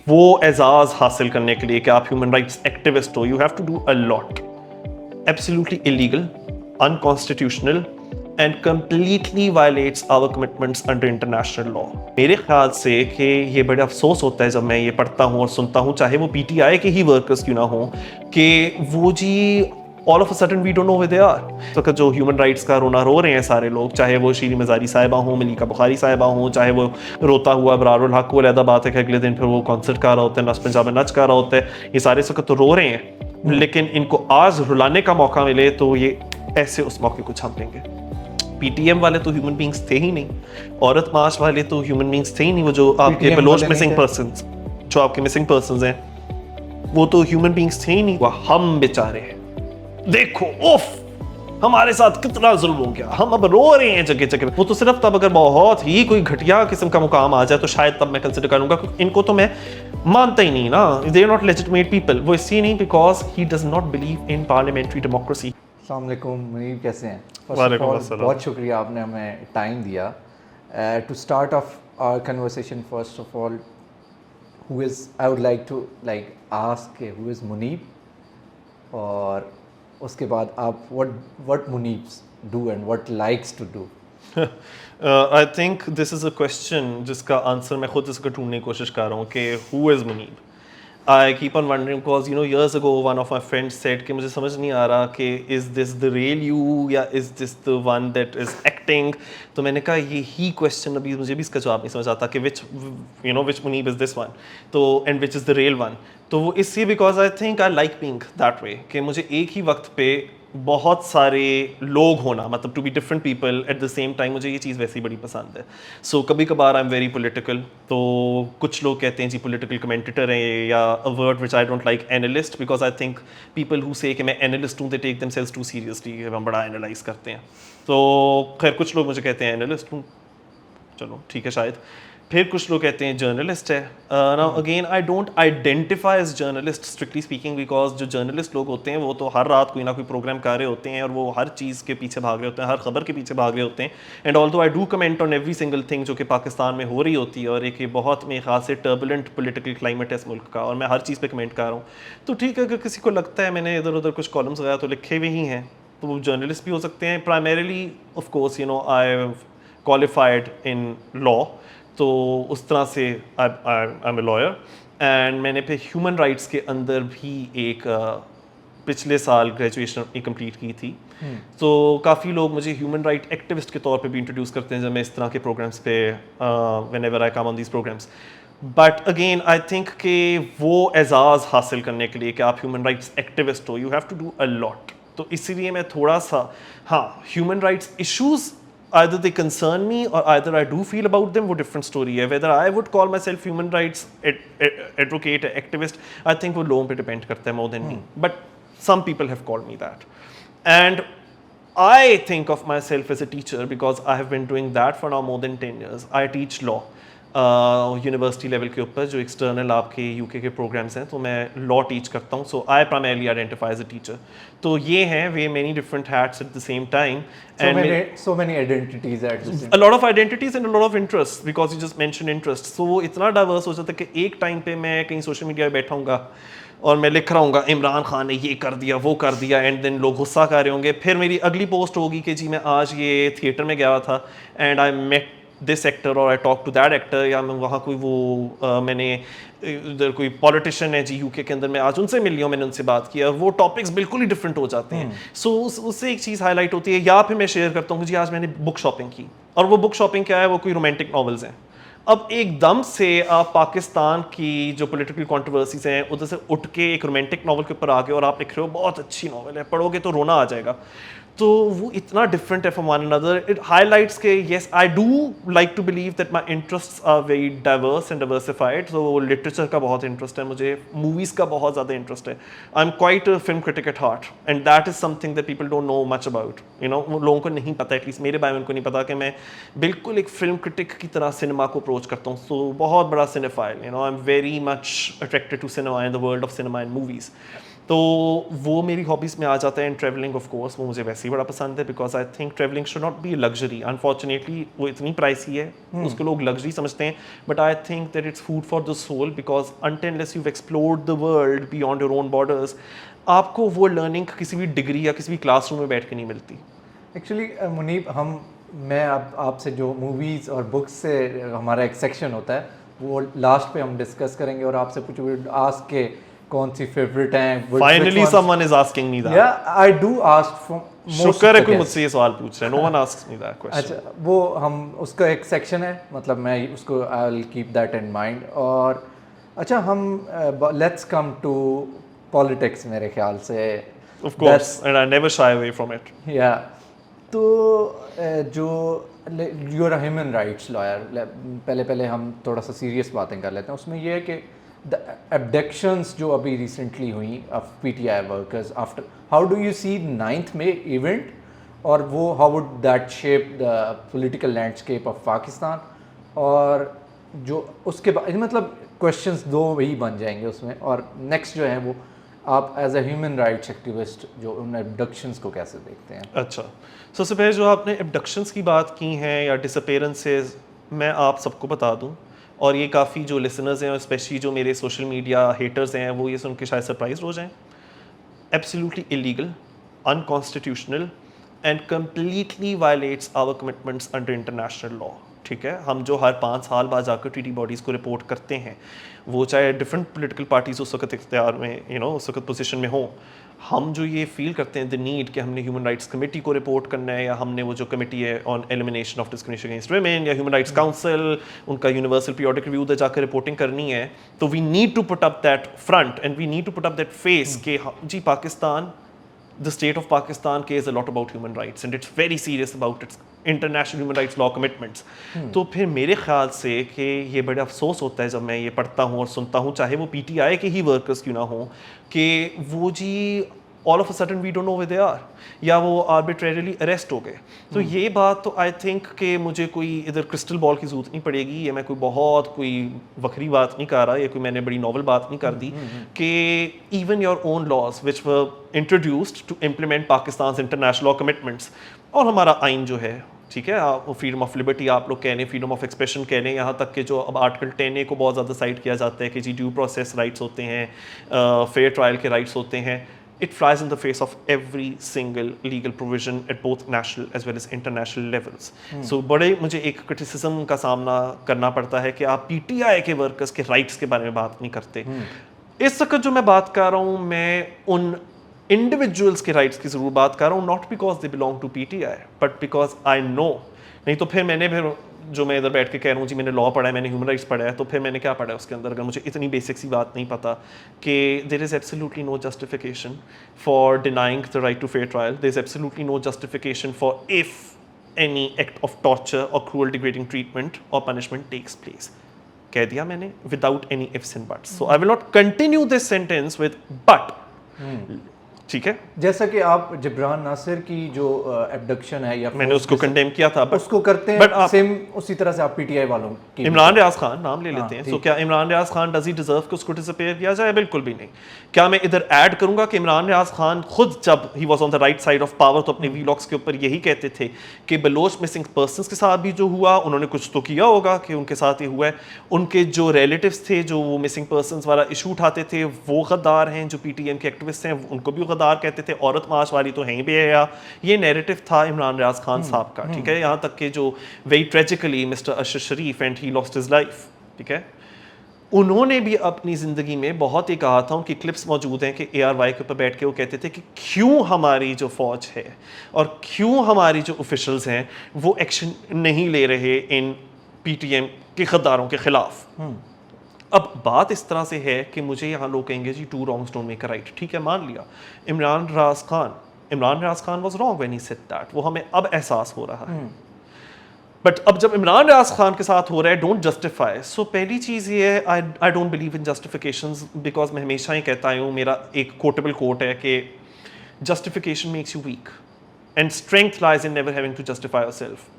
वो एजाज़ हासिल करने के लिए कि आप ह्यूमन राइट्स एक्टिविस्ट हो, you have to do a lot. Absolutely illegal, unconstitutional, and completely violates our commitments under international law. मेरे ख्याल से कि ये बड़ा अफसोस होता है जब मैं ये पढ़ता हूँ और सुनता हूँ, चाहे वो पीटीआई के ही वर्कर्स क्यों ना हो, कि वो जी all of a sudden we don't know where they are. तो जो ह्यूमन राइट्स का रोना रो रहे हैं सारे लोग, चाहे वो शीरी मज़ारी साहिबा हों, मलिका बुखारी साहिबा हों, चाहे वो रोता हुआ अबरारुल हक, वो अलहदा बात है कि अगले दिन फिर वो कॉन्सर्ट कर रहा होता है, नस पंजाब में नच कर रहा होता है, ये सारे वक्त तो रो रहे हैं, लेकिन इनको आज रुलाने का मौका मिले तो ये ऐसे उस मौके को छाप लेंगे. पीटीएम वाले तो ह्यूमन बींग्स थे ही नहीं, औरत मार्च वाले तो ह्यूमन बींग्स थे ही नहीं, वो जो आपके बलोच मिसिंग पर्सन्स, जो आपके मिसिंग पर्सन्स हैं, वो तो ह्यूमन बींग्स थे ही नहीं. वह हम बेचारे हैं, देखो उफ हमारे साथ कितना जुल्म हो गया, हम अब रो रहे हैं जगह जगह. वो तो सिर्फ तब अगर बहुत ही कोई घटिया किस्म का मुकाम आ जाए तो शायद तब मैं कंसिडर करूंगा. इनको तो मैं मानता ही नहीं ना, they are not legitimate people. वो इसलिए नहीं because he does not believe in parliamentary democracy. अस्सलाम वालेकुम मुनीब, कैसे हैं? बहुत शुक्रिया आपने हमें टाइम दिया. To start off our conversation, first of all, who is, I would like to ask who is Munib, और उसके बाद आप what Munib's do and what likes to do. I think this is a question जिसका answer मैं खुद इसको ढूंढने की कोशिश कर रहा हूँ कि who is Munib. I keep on wondering because years ago one of my friends said कि मुझे समझ नहीं आ रहा कि is this the real you या is this the one that is acting. तो मैंने कहा ये ही question, अभी मुझे भी इसका जवाब नहीं समझ आता कि which Muneeb is this one, तो and which is the real one. तो वो इसलिए because I think I like being that way कि मुझे एक ही वक्त पे बहुत सारे लोग होना, मतलब to be different people at the same time, मुझे ये चीज़ वैसे ही बड़ी पसंद है. सो कभी कभार आई एम वेरी पोलिटिकल, तो कुछ लोग कहते हैं जी पोलिटिकल कमेंटेटर हैं, या a word which I don't like, analyst, because I think people who say कि मैं एनालिस्ट हूँ, they take themselves too seriously, हम बड़ा एनालाइज करते हैं. तो खैर कुछ लोग मुझे कहते हैं एनालिस्ट हूँ, चलो ठीक है शायद. फिर कुछ लोग कहते हैं जर्नलिस्ट है. Now again I don't identify as journalist strictly speaking, because जो जर्नलिस्ट लोग होते हैं वो तो हर रात कोई ना कोई प्रोग्राम कर रहे होते हैं और वो हर चीज़ के पीछे भाग रहे होते हैं, हर खबर के पीछे भाग रहे होते हैं. And although I do comment on every single thing जो कि पाकिस्तान में हो रही होती है, और एक ये बहुत मेरे ख्याल से टर्बुलेंट पोलिटिकल क्लाइमेट है इस मुल्क का, और मैं हर चीज़ पर कमेंट कर रहा हूँ. तो ठीक है, अगर किसी को लगता है मैंने इधर उधर कुछ कॉलम्स वगैरह तो लिखे हुए ही हैं, तो वो जर्नलिस्ट भी हो सकते हैं. Primarily of course I have qualified in law, तो उस तरह से I am a lawyer. And मैंने फिर ह्यूमन राइट्स के अंदर भी एक पिछले साल ग्रेजुएशन कंप्लीट की थी. तो काफ़ी लोग मुझे ह्यूमन राइट एक्टिविस्ट के तौर पे भी इंट्रोड्यूस करते हैं जब मैं इस तरह के प्रोग्राम्स पे whenever I come on these programmes. But again I think कि वो एजाज़ हासिल करने के लिए कि आप ह्यूमन राइट्स एक्टिविस्ट हो, you have to do a lot. तो इसीलिए मैं थोड़ा सा, हाँ, human rights issues either they concern me or either I do feel about them, वो different story है. Whether I would call myself human rights advocate, activist, I think वो लोगों पे depend करता है more than me. But some people have called me that. And I think of myself as a teacher because I have been doing that for now more than 10 years. I teach law. University level के ऊपर जो external आपके UK के programmes हैं, तो मैं law teach करता हूँ. So I primarily identify as a teacher. तो ये हैं वे many different hats at the same time, and so many identities at the same. a lot of identities and a lot of interests because you just mentioned interest. so वो इतना diverse हो जाता है कि एक टाइम पे मैं कहीं सोशल मीडिया पे बैठा हूँगा और मैं लिख रहा हूँगा इमरान खान ने ये कर दिया वो कर दिया, एंड देन लोग गुस्सा कर रहे होंगे. फिर मेरी अगली पोस्ट होगी कि जी मैं आज ये थिएटर में गया था and I met this actor और I talk to that actor, या मैं वहाँ कोई वो मैंने इधर कोई पॉलिटिशियन है जी यूके के अंदर, मैं आज उनसे मिल लिया, मैंने उनसे बात किया, और वो टॉपिक्स बिल्कुल ही डिफरेंट हो जाते हैं. सो उससे एक चीज़ हाईलाइट होती है. या फिर मैं शेयर करता हूँ जी आज मैंने बुक शॉपिंग की, और वो बुक शॉपिंग क्या है, वो कोई रोमांटिक नॉवेल्स हैं. अब एकदम से आप पाकिस्तान की जो पॉलिटिकल कंट्रोवर्सीज हैं उधर से उठ के एक रोमांटिक नॉवल के ऊपर आ गए और आप लिख रहे हो बहुत अच्छी नॉवल है, पढ़ोगे तो रोना आ जाएगा. तो वो इतना डिफरेंट है from one another. It highlights के yes I do like to believe that my interests are very diverse and diversified. तो लिटरेचर का बहुत इंटरेस्ट है मुझे, मूवीज़ का बहुत ज़्यादा इंटरेस्ट है. I am quite a film critic at heart and that is something that people don't know much about. लोगों को नहीं पता, एटलीस्ट मेरे बारे में उनको नहीं पता कि मैं बिल्कुल एक फिल्म क्रिटिक की तरह सिनेमा को अप्रोच करता हूँ. सो बहुत बड़ा cinephile, I am very much attracted to cinema and the world of cinema and movies. तो वो मेरी हॉबीज़ में आ जाता है। एंड ट्रैवलिंग ऑफ कोर्स वो मुझे वैसे ही बड़ा पसंद है, because I think travelling should not be luxury. Unfortunately वो इतनी प्राइसी है, उसको लोग लग्जरी समझते हैं, but I think that it's food for the soul, because until you explored the world beyond your own borders, आपको वो लर्निंग किसी भी डिग्री या किसी भी क्लासरूम में बैठ के नहीं मिलती। एक्चुअली मुनीब, मैं आपसे जो मूवीज़ और बुक्स से हमारा एक सेक्शन होता है वो लास्ट पे हम डिस्कस करेंगे, और आपसे पूछ आस्क के कौन सी फेवरेट हैं। Finally someone is asking me that. या आई डू आस्क फ्रॉम शुक्र है कोई मुझसे ये सवाल पूछ रहा है। No one asks me that question. अच्छा, वो हम उसका एक सेक्शन है, मतलब मैं उसको I will keep that in mind. और अच्छा, हम लेट्स कम टू पॉलिटिक्स मेरे ख्याल से। Of course, and I never shy away from it. या तो जो you are a human rights lawyer, पहले हम थोड़ा सा सीरियस बातें कर लेते हैं। उसमें ये है कि द एब्डक्शंस जो अभी रिसेंटली हुई of PTI workers after, how do you see 9th May event, और वो how would that shape the political landscape of Pakistan? और जो उसके बाद मतलब क्वेश्चंस दो ही बन जाएंगे उसमें। और नेक्स्ट जो है वो आप as a human rights activist जो उन एब्डक्शंस को कैसे देखते हैं? अच्छा, सबसे पहले जो आपने एब्डक्शंस की बात की हैं या डिसअपेरेंसेस, मैं आप सबको बता दूं, और ये काफ़ी जो लिसनर्स हैं और स्पेशली जो मेरे सोशल मीडिया हेटर्स हैं वो ये सुन के शायद सरप्राइज हो जाएं, absolutely illegal, unconstitutional and completely violates our commitments under international law. ठीक है, हम जो हर 5 साल बाद जाकर टीटी बॉडीज़ को रिपोर्ट करते हैं, वो चाहे डिफरेंट पॉलिटिकल पार्टीज उस वक्त इख्तियार में उस वक्त पोजीशन में हो, हम जो ये फील करते हैं द नीड कि हमने ह्यूमन राइट्स कमेटी को रिपोर्ट करना है, या हमने वो जो कमेटी है on elimination of discrimination against women या ह्यूमन राइट्स काउंसिल, उनका यूनिवर्सल पीरियोडिक रिव्यू उधर जाकर रिपोर्टिंग करनी है, तो we need to put up that front and we need to put up that face कि जी Pakistan, the state of Pakistan cares a lot about human rights and it's very serious about its international human rights law commitments। तो फिर मेरे ख्याल से कि ये बड़ा अफसोस होता है जब मैं ये पढ़ता हूँ और सुनता हूँ, चाहे वो पीटीआई के ही वर्कर्स क्यों ना हो, कि वो जी all of a sudden we don't know where they are, या वो आर्बिट्रेरली अरेस्ट हो गए। तो ये बात तो आई थिंक कि मुझे कोई इधर क्रिस्टल बॉल की जरूरत नहीं पड़ेगी, ये मैं कोई वखरी बात नहीं कर रहा, ये कोई मैंने बड़ी नॉवल बात नहीं कर दी, कि even your own laws which were introduced to implement Pakistan international law commitments, और हमारा आइन जो है, ठीक है, आप फ्रीडम ऑफ लिबर्टी आप लोग कह लें, फ्रीडम ऑफ एक्सप्रेशन कह लें, यहाँ तक कि जो अब आर्टिकल 10A को बहुत ज़्यादा साइट किया जाता है कि जी ड्यू प्रोसेस राइट्स होते हैं, फेयर ट्रायल के राइट्स होते हैं, it flies in the face of every single legal provision at both national as well as international levels। So बड़े मुझे एक क्रिटिसिज्म का सामना करना पड़ता है कि आप पीटीआई के वर्कर्स के राइट्स के बारे में बात नहीं करते। इस वक्त जो मैं बात कर रहा हूँ, मैं उन इंडिविजुअल्स के राइट्स की ज़रूर बात कर रहा हूँ, not because they belong to PTI but because I know, नहीं तो फिर जो मैं इधर बैठ के कह रहा हूँ जी मैंने लॉ पढ़ा है, मैंने ह्यूमन राइट्स पढ़ा है, तो फिर मैंने क्या पढ़ा है उसके अंदर, अगर मुझे इतनी बेसिक सी बात नहीं पता कि there is absolutely no justification for denying the right to fair trial, there is absolutely no justification for if any act of torture और क्रूअल डिग्रेडिंग ट्रीटमेंट और पनिशमेंट टेक्स प्लेस। कह दिया मैंने, without any ifs and buts. So I will not continue this sentence with but. ठीक है, जैसा कि आप जिब्रान नासिर की जो एब्डक्शन है या मैंने उसको कंडेम किया था, बट उसको करते हैं, बट सेम उसी तरह से आप पीटीआई वालों की इमरान रियाज खान नाम ले लेते हैं। सो क्या Imran Riaz Khan does he deserve कि उसको डिसअपीयर किया जाए? बिल्कुल भी नहीं। क्या मैं इधर ऐड करूंगा कि इमरान रियाज खान खुद जब he was on the right side of power तो अपने वीलॉग्स के ऊपर यही कहते थे कि बलोच मिसिंग पर्संस के साथ भी जो हुआ, उन्होंने कुछ तो किया होगा कि उनके साथ ये हुआ है, उनके जो रिलेटिव्स थे जो वो मिसिंग पर्संस वाला इशू उठाते थे वो गद्दार हैं, जो पीटीएम के एक्टिविस्ट हैं उनको भी गद्दार कहते थे, औरत माश वाली तो हैं भी है। ये नैरेटिव था इमरान रियाज खान साहब का। ठीक है, यहाँ तक कि जो वेरी ट्रेजिकली मिस्टर अशर Sharif and he lost his life, ठीक है, उन्होंने भी अपनी ज़िंदगी में बहुत ही कहा था, उनकी क्लिप्स मौजूद हैं कि ARY के ऊपर बैठ के वो कहते थे कि क्यों हमारी जो फ़ौज है और क्यों हमारी जो ऑफिशल्स हैं वो एक्शन नहीं ले रहे इन PTM के गद्दारों के ख़िलाफ़। अब बात इस तरह से है कि मुझे यहाँ लोग कहेंगे जी 2 wrongs don't make a right। ठीक है, मान लिया Imran Riaz Khan was wrong when he said that, वो हमें अब एहसास हो रहा है। बट अब जब इमरान रियाज खान के साथ हो रहा है, डोंट जस्टिफाई। सो पहली चीज़ ये है, I don't believe in justifications, because मैं हमेशा ही कहता हूँ, मेरा एक कोटेबल कोट है कि justification makes you weak and strength lies in never having to justify yourself.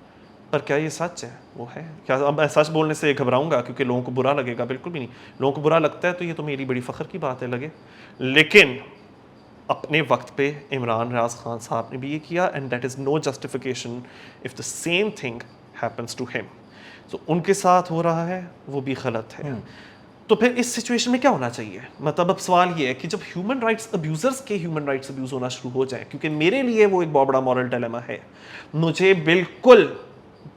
पर क्या ये सच है? वो है क्या? अब मैं सच बोलने से घबराऊंगा क्योंकि लोगों को बुरा लगेगा? बिल्कुल भी नहीं। लोगों को बुरा लगता है तो ये तो मेरी बड़ी फ़ख्र की बात है लगे, लेकिन अपने वक्त पे इमरान रियाज खान साहब ने भी ये किया, and that is no justification if the same thing happens to him. तो उनके साथ हो रहा है वो भी गलत है। तो फिर इस सिचुएशन में क्या होना चाहिए? मतलब अब सवाल ये है कि जब ह्यूमन राइट्स अब्यूज़र्स के ह्यूमन राइट्स अब्यूज़ होना शुरू हो जाए, क्योंकि मेरे लिए वो एक बहुत बड़ा मॉरल डिलेमा है। मुझे बिल्कुल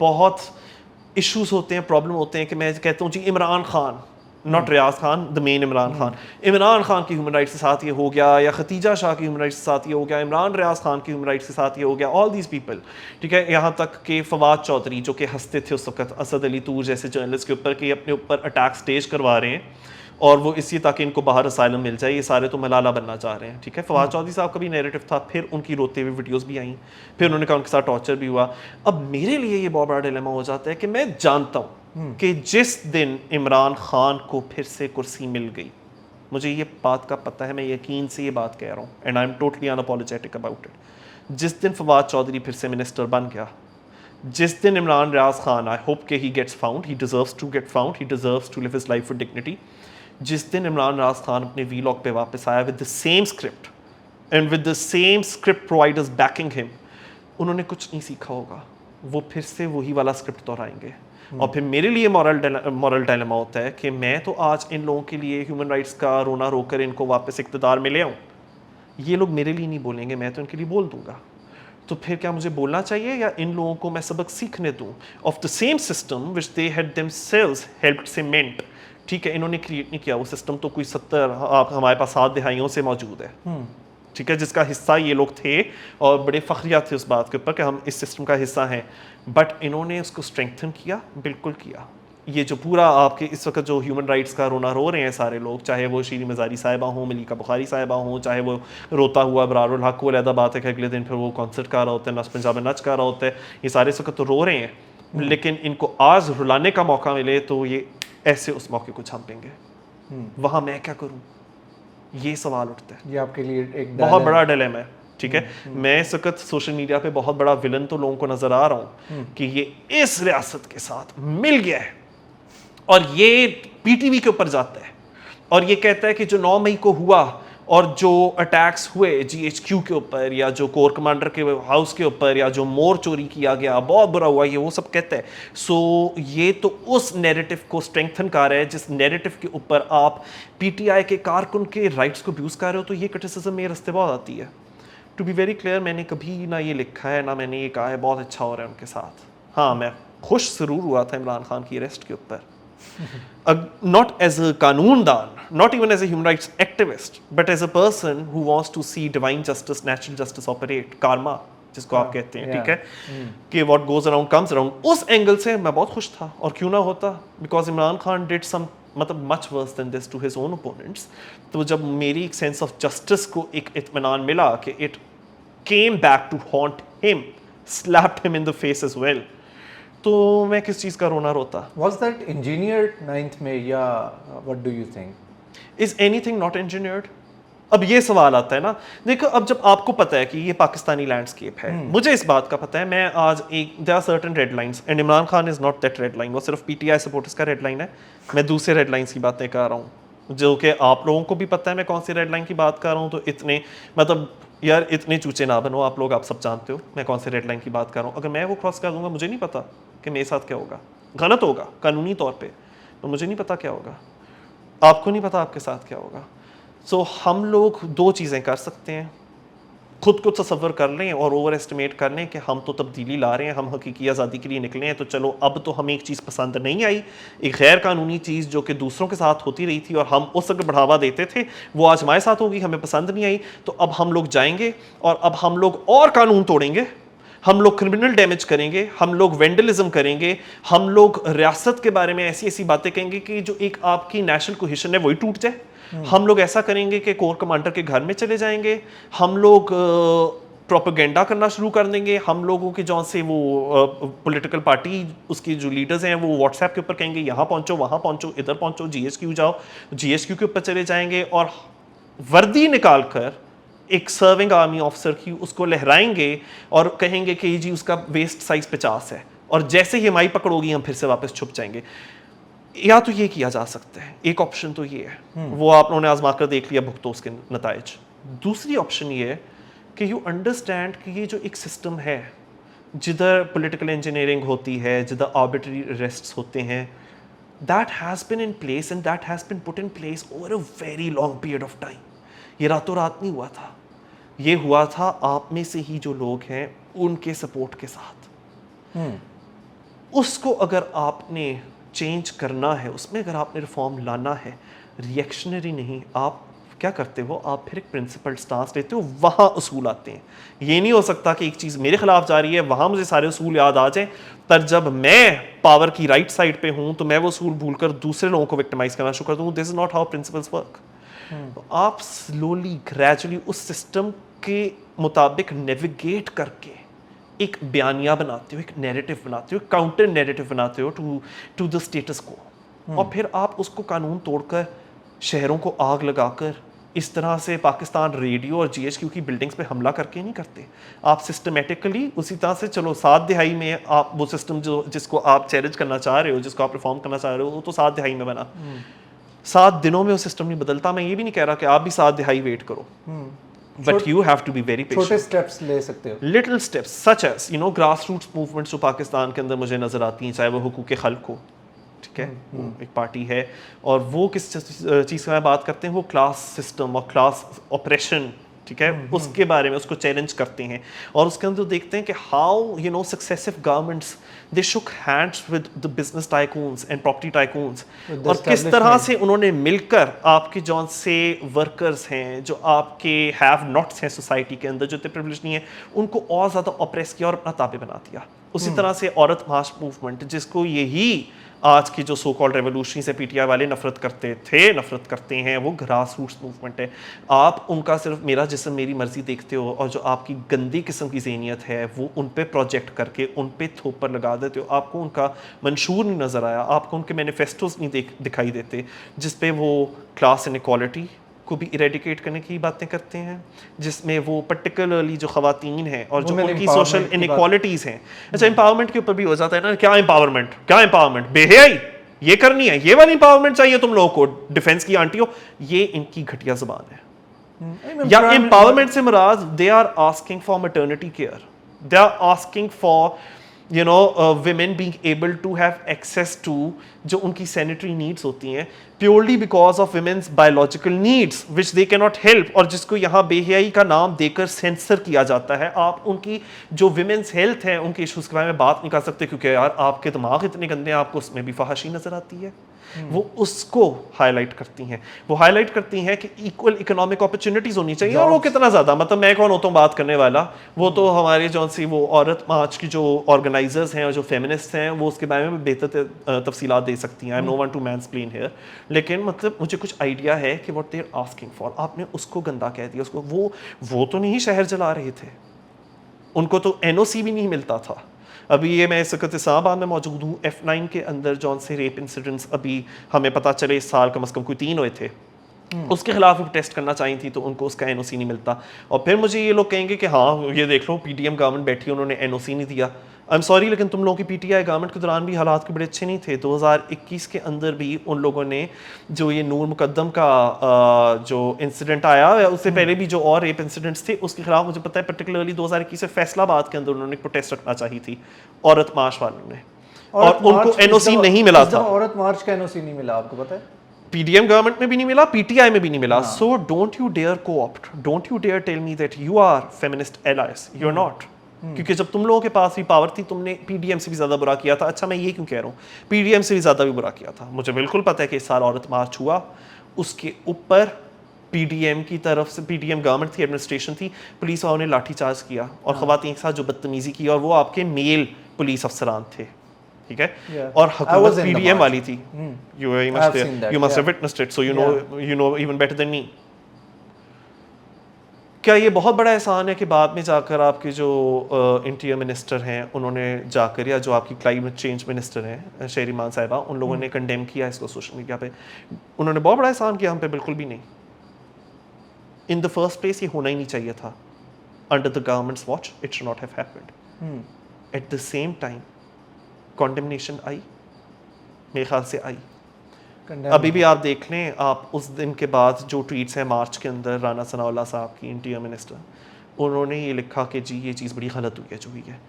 बहुत इश्यूज होते हैं, प्रॉब्लम होते हैं कि मैं कहता हूँ जी Imran Khan, not Riaz Khan, the main Imran Khan की ह्यूमन राइट्स के साथ ये हो गया, या खतीजा शाह की ह्यूमन राइट्स के साथ ये हो गया, इमरान रियाज खान की ह्यूमन राइट्स के साथ ये हो गया, ऑल दीज पीपल, ठीक है। यहाँ तक कि फवाद चौधरी जो कि हंसते थे उस वक्त असद अली तूर जैसे जर्नलिस्ट के ऊपर कि अपने ऊपर अटैक स्टेज करवा रहे हैं और वो इसी ताकि इनको बाहर असाइलम मिल जाए, ये सारे तो मलाला बनना चाह रहे हैं, ठीक है। फवाद चौधरी साहब का भी नैरेटिव था, फिर उनकी रोते हुए वीडियोस भी आई, फिर उन्होंने कहा उनके साथ टॉर्चर भी हुआ। अब मेरे लिए ये बहुत बड़ा डिलेमा हो जाता है कि मैं जानता हूँ कि जिस दिन इमरान खान को फिर से कुर्सी मिल गई, मुझे ये बात का पता है, मैं यकीन से ये बात कह रहा हूँ and I am totally unapologetic about it, जिस दिन फवाद चौधरी फिर से मिनिस्टर बन गया, जिस दिन इमरान रियाज खान, आई होप कि he gets found, he deserves to get found, he deserves to live his life with dignity, जिस दिन इमरान रियाज खान अपने वीलॉग पे वापस आया with the same script and with the same script providers banking him, उन्होंने कुछ नहीं सीखा होगा, वो फिर से वही वाला स्क्रिप्ट दोहराएंगे। और फिर मेरे लिए मॉरल डायलेमा होता है कि मैं तो आज इन लोगों के लिए ह्यूमन राइट्स का रोना रोकर इनको वापस इक़्तिदार में ले आऊँ, ये लोग मेरे लिए नहीं बोलेंगे, मैं तो इनके लिए बोल दूंगा। तो फिर क्या मुझे बोलना चाहिए या इन लोगों को मैं सबक सीखने दूँ of the same system which they had themselves helped cement, ठीक है। इन्होंने क्रिएट नहीं किया वो सिस्टम, तो कोई 70 हमारे पास 7 दहाइयों से मौजूद है, ठीक है, जिसका हिस्सा ये लोग थे और बड़े फख्रिया थे उस बात के ऊपर कि हम इस सिस्टम का हिस्सा हैं, बट इन्होंने उसको स्ट्रेंथन किया, बिल्कुल किया। ये जो पूरा आपके इस वक्त जो ह्यूमन राइट्स का रोना रो रहे हैं सारे लोग, चाहे वो शीरी मज़ारी साहिबा हों, मलिका बुखारी साहिबा हों, चाहे वो रोता हुआ बरारुल हक, वो अलहदा बात है कि अगले दिन फिर वो कॉन्सर्ट कर रहा होता है, नस पंजाब में नच कर रहा होता है, ये सारे इस वक्त तो रो रहे हैं, लेकिन इनको आज रुलाने का मौका मिले तो ये ऐसे उस मौके को छापेंगे। वहाँ मैं क्या करूँ, ये सवाल उठता है। ये आपके लिए एक बहुत बड़ा डिलेमा है, ठीक है। मैं इस वक्त सोशल मीडिया पे बहुत बड़ा विलन तो लोगों को नजर आ रहा हूँ कि ये इस रियासत के साथ मिल गया है और ये पीटीवी के ऊपर जाता है और ये कहता है कि जो 9 मई को हुआ और जो अटैक्स हुए GHQ के ऊपर या जो कोर कमांडर के हाउस के ऊपर या जो मोर चोरी किया गया बहुत बुरा हुआ, ये वो सब कहता है। सो ये तो उस नैरेटिव को स्ट्रेंथन कर रहा है जिस नैरेटिव के ऊपर आप PTI के कारकुन के राइट्स को अब्यूज़ कर रहे हो, तो ये क्रिटिसिज्म मेरे रास्ते बहुत आती है। टू बी वेरी क्लियर, मैंने कभी ना ये लिखा है ना मैंने ये कहा है बहुत अच्छा हो रहा है उनके साथ। हाँ, मैं खुश ज़रूर हुआ था इमरान खान की अरेस्ट के ऊपर, not as a कानूनदान, not even as a human rights activist, but as a person who wants to see divine justice, natural justice operate, karma जिसको आप कहते हैं, ठीक है, कि what goes around comes around, उस एंगल से मैं बहुत खुश था। और क्यों ना होता, because Imran Khan did some मतलब much worse than this to his own opponents। तो जब मेरी एक सेंस ऑफ जस्टिस को एक इत्मीनान मिला कि it came back to haunt him, slapped him in the face as well, तो मैं किस चीज़ का रोना रोता। Was that engineered 9th में या what do you think? Is anything not engineered? अब ये सवाल आता है ना, देखो अब जब आपको पता है कि ये पाकिस्तानी लैंडस्केप है, मुझे इस बात का पता है, मैं आज एक there are certain red lines and Imran Khan is not that red line, वो सिर्फ PTI सपोर्टर्स का रेड लाइन है। मैं दूसरे रेड लाइंस की बातें कर रहा हूँ जो कि आप लोगों को भी पता है मैं कौन सी रेड लाइन की बात कर रहा हूँ। तो इतने मतलब यार इतने चूचे ना बनो, आप लोग, आप सब जानते हो मैं कौन से रेड लाइन की बात कर रहा हूँ। अगर मैं वो क्रॉस कर दूंगा, मुझे नहीं पता कि मेरे साथ क्या होगा, गलत होगा कानूनी तौर पे, तो मुझे नहीं पता क्या होगा, आपको नहीं पता आपके साथ क्या होगा। सो हम लोग 2 चीज़ें कर सकते हैं, खुद को तसव्वुर कर लें और ओवर एस्टिमेट कर लें कि हम तो तब्दीली ला रहे हैं, हम हकीकी आज़ादी के लिए निकले हैं, तो चलो अब तो हमें एक चीज़ पसंद नहीं आई, एक गैर कानूनी चीज़ जो कि दूसरों के साथ होती रही थी और हम उस वक्त बढ़ावा देते थे, वो आज हमारे साथ होगी, हमें पसंद नहीं आई, तो अब हम लोग जाएंगे और अब हम लोग और कानून तोड़ेंगे, हम लोग क्रिमिनल डैमेज करेंगे, हम लोग वेंडलिज्म करेंगे, हम लोग रियासत के बारे में ऐसी ऐसी बातें कहेंगे कि जो एक आपकी नेशनल कोहेशन है वही टूट जाए। हम लोग ऐसा करेंगे कि कोर कमांडर के घर में चले जाएंगे, हम लोग प्रोपेगेंडा करना शुरू कर देंगे, हम लोगों की जौन से वो पॉलिटिकल पार्टी उसकी जो लीडर्स हैं वो व्हाट्सएप के ऊपर कहेंगे यहाँ पहुँचो, वहाँ पहुँचो, इधर पहुँचो, GHQ जाओ, GHQ के ऊपर चले जाएंगे और वर्दी निकाल कर एक सर्विंग आर्मी ऑफिसर की उसको लहराएंगे और कहेंगे कि जी उसका वेस्ट साइज 50 है और जैसे ही हमारी पकड़ोगी हम फिर से वापस छुप जाएंगे। या तो ये किया जा सकता है, एक ऑप्शन तो ये है, वो आप लोगों ने आजमा कर देख लिया, भुगतो उसके नताइज। दूसरी ऑप्शन ये है कि यू अंडरस्टैंड कि ये जो एक सिस्टम है जिधर पॉलिटिकल इंजीनियरिंग होती है, जिधर आर्बिट्ररी अरेस्ट्स होते हैं, that has been in place and that has been put in place over a very long period of time. ये रातों रात नहीं हुआ था, ये हुआ था आप में से ही जो लोग हैं उनके सपोर्ट के साथ। उसको अगर आपने चेंज करना है, उसमें अगर आपने रिफॉर्म लाना है, रिएक्शनरी नहीं, आप क्या करते हो, आप फिर एक प्रिंसिपल स्टांस लेते हो, वहाँ उसूल आते हैं। ये नहीं हो सकता कि एक चीज़ मेरे खिलाफ जा रही है, वहाँ मुझे सारे उसूल याद आ जाए, पर जब मैं पावर की राइट साइड पे हूँ तो मैं वो उसूल भूलकर दूसरे लोगों को विक्टिमाइज करना शुरू कर दूँ। This is not how principles work. आप स्लोली ग्रेजुअली उस सिस्टम के मुताबिक नेविगेट करके एक बयानिया बनाते हो, एक नैरेटिव बनाते हो, काउंटर नैरेटिव बनाते हो टू द स्टेटस को, और फिर आप उसको कानून तोड़कर, शहरों को आग लगाकर, इस तरह से पाकिस्तान रेडियो और GHQ की बिल्डिंग्स पे हमला करके नहीं करते। आप सिस्टमेटिकली उसी तरह से, चलो 7 दिहाई में आप वो सिस्टम जो जिसको आप चैलेंज करना चाह रहे हो, जिसको आप रिफॉर्म करना चाह रहे हो, वो तो 7 दिहाई में बना। 7 दिनों में वो सिस्टम नहीं बदलता। मैं ये भी नहीं कह रहा कि आप भी 7 दिहाई वेट करो, but you have to be very patient. छोटे स्टेप्स ले सकते हो, little steps such as grass roots movements जो पाकिस्तान के अंदर मुझे नजर आती हैं, चाहे वो हुकूक खल्क हो, ठीक है, वो एक पार्टी है, और वो किस चीज़ की बात करते हैं, वो क्लास सिस्टम और क्लास ऑपरेशन, ठीक है, उसके बारे में उसको चैलेंज करते हैं, और उसके अंदर देखते हैं कि how successive governments they shook hands with the business tycoons and property tycoons, और किस तरह से उन्होंने मिलकर आपके जौन से वर्कर्स हैं, जो आपके हैव नॉट्स हैं सोसाइटी के अंदर, जो इतने प्रिविलेज नहीं है, उनको और ज़्यादा ऑप्रेस किया और अपना ताबे बना दिया। उसी तरह से औरत मार्च मूवमेंट, जिसको यही आज की जो सो कॉल्ड रेवोल्यूशन से PTI वाले नफरत करते हैं, वो ग्रास रूट्स मूवमेंट है। आप उनका सिर्फ मेरा जिस्म मेरी मर्जी देखते हो, और जो आपकी गंदी किस्म की ज़हनियत है वो उन पे प्रोजेक्ट करके उन पे थोपर लगा देते हो। आपको उनका मंशूर नहीं नज़र आया, आपको उनके मैनिफेस्टोज नहीं दिखाई देते, जिस पे वो क्लास इनइक्वालिटी को भी इरेडिकेट करने की बातें करते हैं, जिसमें वो पर्टिकुलरली जो ख़वातीन हैं और जो उनकी सोशल इनइक्वालिटीज़ हैं। अच्छा, एम्पावरमेंट के ऊपर भी हो जाता है ना, क्या एम्पावरमेंट, बेहयाई, ये करनी है, ये वाली एम्पावरमेंट चाहिए तुम लोगों को, डिफेंस की आंटी हो, ये इनकी घटिया ज़बान है। या एम्पावरमेंट से मुराद, they are asking for maternity care, they are asking for women being able to have access to जो उनकी sanitary needs होती हैं, purely because of women's biological needs which they cannot help, और जिसको यहाँ बेहयाई का नाम देकर सेंसर किया जाता है। आप उनकी जो women's health है, उनके इश्यूज़ के बारे में बात नहीं कर सकते, क्योंकि यार आपके दिमाग इतने गंदे हैं, आपको उसमें भी फहाशी नज़र आती है। वो उसको हाईलाइट करती हैं, वो हाईलाइट करती हैं कि इक्वल इकोनॉमिक अपॉर्चुनिटीज़ होनी चाहिए, और वो कितना ज़्यादा, मतलब मैं कौन होता हूँ बात करने वाला, वो तो हमारे जौन सी वो औरत मार्च की जो ऑर्गेनाइजर्स हैं और जो फेमिनिस्ट हैं, वो उसके बारे में बेहतर तफसीलात दे सकती हैं। I am no one to mansplain here, लेकिन मतलब मुझे कुछ आइडिया है कि what they are asking for. आपने उसको गंदा कह दिया, उसको वो तो नहीं शहर जला रहे थे, उनको तो NOC भी नहीं मिलता था। अभी ये मैं इस वक्त इस्लामाबाद में मौजूद हूँ, F9 के अंदर जौन से रेप इंसिडेंट्स अभी हमें पता चले इस साल कम से कम कोई 3 हुए थे, उसके खिलाफ भी टेस्ट करना चाहिए थी, तो उनको उसका NOC नहीं मिलता। और फिर मुझे ये लोग कहेंगे कि हाँ ये देख लो PTM गवर्नमेंट बैठी, उन्होंने NOC नहीं दिया। आई एम सॉरी, लेकिन तुम लोगों की PTI गवर्नमेंट के दौरान भी हालात के बड़े अच्छे नहीं थे। 2021 के अंदर भी उन लोगों ने जो ये नूर मुकद्दम का जो इंसिडेंट आया, उससे पहले भी जो और रेप इंसिडेंट्स थे, उसके खिलाफ मुझे पता है पर्टिकुलरली 2021 से फैसलाबाद के अंदर उन्होंने प्रोटेस्ट रखना चाहिए थी, औरत मार्च वालों ने, और उनको NOC नहीं मिला था। औरत मार्च का NOC नहीं मिला, आपको पता है? PDM गवर्नमेंट में भी नहीं मिला, PTI में भी नहीं मिला। So don't you dare co-opt, don't you dare tell me that you are feminist allies, you are not. क्योंकि जब तुम लोगों के पास भी पावर थी, तुमने PDM से भी ज़्यादा बुरा किया था। अच्छा, मैं ये क्यों कह रहा हूँ, PDM से भी ज़्यादा भी बुरा किया था। मुझे बिल्कुल पता है कि इस साल औरत मार्च हुआ, उसके ऊपर PDM की तरफ से, PDM गवर्नमेंट थी, एडमिनिस्ट्रेशन थी, पुलिस वालों ने लाठीचार्ज किया और ख़वातीन के साथ जो बदतमीज़ी की, और वो आपके मेल पुलिस अफसरान थे, ठीक है, और हुकूमत PDM वाली थी। You must have witnessed it, so you know even better than me. क्या ये बहुत बड़ा एहसान है कि बाद में जाकर आपके जो इंटीरियर मिनिस्टर हैं, उन्होंने जाकर, या जो आपकी क्लाइमेट चेंज मिनिस्टर हैं शहरीमान साहिबा, उन लोगों ने कंडेम किया इसको सोशल मीडिया पे, उन्होंने बहुत बड़ा एहसान किया हम पे? बिल्कुल भी नहीं। इन द फर्स्ट प्लेस ये होना ही नहीं चाहिए था। Under the government's watch it should not have happened. At the same time condemnation I, मेरे ख्याल से आई। अभी भी आप देख लें, आप उस दिन के बाद जो ट्वीट्स हैं मार्च के अंदर राना सनाउल्लाह साहब की, इंटीरियर मिनिस्टर, उन्होंने ये लिखा कि जी ये चीज़ बड़ी गलत हुई है जो हुई है।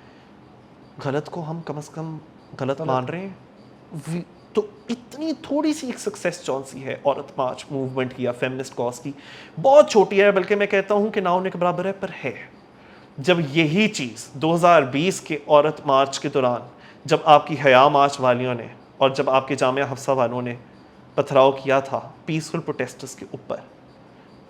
गलत को हम कम से कम गलत मान रहे हैं। तो इतनी थोड़ी सी एक सक्सेस जौन सी है औरत मार्च मूवमेंट की या फेमिनिस्ट कॉज की, बहुत छोटी है, बल्कि मैं कहता हूँ कि ना होने के बराबर है, पर है। जब यही चीज़ 2020 के औरत मार्च के दौरान, जब आपकी हया मार्च वालियों ने और जब आपके जामिया हफ्सा वालों ने पथराव किया था पीसफुल प्रोटेस्टर्स के ऊपर,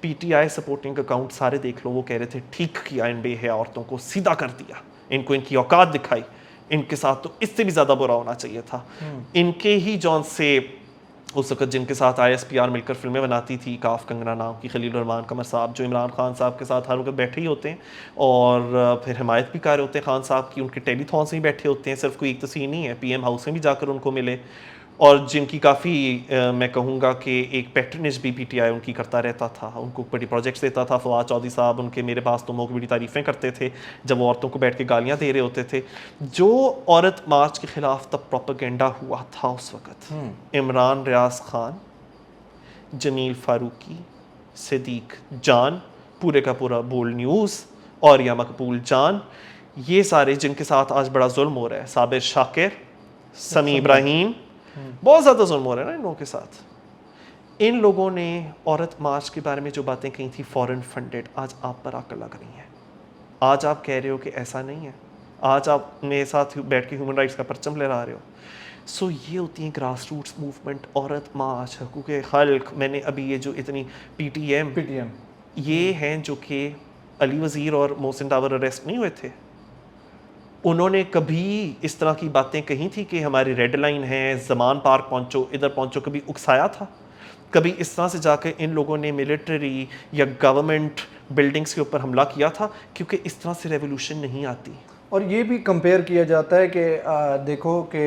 पीटीआई सपोर्टिंग अकाउंट सारे देख लो, वो कह रहे थे ठीक किया इन बेहया औरतों को, सीधा कर दिया, इनको इनकी औकात दिखाई, इनके साथ तो इससे भी ज़्यादा बुरा होना चाहिए था। इनके ही जौन से उस वक्त जिनके साथ ISPR मिलकर फिल्में बनाती थी, काफ कंगना नाम की, खलील रहमान कमर साहब, जो इमरान खान साहब के साथ हर वक्त बैठे ही होते हैं और फिर हिमायत भी कर रहे होते हैं खान साहब की, उनके टेलीथॉन्स में भी बैठे होते हैं, सिर्फ कोई एक तस्वीर नहीं है, PM हाउस में भी जाकर उनको मिले, और जिनकी काफ़ी मैं कहूँगा कि एक पैट्रनेज भी PTI उनकी करता रहता था, उनको बड़ी प्रोजेक्ट्स देता था। फवाद चौधरी साहब उनके मेरे पास तो की बड़ी तारीफ़ें करते थे जब वो औरतों को बैठ के गालियाँ दे रहे होते थे। जो औरत मार्च के ख़िलाफ़ तब प्रोपेगेंडा हुआ था उस वक़्त, इमरान रियाज खान, जमील फ़ारूकी, सिद्दीक जान, पूरे का पूरा बोल्ड न्यूज़ और या मकबूल जान, ये सारे जिनके साथ आज बड़ा जुल्म हो रहा है, साबिर शाकिर, समी इब्राहिम, बहुत ज़्यादा जुल्म हो रहा है ना इन लोगों के साथ। इन लोगों ने औरत मार्च के बारे में जो बातें कही थी फॉरेन फंडेड, आज आप पर आकर लग रही हैं। आज आप कह रहे हो कि ऐसा नहीं है, आज आप मेरे साथ बैठ के ह्यूमन राइट्स का परचम लहरा रहे हो। सो ये होती है ग्रास रूट्स मूवमेंट, औरत मार्च, हकूक़ खल्क। मैंने अभी ये जो इतनी PTM ये हैं जो कि अली वज़ीर और मोहसिन टावर अरेस्ट नहीं हुए थे, उन्होंने कभी इस तरह की बातें कही थी कि हमारी रेड लाइन है, ज़मान पार्क पहुंचो, इधर पहुंचो, कभी उकसाया था? कभी इस तरह से जाकर इन लोगों ने मिलिट्री या गवर्नमेंट बिल्डिंग्स के ऊपर हमला किया था? क्योंकि इस तरह से रेवोल्यूशन नहीं आती। और ये भी कंपेयर किया जाता है कि देखो कि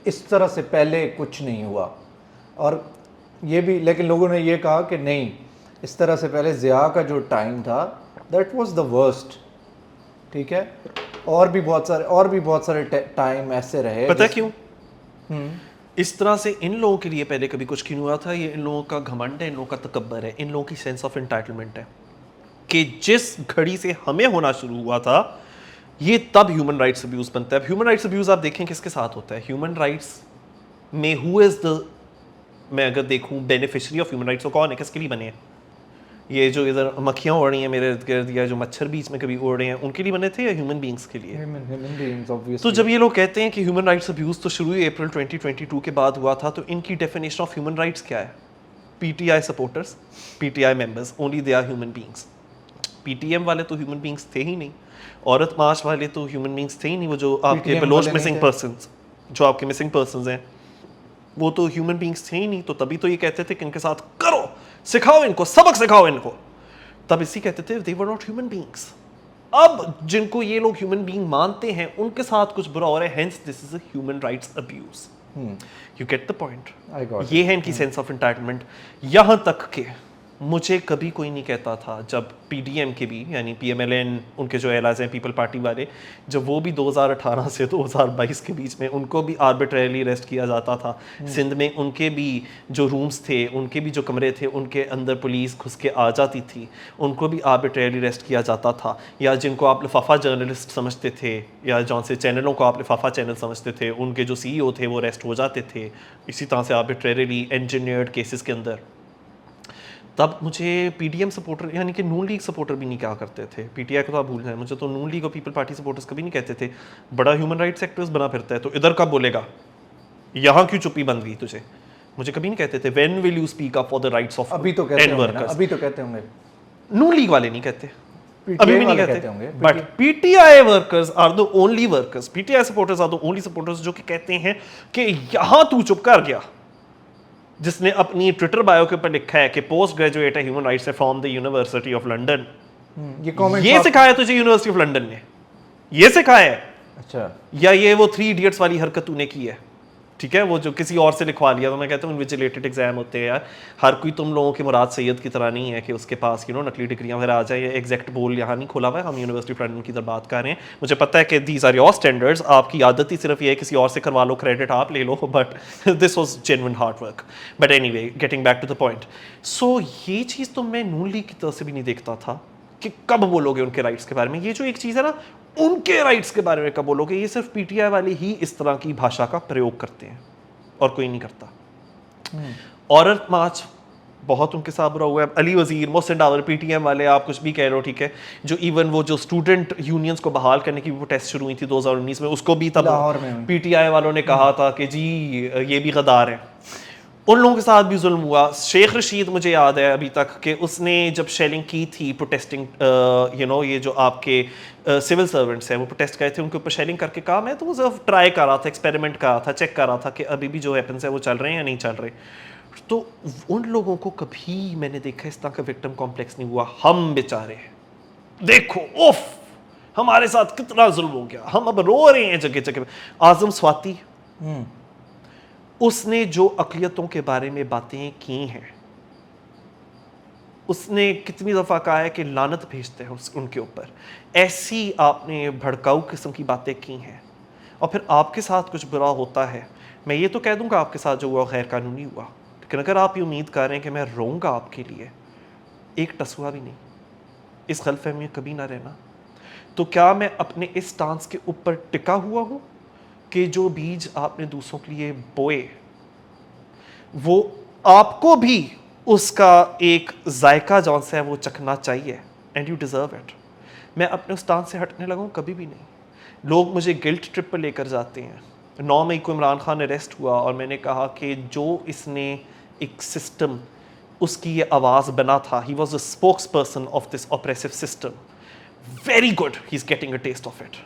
इस तरह से पहले कुछ नहीं हुआ, और ये भी, लेकिन लोगों ने ये कहा कि नहीं, इस तरह से पहले ज़िया का जो टाइम था दैट वाज द वर्स्ट। ठीक है, और भी बहुत सारे टाइम ऐसे रहे। पता क्यों? इस तरह से इन लोगों के लिए पहले कभी कुछ क्यों हुआ था? ये इन लोगों का घमंड है, इन लोगों का तकब्बर है, इन लोगों की सेंस ऑफ एंटाइटलमेंट है कि जिस घड़ी से हमें होना शुरू हुआ था, ये तब ह्यूमन राइट्स अब्यूज़ बनता है। ह्यूमन राइट्स अब्यूज़ आप देखें किसके साथ होता है। ह्यूमन राइट्स में हु इज़ द, मैं अगर देखूं बेनिफिशियरी ऑफ ह्यूमन राइट्स, वो कौन है, किसके लिए बने हैं? ये जो इधर मक्खियाँ उड़ रही हैं मेरे इर्द गिर्द, या जो मच्छर बीच में कभी उड़ रहे हैं, उनके लिए बने थे या ह्यूमन बींग्स के लिए? Human beings obviously. तो जब ये लोग कहते हैं कि ह्यूमन राइट्स अब्यूज़ तो शुरू ही अप्रैल 2022 के बाद हुआ था, तो इनकी डेफिनेशन ऑफ ह्यूमन राइट्स क्या है? PTI supporters, PTI members, only they are human beings. PTM वाले तो ह्यूमन बींग्स थे ही नहीं, औरत मार्च वाले तो ह्यूमन बींग्स थे ही नहीं। वो जो आपके बलोच मिसिंग पर्सन्स, जो आपके मिसिंग पर्सन्स हैं, वो तो ह्यूमन बींग्स थे ही नहीं। तो तभी तो ये कहते थे कि इनके साथ करो, सिखाओ इनको, सबक सिखाओ इनको। तब इसी कहते थे दे वर नॉट ह्यूमन बींग्स। अब जिनको ये लोग ह्यूमन बींग मानते हैं, उनके साथ कुछ बुरा हो रहा है, hence this is a human rights abuse. You get the point? ये है इनकी सेंस ऑफ एंटाइटलमेंट। यहां तक के मुझे कभी कोई नहीं कहता था, जब PDM के भी यानी PMLN उनके जो एलाज हैं पीपल पार्टी वाले, जब वो भी 2018 से 2022 के बीच में उनको भी आर्बिट्रेरली अरेस्ट किया जाता था। सिंध में उनके भी जो रूम्स थे, उनके भी जो कमरे थे, उनके अंदर पुलिस घुस के आ जाती थी, उनको भी आर्बिट्रेरली अरेस्ट किया जाता था। या जिनको आप लिफाफा जर्नलिस्ट समझते थे, या जौन से चैनलों को आप लिफाफा चैनल समझते थे, उनके जो CEO थे वो अरेस्ट हो जाते थे इसी तरह से आर्बिट्रेरली इंजीनियर्ड केसेस के अंदर। तब मुझे PDM सपोर्टर यानी कि नून लीग सपोर्टर भी नहीं कहा करते थे। PTI को तो आप भूल जाएं, मुझे तो नून लीग और पीपल पार्टी सपोर्टर्स कभी नहीं कहते थे बड़ा ह्यूमन राइट्स एक्टिविस्ट बना फिरता है, तो इधर कब बोलेगा, यहाँ क्यों चुप्पी बंद गई तुझे? मुझे कभी नहीं कहते थे when will you speak up for the rights of अभी तो कहते होंगे ना, अभी तो कहते होंगे। नून लीग वाले नहीं कहते, PTI अभी भी नहीं वाले कहते होंगे, but PTI workers are the only workers, PTI supporters are the only supporters जो कि कहते हैं कि यहाँ तू चुप कर गया, जिसने अपनी ट्विटर बायो के ऊपर लिखा है कि पोस्ट ग्रेजुएट है ह्यूमन राइट्स से from the university of London. ये सिखाया तुझे यूनिवर्सिटी ऑफ लंदन ने, ये सिखाया है? अच्छा। या ये वो 3 इडियट्स वाली हरकत तूने की है? ठीक है, वो जो किसी और से लिखवा लिया। तो मैं कहता हूँ इन्विजिलेटेड एग्जाम होते हैं यार, हर कोई तुम लोगों के मुराद सैयद की तरह नहीं है कि उसके पास नकली डिग्रियाँ वगैरह आ जाए। एग्जैक्ट बोल यहाँ नहीं खोला हुआ है, हम यूनिवर्सिटी फ्रेंड की तरफ बात कर रहे हैं। मुझे पता है कि दीज आर योर स्टैंडर्ड्स, आपकी आदत ही सिर्फ ये है किसी और से करवा लो, क्रेडिट आप ले लो, but this was genuine hard work. But anyway, getting back to the point, so ये चीज़ तो मैं नून लीग की तरफ से भी नहीं देखता था कि कब बोलोगे उनके राइट्स के बारे में। ये जो एक चीज़ है ना, उनके राइट्स के बारे में कब बोलोगे, ये सिर्फ पीटीआई वाले ही इस तरह की भाषा का प्रयोग करते हैं और कोई नहीं करता। औरत मार्च बहुत उनके साथ बुरा हुआ है। अली वजीर, मोहसिन डावर, पीटीएम वाले, आप कुछ भी कह रहे हो, ठीक है, जो इवन वो जो स्टूडेंट यूनियंस को बहाल करने की वो टेस्ट शुरू हुई थी 2019 में, उसको भी तब पीटीआई वालों ने कहा था कि जी ये भी गद्दार है। उन लोगों के साथ भी जुल्म हुआ। शेख रशीद, मुझे याद है अभी तक कि उसने जब शेलिंग की थी प्रोटेस्टिंग, ये जो आपके सिविल सर्वेंट्स हैं वो प्रोटेस्ट करे थे, उनके ऊपर शेलिंग करके कहा मैं तो सिर्फ ट्राई कर रहा था, एक्सपेरिमेंट कर रहा था, चेक कर रहा था कि अभी भी जो वेपन्स है वो चल रहे हैं या नहीं चल रहे। तो उन लोगों को कभी मैंने देखा इस तरह का विक्टिम कॉम्प्लेक्स नहीं हुआ। हम बेचारे देखो, उफ, हमारे साथ कितना जुल्म हो गया, हम अब रो रहे हैं जगह जगह। आजम स्वाति, उसने जो अक़लियतों के बारे में बातें की हैं, उसने कितनी दफ़ा कहा है कि लानत भेजते हैं उनके ऊपर। ऐसी आपने भड़काऊ किस्म की बातें की हैं, और फिर आपके साथ कुछ बुरा होता है। मैं ये तो कह दूंगा आपके साथ जो हुआ गैर कानूनी हुआ, लेकिन अगर आप ये उम्मीद कर रहे हैं कि मैं रोऊंगा आपके लिए, एक टसुआ भी नहीं, इस गलतफहमी में कभी ना रहना। तो क्या मैं अपने इस स्टांस के ऊपर टिका हुआ हूँ कि जो बीज आपने दूसरों के लिए बोए वो आपको भी उसका एक जायका जौन सा है वो चखना चाहिए, एंड यू डिज़र्व इट। मैं अपने स्टांस से हटने लगा हूँ कभी भी नहीं। लोग मुझे गिल्ट ट्रिप पर लेकर जाते हैं। 9 मई को इमरान खान अरेस्ट हुआ और मैंने कहा कि जो इसने एक सिस्टम, उसकी ये आवाज़ बना था, he was the spokesperson of this oppressive system, very good, he is getting a taste of it.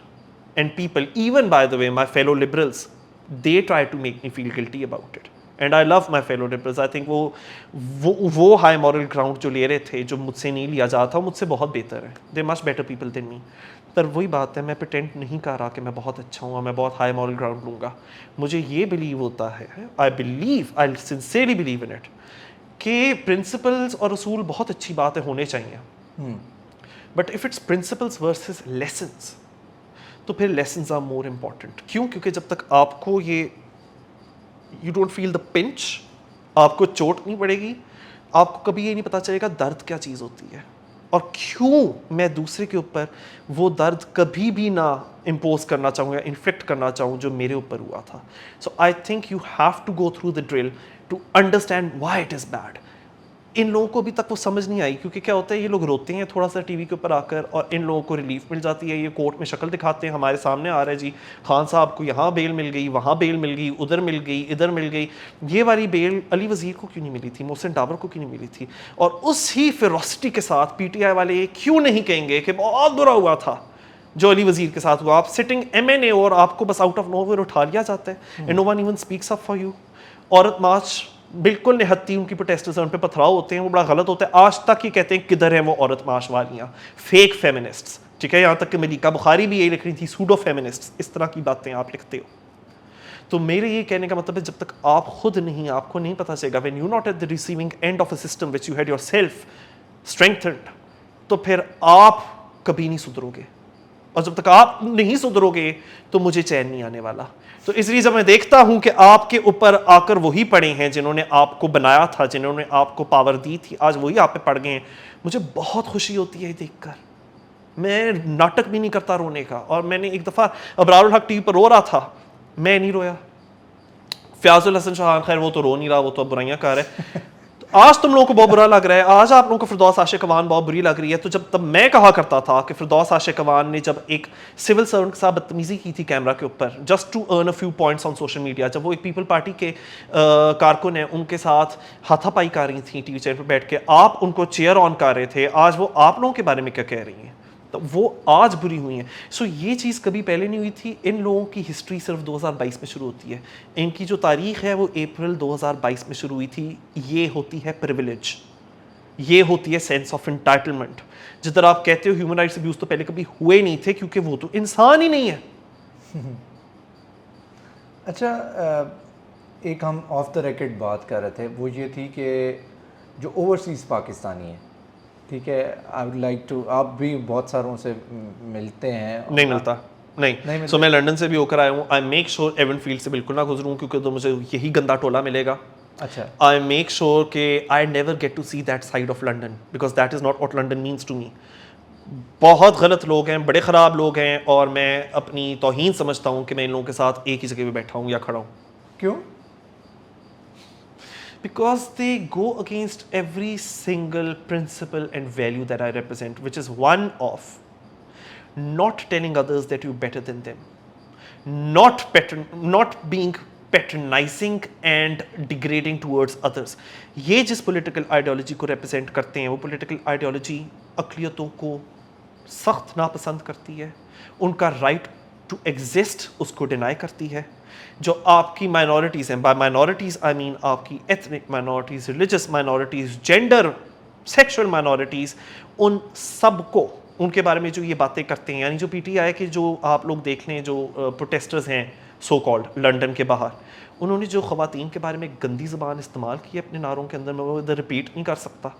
And people, even by the way my fellow liberals, they try to make me feel guilty about it, and I love my fellow liberals. I think वो high moral ground जो ले रहे थे, जो मुझसे नहीं लिया जाता, मुझसे बहुत बेहतर है। They much better people than me. पर वही बात है, मैं प्रिटेंड नहीं कर रहा कि मैं बहुत अच्छा हूँ और मैं बहुत हाई मॉरल ग्राउंड लूँगा। मुझे ये बिलीव होता है, I sincerely believe in it, कि प्रिंसिपल्स और असूल बहुत अच्छी बातें होने चाहिए, but if it's principles versus lessons, तो फिर लेसन्स आर मोर इम्पॉर्टेंट। क्यों? क्योंकि जब तक आपको ये you don't feel the pinch, आपको चोट नहीं पड़ेगी, आपको कभी ये नहीं पता चलेगा दर्द क्या चीज़ होती है, और क्यों मैं दूसरे के ऊपर वो दर्द कभी भी ना इम्पोज करना चाहूँ या इन्फ्लिक्ट करना चाहूँ जो मेरे ऊपर हुआ था। So I think you have to go through the drill to understand why it is bad. इन लोगों को अभी तक वो समझ नहीं आई, क्योंकि क्या होता है, ये लोग रोते हैं थोड़ा सा टीवी के ऊपर आकर और इन लोगों को रिलीफ मिल जाती है। ये कोर्ट में शक्ल दिखाते हैं, हमारे सामने आ रहा है जी, खान साहब को यहाँ बेल मिल गई, वहाँ बेल मिल गई, उधर मिल गई, इधर मिल गई। ये वाली बेल अली वजीर को क्यों नहीं मिली थी, मोहसिन डावर को क्यों नहीं मिली थी? और उसी फेरोसिटी के साथ पीटीआई वाले क्यों नहीं कहेंगे कि बहुत बुरा हुआ था जो अली वजीर के साथ हुआ। आप सिटिंग एमएनए और आपको बस आउट ऑफ नोवेयर उठा लिया जाता है, and no one even speaks up for you. Aurat March बिल्कुल निहत्ती, उनकी प्रोटेस्टर्स उन पे पथराव होते हैं, वो बड़ा गलत होता है। आज तक ये कहते हैं किधर है वो औरत मार्च वालियाँ, फेक फेमिनिस्ट्स, ठीक है। यहाँ तक कि मलिका बुखारी भी यही लिख रही थी, सूडो फेमिनिस्ट्स, इस तरह की बातें आप लिखते हो। तो मेरे ये कहने का मतलब है, जब तक आप खुद नहीं, आपको नहीं पता चलेगा, when you not at the receiving end of a system which you had yourself strengthened, तो फिर आप कभी नहीं सुधरोगे, और जब तक आप नहीं सुधरोगे तो मुझे चैन नहीं आने वाला। तो इसलिए जब मैं देखता हूं कि आपके ऊपर आकर वही पड़े हैं जिन्होंने आपको बनाया था, जिन्होंने आपको पावर दी थी, आज वही आप पे पड़ गए हैं, मुझे बहुत खुशी होती है देखकर। मैं नाटक भी नहीं करता रोने का। और मैंने एक दफ़ा अबरारुल हक टीवी पर रो रहा था, मैं नहीं रोया। फयाजुल हसन शाह, खैर वो तो रो नहीं रहा, वो तो बुराइयां कर रहा है। आज तुम लोगों को बहुत बुरा लग रहा है, आज आप लोगों को फिरदौस आशिक अवान बहुत बुरी लग रही है। तो जब तब मैं कहा करता था कि फिरदौस आशिक अवान ने जब एक सिविल सर्वेंट के साथ बदतमीजी की थी कैमरा के ऊपर, just to earn a few points on social media, जब वो एक पीपल पार्टी के कारकुन हैं, उनके साथ हाथापाई कर रही थी टीवी चैनल पर बैठ के, आप उनको चेयर ऑन कर रहे थे, आज वो आप लोगों के बारे में क्या कह रही हैं, तो वो आज बुरी हुई हैं। सो ये चीज़ कभी पहले नहीं हुई थी। इन लोगों की हिस्ट्री सिर्फ 2022 में शुरू होती है। इनकी जो तारीख है वो अप्रैल 2022 में शुरू हुई थी। ये होती है प्रिविलेज, ये होती है सेंस ऑफ एंटाइटलमेंट। जिधर आप कहते हो ह्यूमन राइट्स अब्यूज तो पहले कभी हुए नहीं थे, क्योंकि वो तो इंसान ही नहीं है। अच्छा, एक हम ऑफ द रिकॉर्ड बात कर रहे थे, वो ये थी कि जो ओवरसीज़ पाकिस्तानी है, ठीक है, आई वुड लाइक टू, आप भी बहुत सारों से मिलते हैं। नहीं मिलता, नहीं। सो मैं लंदन से भी होकर आया हूँ। I make sure Avenfield से बिल्कुल ना गुजरूँ, क्योंकि तो मुझे यही गंदा टोला मिलेगा। अच्छा, आई मेक श्योर कि I never get to see that side of London, because that is not what London means to me. बहुत गलत लोग हैं, बड़े ख़राब लोग हैं, और मैं अपनी तौहीन समझता हूँ कि मैं इन लोगों के साथ एक ही जगह पे बैठा हूँ या खड़ा हूँ। क्यों? Because they go against every single principle and value that I represent, which is one of not telling others that you're better than them, not being patronizing and degrading towards others. ये जिस political ideology को represent करते हैं, वो political ideology अक़लियतों को सख्त नापसंद करती है, उनका right to exist उसको डिनाई करती है। जो आपकी माइनॉरिटीज़ हैं, बाय माइनॉरिटीज़ आई मीन आपकी ethnic minorities, religious minorities, gender, sexual minorities, उन सब को, उनके बारे में जो ये बातें करते हैं, यानी जो पीटीआई के जो आप लोग देख लें, जो प्रोटेस्टर्स हैं सो कॉल्ड लंदन के बाहर, उन्होंने जो ख़वातीन के बारे में गंदी ज़बान इस्तेमाल की अपने नारों के अंदर, मैं वो इधर रिपीट नहीं कर सकता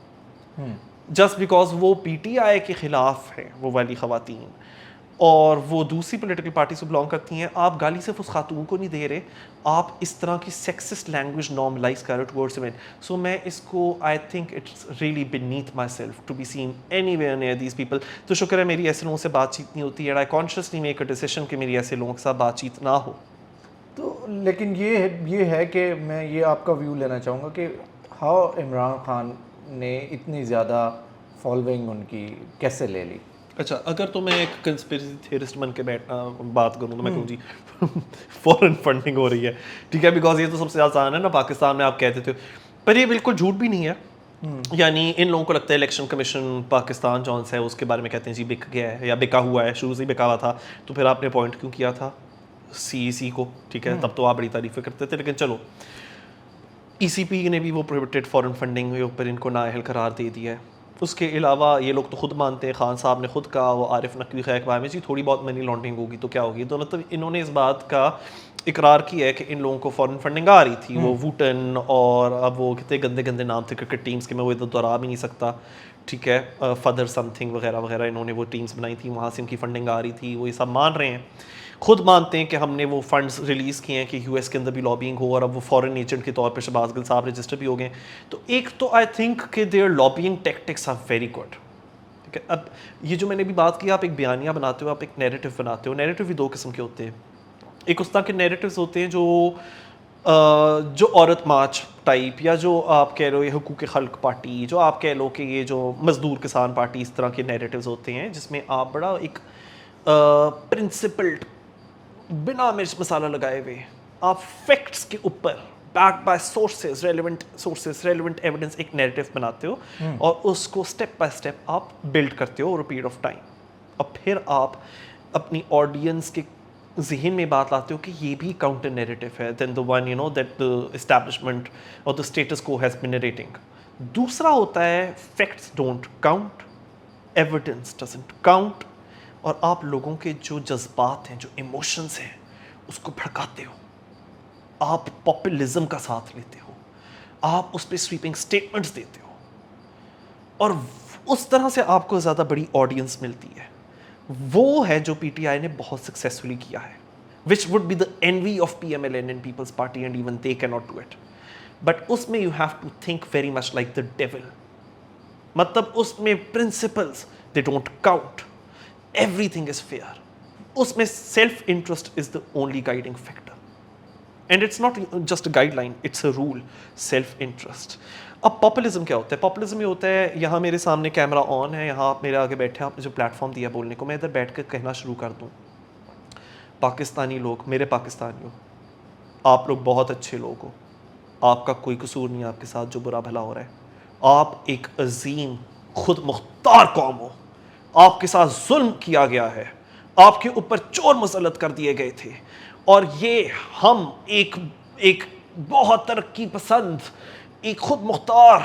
जस्ट बिकॉज वो पीटीआई के ख़िलाफ़ है वो वाली ख़वातीन, और वो दूसरी पॉलिटिकल पार्टी से बिलोंग करती हैं। आप गाली सिर्फ उस खातून को नहीं दे रहे, आप इस तरह की सेक्सिस्ट लैंग्वेज नॉर्मलाइज कर रहे हो टुवर्ड्स वुमेन। सो मैं इसको, I think it's really beneath my self to be seen anywhere near these people. तो शुक्र है मेरी ऐसे लोगों से बातचीत नहीं होती है, I consciously make a decision कि मेरी ऐसे लोगों के साथ बातचीत ना हो। तो लेकिन ये है कि मैं ये आपका व्यू लेना चाहूँगा कि हाउ इमरान खान ने इतनी ज़्यादा फॉलोइंग उनकी कैसे ले ली? अच्छा, अगर तो मैं एक कंस्पिरेसी थियरिस्ट बन के बात करूँ तो मैं कहूँ जी फॉरेन फंडिंग हो रही है, ठीक है, बिकॉज ये तो सबसे आसान है ना, पाकिस्तान में आप कहते थे, पर ये बिल्कुल झूठ भी नहीं है। यानी इन लोगों को लगता है इलेक्शन कमीशन पाकिस्तान जौन सा है उसके बारे में कहते हैं जी बिक गया है या बिका हुआ है, शुरू से ही बिका हुआ था, तो फिर आपने पॉइंट क्यों किया था सीईसी को, ठीक है, तब तो आप बड़ी तारीफें करते थे, लेकिन चलो ईसीपी ने भी वो प्रोहिबिटेड फॉरेन फंडिंग के ऊपर इनको नाअहल करार दे दिया है। उसके अलावा ये लोग तो खुद मानते हैं, खान साहब ने खुद कहा, वो आरिफ नकवी खैर के बारे में जी थोड़ी बहुत मनी लॉन्ड्रिंग होगी तो क्या होगी, तो मतलब इन्होंने इस बात का इकरार किया है कि इन लोगों को फॉरेन फंडिंग आ रही थी, वो वूटन और अब वो कितने गंदे गंदे नाम थे क्रिकेट टीम्स के, मैं वो इधर दोहरा भी नहीं सकता, ठीक है, फदर समथिंग वगैरह वगैरह, इन्होंने वो टीम्स बनाई थी, वहाँ से उनकी फंडिंग आ रही थी, वो ये सब मान रहे हैं, खुद मानते हैं कि हमने वो फंड्स रिलीज़ किए हैं कि यूएस के अंदर भी लॉबिंग हो, और अब वो फॉरेन एजेंट के तौर पे शहबाज गिल साहब रजिस्टर भी हो गए। तो एक तो आई थिंक कि their lobbying tactics are very good, ठीक है। अब ये जो मैंने भी बात की, आप एक बयानिया बनाते हो, आप एक नैरेटिव बनाते हो, नैरेटिव भी दो किस्म के होते हैं, एक उस तरह के नैरेटिव्स होते हैं जो औरत मार्च टाइप, या जो आप कह रहे हो ये हुकूक खल्क पार्टी, जो आप कह लो कि ये जो मजदूर किसान पार्टी, इस तरह के नैरेटिव्स होते हैं जिसमें आप बड़ा एक प्रिंसिपल्ड, बिना मिर्च मसाला लगाए हुए, आप फैक्ट्स के ऊपर backed by sources, relevant evidence एक नैरेटिव बनाते हो, और उसको स्टेप बाय स्टेप आप बिल्ड करते हो over a period of time, और फिर आप अपनी ऑडियंस के जहन में बात लाते हो कि ये भी काउंटर नैरेटिव है than the one that the establishment और the status quo has been narrating. दूसरा होता है facts don't count, evidence doesn't count, और आप लोगों के जो जज्बात हैं, जो इमोशंस हैं, उसको भड़काते हो, आप पॉपुलिज्म का साथ लेते हो, आप उस पर स्वीपिंग स्टेटमेंट्स देते हो, और उस तरह से आपको ज़्यादा बड़ी ऑडियंस मिलती है। वो है जो पीटीआई ने बहुत सक्सेसफुली किया है, which would be the envy of PMLN and people's party, and even they can not do it. But उसमें you have to think very much like the devil, मतलब उसमें principles they don't count, everything is fair, उसमें self interest is the only guiding factor, and it's not just a guideline, it's a rule, self interest. अब populism क्या होता है? Populism ये होता है, यहाँ मेरे सामने कैमरा ऑन है, यहाँ आप मेरे आगे बैठे हैं, आपने जो प्लेटफॉर्म दिया बोलने को, मैं इधर बैठ कर कहना शुरू कर दूँ, पाकिस्तानी लोग, मेरे पाकिस्तानियों, आप लोग बहुत अच्छे लोग हो, आपका कोई कसूर नहीं है आपके साथ जो बुरा भला हो रहा है, आप एक अजीम खुद मुख्तार कौम हो, आपके साथ जुल्म किया गया है, आपके ऊपर चोर मुसल्लत कर दिए गए थे, और ये हम एक बहुत तरक्की पसंद, एक खुद मुख्तार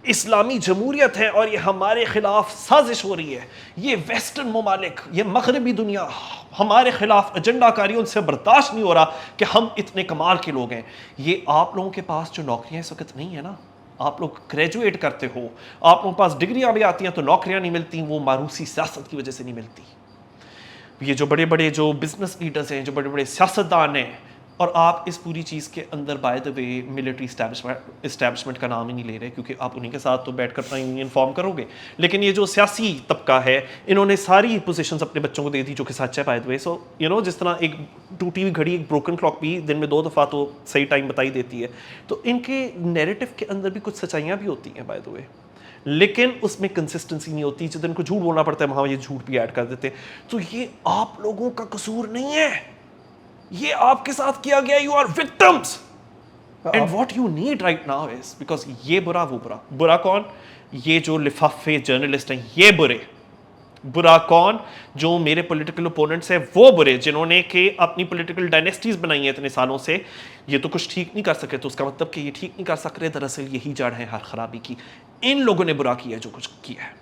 इस्लामी जमहूरियत है और ये हमारे खिलाफ साजिश हो रही है, ये वेस्टर्न ममालिक, ये मगरबी दुनिया हमारे खिलाफ एजेंडाकारी, उनसे बर्दाश्त नहीं हो रहा कि हम इतने कमाल के लोग हैं। ये आप लोगों के पास जो नौकरियां इस वक्त नहीं है ना, आप लोग ग्रेजुएट करते हो, आप लोगों के पास डिग्रियां भी आती हैं तो नौकरियां नहीं मिलती, वो मारूसी सियासत की वजह से नहीं मिलती। ये जो बड़े बड़े जो बिजनेस लीडर्स हैं, जो बड़े बड़े सियासतदान हैं, और आप इस पूरी चीज़ के अंदर bye the way military establishment का नाम ही नहीं ले रहे, क्योंकि आप उन्हीं के साथ तो बैठ कर अपना यूनियन फॉर्म करोगे। लेकिन ये जो सियासी तबका है, इन्होंने सारी पोजीशंस अपने बच्चों को दे दी, जो कि सच है बाय द वे। सो जिस तरह एक टूटी हुई घड़ी, एक ब्रोकन क्लॉक भी दिन में 2 दफ़ा तो सही टाइम बताई देती है, तो इनके नैरेटिव के अंदर भी कुछ सच्चाइयाँ भी होती हैं बाय द वे, लेकिन उसमें कंसिस्टेंसी नहीं होती। जिस दिन को झूठ बोलना पड़ता है वहाँ ये झूठ भी ऐड कर देते हैं। तो ये आप लोगों का कसूर नहीं है, ये आपके साथ किया गया, you are victims. And what you need right now is, because ये बुरा वो बुरा, बुरा कौन? ये जो लिफाफे जर्नलिस्ट हैं ये बुरे। बुरा कौन? जो मेरे पॉलिटिकल ओपोनेंट्स हैं वो बुरे, जिन्होंने के अपनी पॉलिटिकल डायनेस्टीज बनाई हैं इतने सालों से। ये तो कुछ ठीक नहीं कर सके, तो उसका मतलब कि ये ठीक नहीं कर सक रहे, दरअसल यही जड़ है हर खराबी की। इन लोगों ने बुरा किया जो कुछ किया है।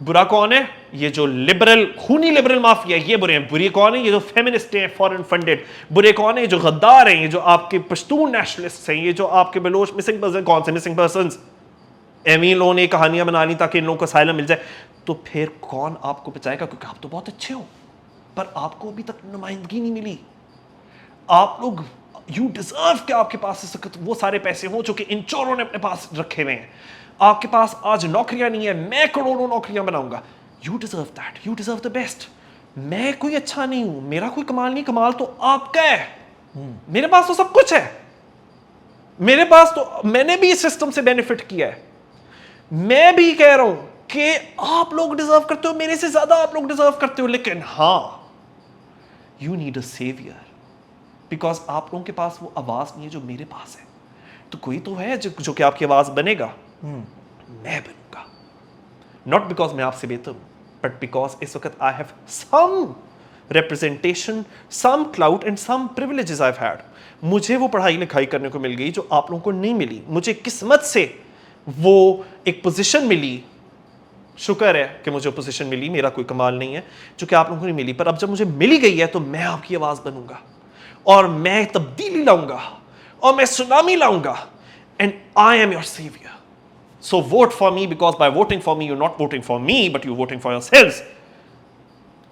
बुरा कौन है? ये जो लिबरल, खूनी लिबरल माफिया, ये बुरे हैं। बुरी कौन है? ये जो फेमिनिस्ट हैं, फॉरेन फंडेड। बुरे कौन है? ये जो गद्दार हैं, ये जो आपके पश्तून नेशनलिस्ट हैं, ये जो आपके बलोच मिसिंग पर्सन। कौन से मिसिंग पर्सन्स? एमी लोगों ने कहानियां बना ली ताकि इन लोगों को असाइलम मिल जाए। तो फिर कौन आपको बचाएगा? क्योंकि आप तो बहुत अच्छे हो, पर आपको अभी तक नुमाइंदगी नहीं मिली। आप लोग, यू डिजर्व कि आपके पास इस वक्त वो सारे पैसे हों जो कि इन चोरों ने अपने पास रखे हुए हैं। आपके पास आज नौकरियां नहीं है, मैं करोड़ों नौकरियां बनाऊंगा। You deserve that, you deserve the best. मैं कोई अच्छा नहीं हूं, मेरा कोई कमाल नहीं, कमाल तो आपका है। मेरे पास तो सब कुछ है, मेरे पास तो, मैंने भी इस सिस्टम से बेनिफिट किया है। मैं भी कह रहा हूं कि आप लोग डिजर्व करते हो, मेरे से ज्यादा आप लोग डिजर्व करते हो। लेकिन हां, you need a saviour, because आप लोगों के पास वो आवाज नहीं है जो मेरे पास है। तो कोई तो है जो कि आपकी आवाज बनेगा। मैं बनूंगा, नॉट बिकॉज मैं आपसे बेहतर हूं, बट बिकॉज इस वक्त I have some representation, some clout and some privileges I've had. मुझे वो पढ़ाई लिखाई करने को मिल गई जो आप लोगों को नहीं मिली। मुझे किस्मत से वो एक पोजीशन मिली, शुक्र है कि मुझे पोजीशन मिली, मेरा कोई कमाल नहीं है, जो कि आप लोगों को नहीं मिली। पर अब जब मुझे मिली गई है तो मैं आपकी आवाज़ बनूंगा और मैं तब्दीली लाऊंगा और मैं सुनामी लाऊंगा। And I am your saviour. So vote for me, because by voting for me you not voting for me but you voting for yourselves.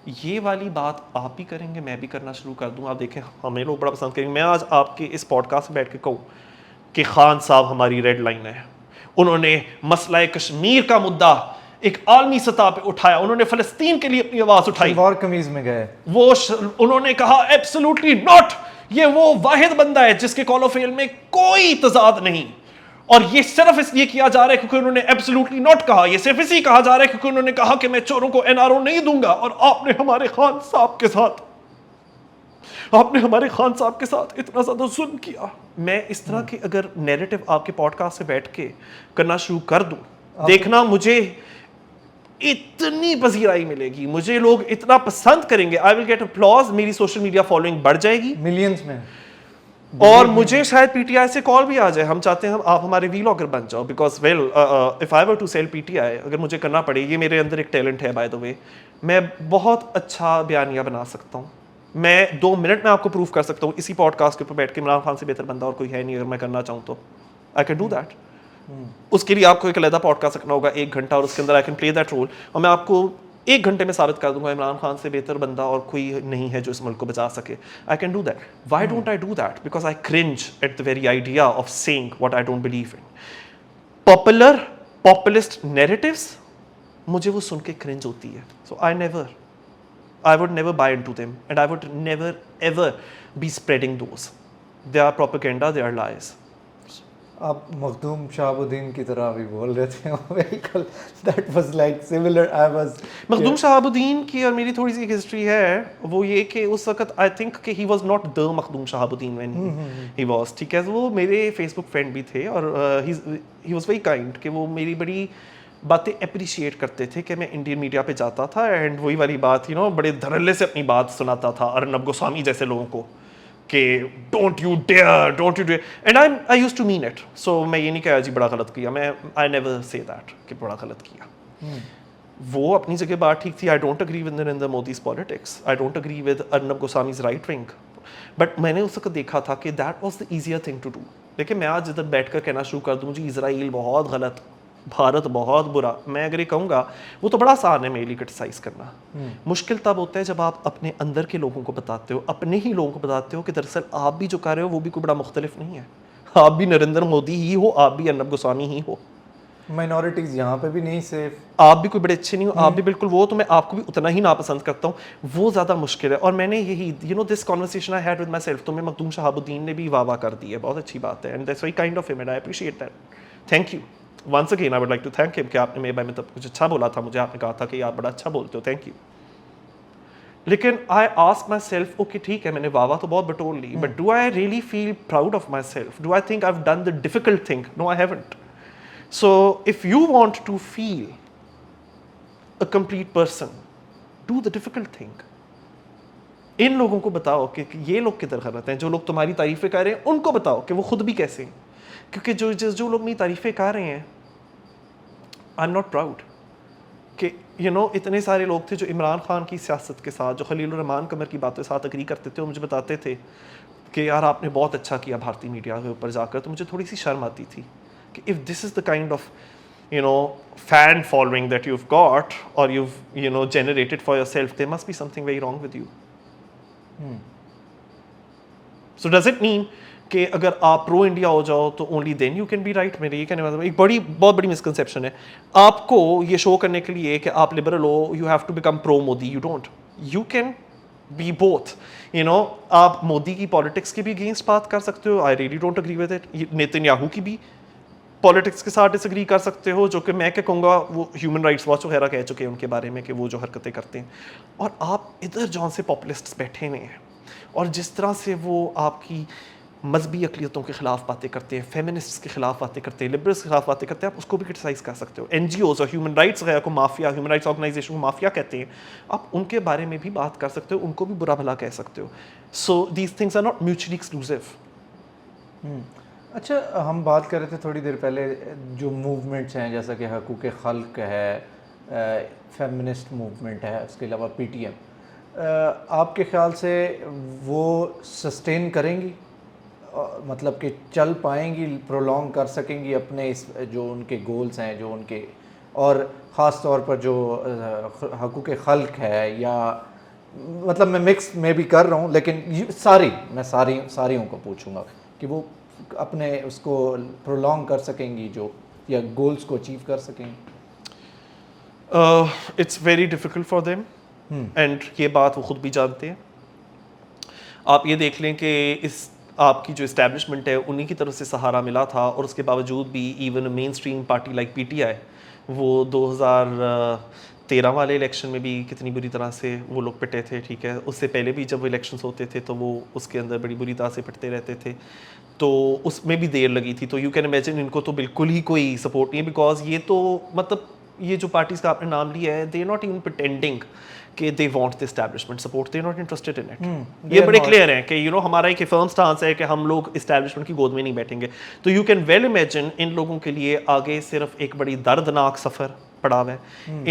ये वाली बात आप भी करेंगे, मैं भी करना शुरू कर दूं। आप देखें, हमें लोग बड़ा पसंद करेंगे। मैं आज आपके इस पॉडकास्ट में बैठ के कहूँ कि खान साहब हमारी रेड लाइन है, उन्होंने मसला कश्मीर का मुद्दा एक आलमी सतह पे उठाया, उन्होंने फलस्तीन के लिए अपनी आवाज उठाई, सलवार कमीज में गए वो उन्होंने कहा एब्सोल्युटली नॉट। ये वो वाहिद बंदा है जिसके कॉल ऑफ फेल में कोई तजाद नहीं, और ये सिर्फ इसलिए किया जा रहा है क्योंकि उन्होंने एब्सोल्युटली नॉट कहा। ये सिर्फ इसलिए कहा जा रहा है क्योंकि उन्होंने कहा कि मैं चोरों को एनआरओ नहीं दूंगा। और आपने हमारे खान साहब के साथ, आपने हमारे खान साहब के साथ इतना ज्यादा जुल्म किया। मैं इस तरह के अगर नैरेटिव आपके पॉडकास्ट से बैठ के करना शुरू कर दूं, देखना मुझे इतनी पजीराई मिलेगी, मुझे लोग इतना पसंद करेंगे, आई विल गेट अपलॉज, मेरी सोशल मीडिया फॉलोइंग बढ़ जाएगी मिलियंस में, और मुझे शायद पीटीआई से कॉल भी आ जाए, हम चाहते हैं आप हमारे वीलॉगर बन जाओ। Because well if I were to sell PTI, अगर मुझे करना पड़े, ये मेरे अंदर एक टैलेंट है बाय द वे, मैं बहुत अच्छा बयानिया बना सकता हूँ। मैं 2 मिनट में आपको प्रूफ कर सकता हूँ इसी पॉडकास्ट के ऊपर बैठ के, इमरान खान से बेहतर बंदा और कोई है नहीं। अगर मैं करना चाहूँ तो आई कैन डू दैट। उसके लिए आपको एक अलग पॉडकास्ट रखना होगा 1 घंटा, और उसके अंदर I can play that role, और मैं आपको 1 घंटे में साबित कर दूंगा इमरान खान से बेहतर बंदा और कोई नहीं है जो इस मुल्क को बचा सके। आई can do that. Why don't I do that? Because I cringe at the very idea of saying what I don't believe in. Populist narratives, मुझे वो सुन के क्रिंज होती है। सो I would never buy into them, and I would never ever be spreading those. They are propaganda, they are lies. आप मखदूम शहाबुद्दीन की तरह भी बोल रहे थे, बिल्कुल that was like similar. I was Makhdoom Shahabuddin की और मेरी थोड़ी सी हिस्ट्री है, वो ये कि उस वक्त आई थिंक कि he was not the Makhdoom Shahabuddin when he was, ठीक है। वो मेरे फेसबुक फ्रेंड भी थे और ही वाज वेरी काइंड कि वो मेरी बड़ी बातें अप्रिशिएट करते थे कि मैं इंडियन मीडिया पे जाता था एंड वही वाली बात बड़े धड़ल्ले से अपनी बात सुनाता था अर्नब गोस्वामी जैसे लोगों को कि don't you dare and I used to mean it. So मैं ये नहीं कहा जी बड़ा गलत किया, मैं आई नेवर से दैट कि बड़ा गलत किया. वो अपनी जगह बात ठीक थी. I don't agree with Narendra Modi's politics, I don't agree with Arnab Goswami's right wing, but मैंने उस वक्त देखा था कि that was the easier thing to do. देखिए मैं आज इधर बैठ कर कहना शुरू कर दूँ जी इसराइल बहुत गलत, भारत बहुत बुरा, मैं अगर ये कहूँगा वो तो बड़ा आसान है मेरे लिए क्रिटिसाइज करना. मुश्किल तब होता है जब आप अपने अंदर के लोगों को बताते हो, अपने ही लोगों को बताते हो कि दरअसल आप भी जो कर रहे हो वो भी कोई बड़ा मुख्तलिफ नहीं है. आप भी नरेंद्र मोदी ही हो, आप भी अर्नब गोस्वामी ही हो, माइनॉरिटीज़ यहाँ पे भी नहीं सेफ, आप भी कोई बड़े अच्छे नहीं हो, आप भी बिल्कुल वो, तो मैं आपको भी उतना ही नापसंद करता हूँ. वो ज़्यादा मुश्किल है. और मैंने यही this conversation I had with my self, तो मैं मखदूम शहाबुद्दीन ने भी वाह कर दी है, बहुत अच्छी बात है, and that's very kind of him and I appreciate that. Thank you once again, I would like to thank him कि आपने मेरे बारे में तब कुछ अच्छा बोला था मुझे, आपने कहा था कि आप बड़ा अच्छा बोलते हो, थैंक यू. लेकिन I ask myself okay ठीक है मैंने वाह तो बहुत बटोर ली, but do I really feel proud of myself? Do I think I have done the difficult thing? No I haven't. So if you want to feel a complete person, do the difficult thing. इन लोगों को बताओ कि ये लोग किधर गलत हैं, जो लोग तुम्हारी तारीफ़ें कर रहे हैं उनको बताओ कि वो खुद भी कैसे हैं. क्योंकि जो लोग मेरी तारीफ़ें कर रहे हैं, आई एम नॉट प्राउड कि इतने सारे लोग थे जो इमरान खान की सियासत के साथ, जो खलील रहमान कमर की बातों के साथ एग्री करते थे, और मुझे बताते थे कि यार आपने बहुत अच्छा किया भारतीय मीडिया के ऊपर जाकर. तो मुझे थोड़ी सी शर्म आती थी कि if this is the kind of fan following that you've got or you've generated for yourself, there must be something very wrong with you. So does it mean कि अगर आप प्रो इंडिया हो जाओ तो only then you can be right? मेरे ये कहने मतलब एक बहुत बड़ी मिसकंसेप्शन है. आपको ये शो करने के लिए कि आप लिबरल हो, you have to become pro Modi. You don't. You can be both. आप मोदी की पॉलिटिक्स के भी अगेंस्ट बात कर सकते हो, I really don't agree with it. Netanyahu की भी पॉलिटिक्स के साथ डिसएग्री कर सकते हो, जो कि मैं क्या कहूँगा वो ह्यूमन राइट्स वॉच वगैरह कह चुके हैं उनके बारे में कि वो जो हरकतें करते हैं. और आप इधर जौन से पॉपुलिस्ट्स बैठे हुए हैं और जिस तरह से वो आपकी मजहबी अक़लियतों के ख़िलाफ़ बातें करते हैं, फेमिनिस्ट्स के ख़िलाफ़ बातें करते हैं, लिबरल्स के ख़िलाफ़ बातें करते हैं, आप उसको भी क्रिटिसाइज़ कर सकते हो. NGOs और ह्यूमन राइट्स वगैरह को माफिया, ह्यूमन राइट्स ऑर्गेनाइजेशन को माफिया कहते हैं, आप उनके बारे में भी बात कर सकते हो, उनको भी बुरा भला कह सकते हो. So these things are not mutually exclusive. अच्छा, हम बात कर रहे थे थोड़ी देर पहले जो मूवमेंट्स हैं जैसा कि हकूक़ खल्क है, फेमिनिस्ट मूवमेंट है, उसके अलावा PTM, आपके ख़्याल से वो सस्टेन करेंगी, मतलब कि चल पाएंगी, प्रोलॉन्ग कर सकेंगी अपने इस जो उनके गोल्स हैं, जो उनके, और ख़ास तौर पर जो हकूक़ खल्क है, या मतलब मैं मिक्स में भी कर रहा हूँ, लेकिन मैं सारियों को पूछूंगा कि वो अपने उसको प्रोलॉन्ग कर सकेंगी जो, या गोल्स को अचीव कर सकेंगी? It's very difficult for them, and ये बात वो ख़ुद भी जानते हैं. आप ये देख लें कि इस आपकी जो इस्टेब्लिशमेंट है उन्हीं की तरफ से सहारा मिला था, और उसके बावजूद भी even main stream party like PTI वो 2013 वाले इलेक्शन में भी कितनी बुरी तरह से वो लोग पिटे थे. ठीक है, उससे पहले भी जब वो इलेक्शंस होते थे तो वो उसके अंदर बड़ी बुरी तरह से पिटते रहते थे, तो उसमें भी देर लगी थी. तो यू कैन इमेजिन इनको तो बिल्कुल ही कोई सपोर्ट नहीं है, बिकॉज ये तो मतलब ये जो पार्टीज़ का आपने नाम लिया है, दे नॉट इवन प्रिटेंडिंग कि they want the establishment support, they not interested in it. ये बड़े क्लियर है कि हमारा एक फर्म स्टांस है कि हम लोग एस्टैब्लिशमेंट की गोद में नहीं बैठेंगे. तो you can well imagine in लोगों के लिए आगे सिर्फ एक बड़ी दर्दनाक सफ़र पड़ा हुआ है.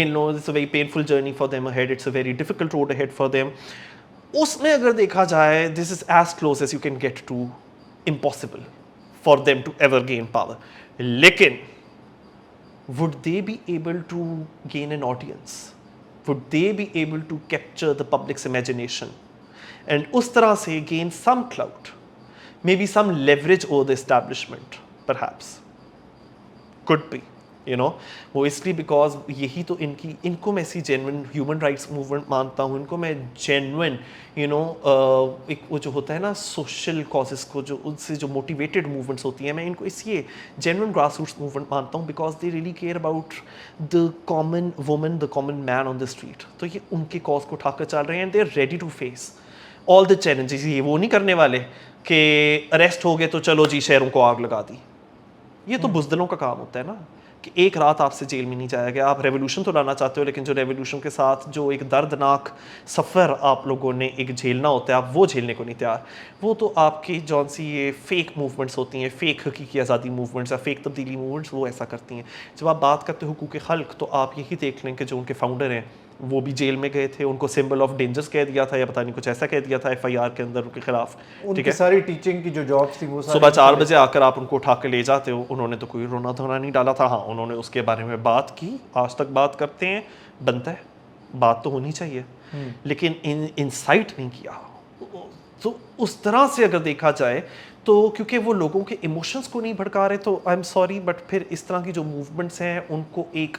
इन लोगों, it's a very painful journey for them ahead, it's a very difficult road ahead for them. उसमें अगर देखा जाए, this is as close as you can get to impossible for them to ever gain power. लेकिन would they be able to gain an audience? Would they be able to capture the public's imagination and उस तरह से gain some clout, maybe some leverage over the establishment? Perhaps could be, वो इसलिए because यही तो इनको मैं ऐसी जेन्युइन ह्यूमन राइट्स मूवमेंट मानता हूँ. इनको मैं जेन्युइन एक वो जो होता है ना सोशल कॉजेस को जो उनसे जो मोटिवेटेड मूवमेंट्स होती हैं, मैं इनको इसलिए जेन्युइन ग्रास रूट्स मूवमेंट मानता हूँ, because they really care about the common woman, the common man on the street. तो ये उनके कॉज को उठाकर चल रहे हैं, and they are ready to face all the challenges. ये वो नहीं करने वाले कि अरेस्ट हो गए तो चलो जी शहरों को आग लगा दी. ये तो बुजदलों का काम होता है ना. कि एक रात आपसे जेल में नहीं जाया गया। आप रेवोल्यूशन तो लाना चाहते हो, लेकिन जो रेवोल्यूशन के साथ जो एक दर्दनाक सफ़र आप लोगों ने एक झेलना होता है, आप वो झेलने को नहीं तैयार। वो तो आपकी जौन सी ये फेक मूवमेंट्स होती हैं, फेक हकीकी आज़ादी मूवमेंट्स या फेक तब्दीली मूवमेंट्स, वो ऐसा करती हैं। जब आप बात करते हो हुकूक खल्क, तो आप यही देख लें कि जो उनके फाउंडर हैं वो भी जेल में गए थे, उनको सिंबल ऑफ डेंजर्स कह दिया था या पता नहीं कुछ ऐसा कह दिया था FIR के अंदर उनके खिलाफ। ठीक है, सारी टीचिंग की जो जॉब्स थी वो सुबह 4 बजे आकर आप उनको उठा के ले जाते हो। उन्होंने तो कोई रोना धोना नहीं डाला था। हाँ, उन्होंने उसके बारे में बात की, आज तक बात करते हैं, बनता है, बात तो होनी चाहिए, लेकिन इंसाइट नहीं किया। तो उस तरह से अगर देखा जाए तो क्योंकि वो लोगों के इमोशंस को नहीं भड़का रहे, तो आई एम सॉरी बट फिर इस तरह की जो मूवमेंट्स हैं उनको एक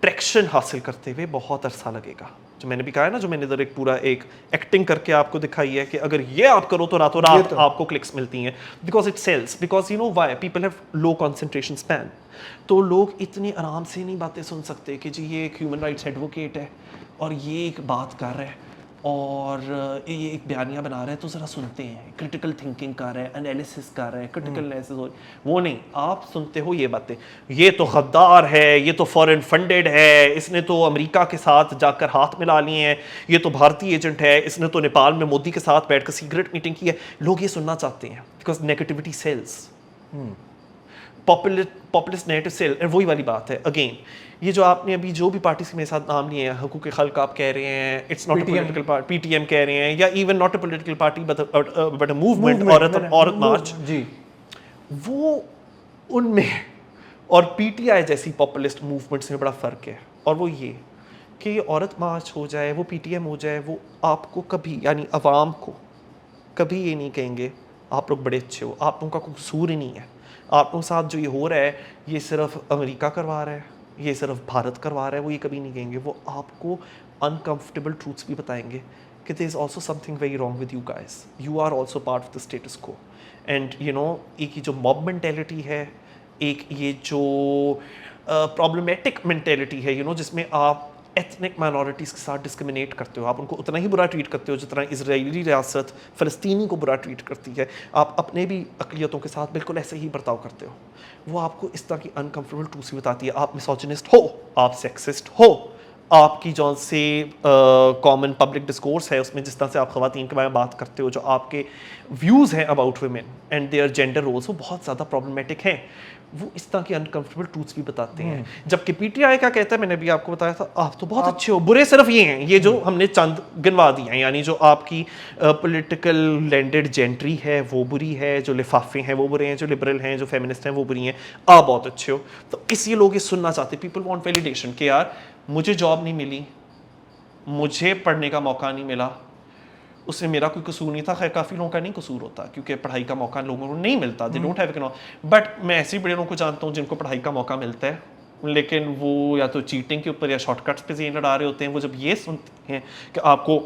ट्रैक्शन हासिल करते हुए बहुत अरसा लगेगा। जो मैंने भी कहा है ना, जो मैंने इधर एक पूरा एक एक्टिंग करके आपको दिखाई है कि अगर ये आप करो तो रातों रात आपको क्लिक्स मिलती हैं, because it sells, because you know why people have low concentration span. तो लोग इतनी आराम से नहीं बातें सुन सकते कि जी ये एक ह्यूमन राइट्स एडवोकेट है और ये एक बात कर रहा है और ये एक बयानिया बना रहा है, तो ज़रा सुनते हैं, क्रिटिकल थिंकिंग कर रहा है, एनालिसिस कर रहा है, क्रिटिकल एनालिसिस हो, वो नहीं, आप सुनते हो ये बातें, ये तो गद्दार है, ये तो फॉरेन फंडेड है, इसने तो अमेरिका के साथ जाकर हाथ मिला लिए हैं, ये तो भारतीय एजेंट है, इसने तो नेपाल में मोदी के साथ बैठकर सीक्रेट मीटिंग की है। लोग ये सुनना चाहते हैं because negativity sells, populist negative sell. वही वाली बात है अगेन, ये जो आपने अभी जो भी पार्टी के मेरे साथ नाम लिए हैं, हुकूक खल्क आप कह रहे हैं, it's not a political party, PTM कह रहे हैं, या even not a political party but a movement, औरत मार्च जी, वो उनमें और PTI जैसी पॉपुलिस्ट मूवमेंट्स में बड़ा फ़र्क है। और वो ये कि ये औरत मार्च हो जाए, वो PTM हो जाए, वो आपको कभी यानी अवाम को कभी ये नहीं कहेंगे आप लोग बड़े अच्छे हो, आप लोगों का कोई कसूर ही नहीं है, आप लोगों के साथ जो ये हो रहा है ये सिर्फ अमेरिका करवा रहा है, ये सिर्फ भारत करवा रहा है, वो ये कभी नहीं कहेंगे। वो आपको अनकंफर्टेबल ट्रूथ्स भी बताएंगे कि there is also something very wrong with you guys, you are also part of the status quo. And you know, एक ये जो मॉब मेंटेलिटी है, एक ये जो प्रॉब्लमेटिक मेंटेलिटी है, यू नो, जिसमें आप एथनिक माइनॉरिटीज़ के साथ डिस्क्रिमिनेट करते हो, आप उनको उतना ही बुरा ट्रीट करते हो जितना इजरायली रियासत फ़लस्तीनी को बुरा ट्रीट करती है, आप अपने भी अक़लियतों के साथ बिल्कुल ऐसे ही बर्ताव करते हो। वो आपको इस तरह की अनकम्फर्टेबल ट्रूथ्स बताती है। आप मिसोजिनिस्ट हो, आप सेक्सिस्ट हो, आपकी जौन से कॉमन पब्लिक डिस्कोर्स है उसमें जिस तरह से आप ख़वातीन के बारे में बात करते हो, जो आपके व्यूज़ हैं about women and their gender roles, वो बहुत ज़्यादा प्रॉब्लमेटिक हैं। वो इस तरह की अनकंफर्टेबल ट्रूथ्स भी बताते हैं। जबकि PTI क्या कहता है, मैंने भी आपको बताया था, आप तो बहुत अच्छे हो, बुरे सिर्फ ये हैं, ये जो हमने चंद गिनवा दिए हैं, यानी जो आपकी पॉलिटिकल लैंडेड जेंट्री है वो बुरी है, जो लिफाफे हैं वो बुरे हैं, जो लिबरल हैं, जो फेमिनिस्ट हैं वो बुरी हैं, आप बहुत अच्छे हो। तो इसलिए लोग ये सुनना चाहते हैं। पीपल वांट वैलिडेशन कि यार मुझे जॉब नहीं मिली, मुझे पढ़ने का मौका नहीं मिला, उसमें मेरा कोई कसूर नहीं था। खैर काफ़ी लोगों का नहीं कसूर होता क्योंकि पढ़ाई का मौका लोगों को नहीं मिलता, they don't have economic. But मैं ऐसे बड़े लोगों को जानता हूँ जिनको पढ़ाई का मौका मिलता है, लेकिन वो या तो चीटिंग के ऊपर या शॉर्टकट्स पे जेन लड़ा रहे होते हैं। वो जब ये सुनते हैं कि आपको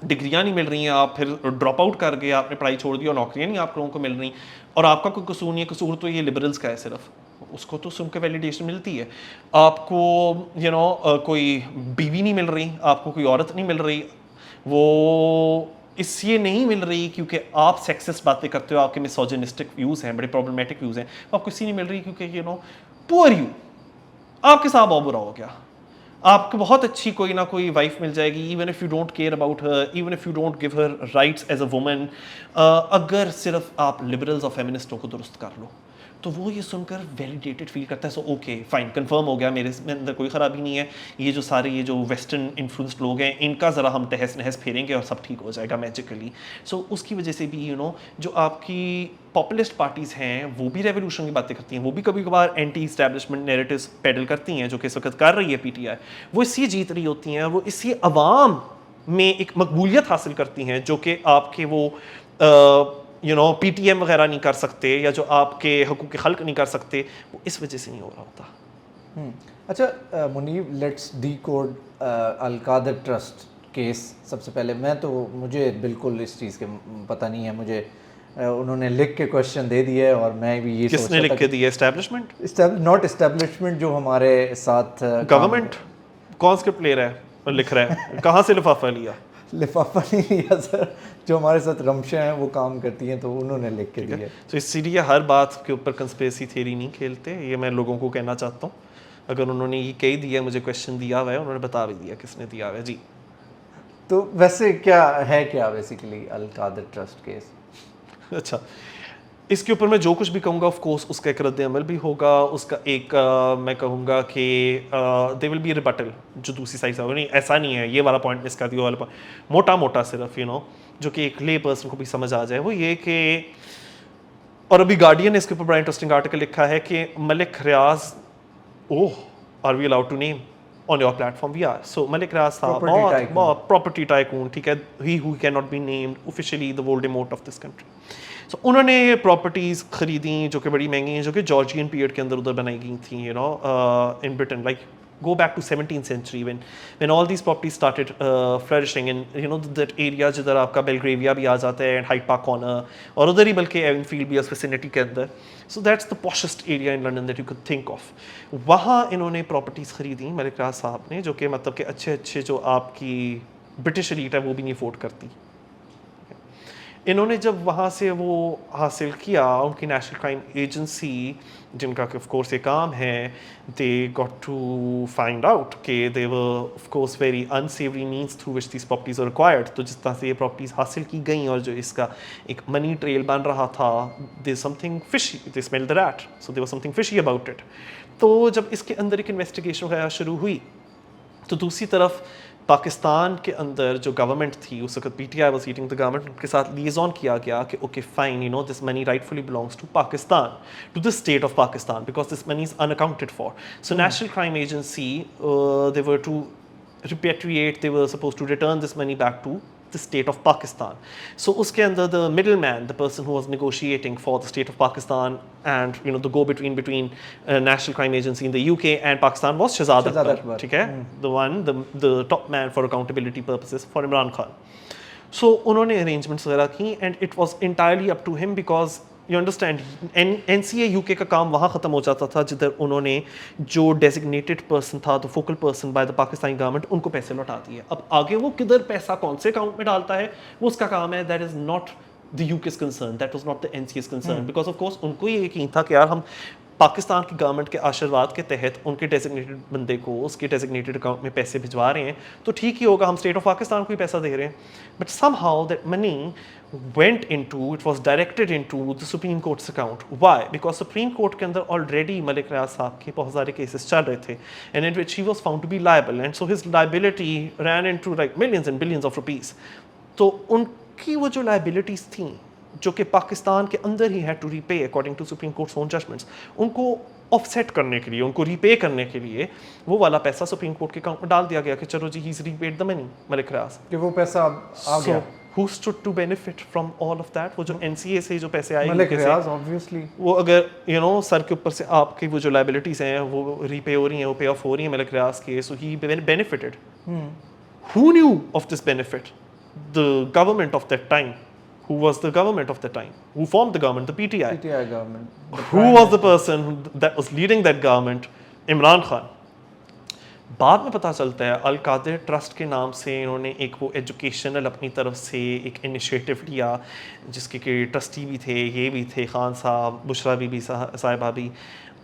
डिग्रियाँ नहीं मिल रही हैं, आप फिर ड्रॉप आउट कर गए, आपने पढ़ाई छोड़ दी और नौकरियाँ नहीं आप लोगों को मिल रही, और आपका कोई कसूर नहीं है, कसूर तो ये लिबरल्स का है सिर्फ, उसको तो सुन के वैलिडेशन मिलती है। आपको यू नो कोई बीवी नहीं मिल रही, आपको कोई औरत नहीं मिल रही, वो इसलिए नहीं मिल रही क्योंकि आप सेक्सिस्ट बातें करते हो, आपके मिसोजिनिस्टिक व्यूज़ हैं, बड़े प्रॉब्लमेटिक व्यूज़ हैं, आपको इसलिए नहीं मिल रही क्योंकि यू नो पुअर यू, आपके साथ बहुत बुरा हो गया। आपको बहुत अच्छी कोई ना कोई वाइफ मिल जाएगी, even if you don't care about her, even if you don't give her rights as a woman, अगर सिर्फ आप लिबरल्स और फेमिनिस्टों को दुरुस्त कर लो, तो वो ये सुनकर वैलिडेटेड फील करता है। सो ओके फाइन, कंफर्म हो गया, मेरे अंदर कोई ख़राबी नहीं है, ये जो सारे ये जो वेस्टर्न इन्फ्लुएंस्ड लोग हैं इनका ज़रा हम तहस नहस फेरेंगे और सब ठीक हो जाएगा मैजिकली। सो उसकी वजह से भी यू नो जो आपकी पॉपुलिस्ट पार्टीज़ हैं वो भी रेवोल्यूशन की बातें करती हैं, वो भी कभी कभार एंटी इस्टेब्लिशमेंट नैरेटिव्स पेडल करती हैं, जो कि इस वक्त कर रही है PTI। वो इसलिए जीत रही होती हैं, वो इसलिए अवाम में एक मकबूलियत हासिल करती हैं जो कि आपके वो यू नो PTM वगैरह नहीं कर सकते, या जो आपके हुकूक खल्क नहीं कर सकते, वो इस वजह से नहीं हो रहा होता। अच्छा Munib, let's decode Al Qadir trust case. सबसे पहले मुझे बिल्कुल इस चीज़ के पता नहीं है, मुझे उन्होंने लिख के क्वेश्चन दे दिए और मैं भी ये किसने लिख के दिया? एस्टैब्लिशमेंट? नॉट एस्टैब्लिशमेंट, जो हमारे साथ गवर्नमेंट। कौन स्क्रिप्ट ले रहा है और लिख रहा है? कहाँ से लिफाफा लिया? लिफाफा नहीं लिया सर, जो हमारे साथ रमशा हैं वो काम करती हैं तो उन्होंने लिख के दिया। तो इसीलिए हर बात के ऊपर कंस्पिरेसी थ्योरी नहीं खेलते, ये मैं लोगों को कहना चाहता हूँ। अगर उन्होंने ये कह दिया, मुझे क्वेश्चन दिया हुआ है, उन्होंने बता भी दिया किसने दिया हुआ है जी। तो वैसे क्या है क्या बेसिकली अल कादिर ट्रस्ट केस? अच्छा, इसके ऊपर मैं जो कुछ भी कहूँगा ऑफ कोर्स उसका एक रद्द अमल भी होगा, उसका एक मैं कहूँगा कि दे विल बी रिबटल जो दूसरी साइड से होगा। नहीं, ऐसा नहीं है, ये वाला पॉइंट मिस कर दिया, वाला पॉइंट मोटा मोटा सिर्फ जो कि एक ले पर्सन को भी समझ आ जाए, वो ये कि, और अभी गार्डियन ने इसके ऊपर बड़ा इंटरेस्टिंग आर्टिकल लिखा है कि Malik Riaz, oh are we allowed to name on your platform? We are. So Malik Riaz था बहुत प्रॉपर्टी टाइकून, ठीक है, he who can not be named officially the Voldemort of this country. So उन्होंने प्रॉपर्टीज़ खरीदी जो कि बड़ी महंगी हैं, जो कि जॉर्जियन पीरियड के अंदर उधर बनाई गई थी, in Britain, like go back to 17th century when all these properties started flourishing in that area जिधर आपका बेलग्रेविया भी आ जाता है, एंड हाइड पार्क कॉर्नर, और उधर ही बल्कि एवनफील्ड भी है उस विसिनिटी के अंदर। So that's the poshest area in London that you could think of. वहाँ इन्होंने प्रॉपर्टीज़ खरीदी मलिक रियाज साहब ने, जो कि मतलब कि अच्छे अच्छे जो आपकी ब्रिटिश एलीट है वो भी नहीं अफोर्ड करती। इन्होंने जब वहाँ से वो हासिल किया, उनकी नेशनल क्राइम एजेंसी जिनका ऑफ कोर्स ये काम है, they got to find out कि they were of course very unsavoury means through which this properties are required. तो जिस तरह से ये प्रॉपर्टीज हासिल की गई और जो इसका एक मनी ट्रेल बन रहा था, they something fishy, they smell the rat, so they were something fishy about it. तो जब इसके अंदर एक इन्वेस्टिगेशन वगैरह शुरू हुई, तो दूसरी तरफ पाकिस्तान के अंदर जो गवर्नमेंट थी उस वक्त, PTI was leading the government, उनके साथ लिएजॉन किया गया कि okay fine, this money rightfully belongs to Pakistan, to the state of Pakistan, because this money is unaccounted for. So national crime agency, they were to repatriate, they were supposed to return this money back to the state of Pakistan. So uske andar the middleman, the person who was negotiating for the state of Pakistan and the go between National Crime Agency in the UK and Pakistan was Shahzad Akbar, ठीक है, the one, the top man for accountability purposes for Imran Khan. So उन्होंने arrangements वगैरह की and it was entirely up to him because you understand, NCA UK का काम वहाँ ख़त्म हो जाता था जिधर उन्होंने जो डेजिग्नेटेड पर्सन था, the focal person by the Pakistani government, उनको पैसे लौटा दिए। अब आगे वो किधर पैसा कौन से अकाउंट में डालता है वो उसका काम है, that is not the UK's concern, that was not the NCA's concern, because of course उनको ये यकीन था कि यार हम पाकिस्तान की गवर्नमेंट के आशीर्वाद के तहत उनके डेजिग्नेटेड बंदे को उसके डेजिग्नेटेड अकाउंट में पैसे भिजवा रहे हैं, तो ठीक ही होगा, हम स्टेट ऑफ पाकिस्तान को ही पैसा दे रहे हैं। But somehow that money went into, it was directed into the Supreme Court's account. Why? Because Supreme Court के अंदर already मलिक रियाज साहब के बहुत सारे cases चल रहे थे, and in which he was found to be liable, and so his liability ran into like millions and billions of rupees. तो उनकी वो जो liabilities थी, जो कि पाकिस्तान के अंदर ही had to repay according to Supreme Court's own judgments, उनको ऑफसेट करने के लिए, उनको रीपे करने के लिए वो वाला पैसा सुप्रीम कोर्ट के अकाउंट में डाल दिया गया कि चलो जी, he is repaid the money, Malik Riaz, कि वो पैसा आ गया। Who stood to benefit from all of that? वो जो NCA से जो पैसे आए मलिक रियाज ऑब्वियसली, वो अगर सर के ऊपर से आपकी वो जो लाइबिलिटीज हैं वो रीपे हो रही हैं, वो पे ऑफ हो रही हैं मलिक रियाज के, सो ही benefited. Who knew of this benefit? The government of that time. Who was the government of that time? Who formed the government? The PTI. PTI government. Who was the person that was leading that government? Imran Khan. बाद में पता चलता है अल Qadir trust के नाम से इन्होंने एक वो एजुकेशनल अपनी तरफ से एक इनिशिएटिव लिया, जिसके कि ट्रस्टी भी थे, ये भी थे, खान साहब, बुशरा बीबी साहिबा भी।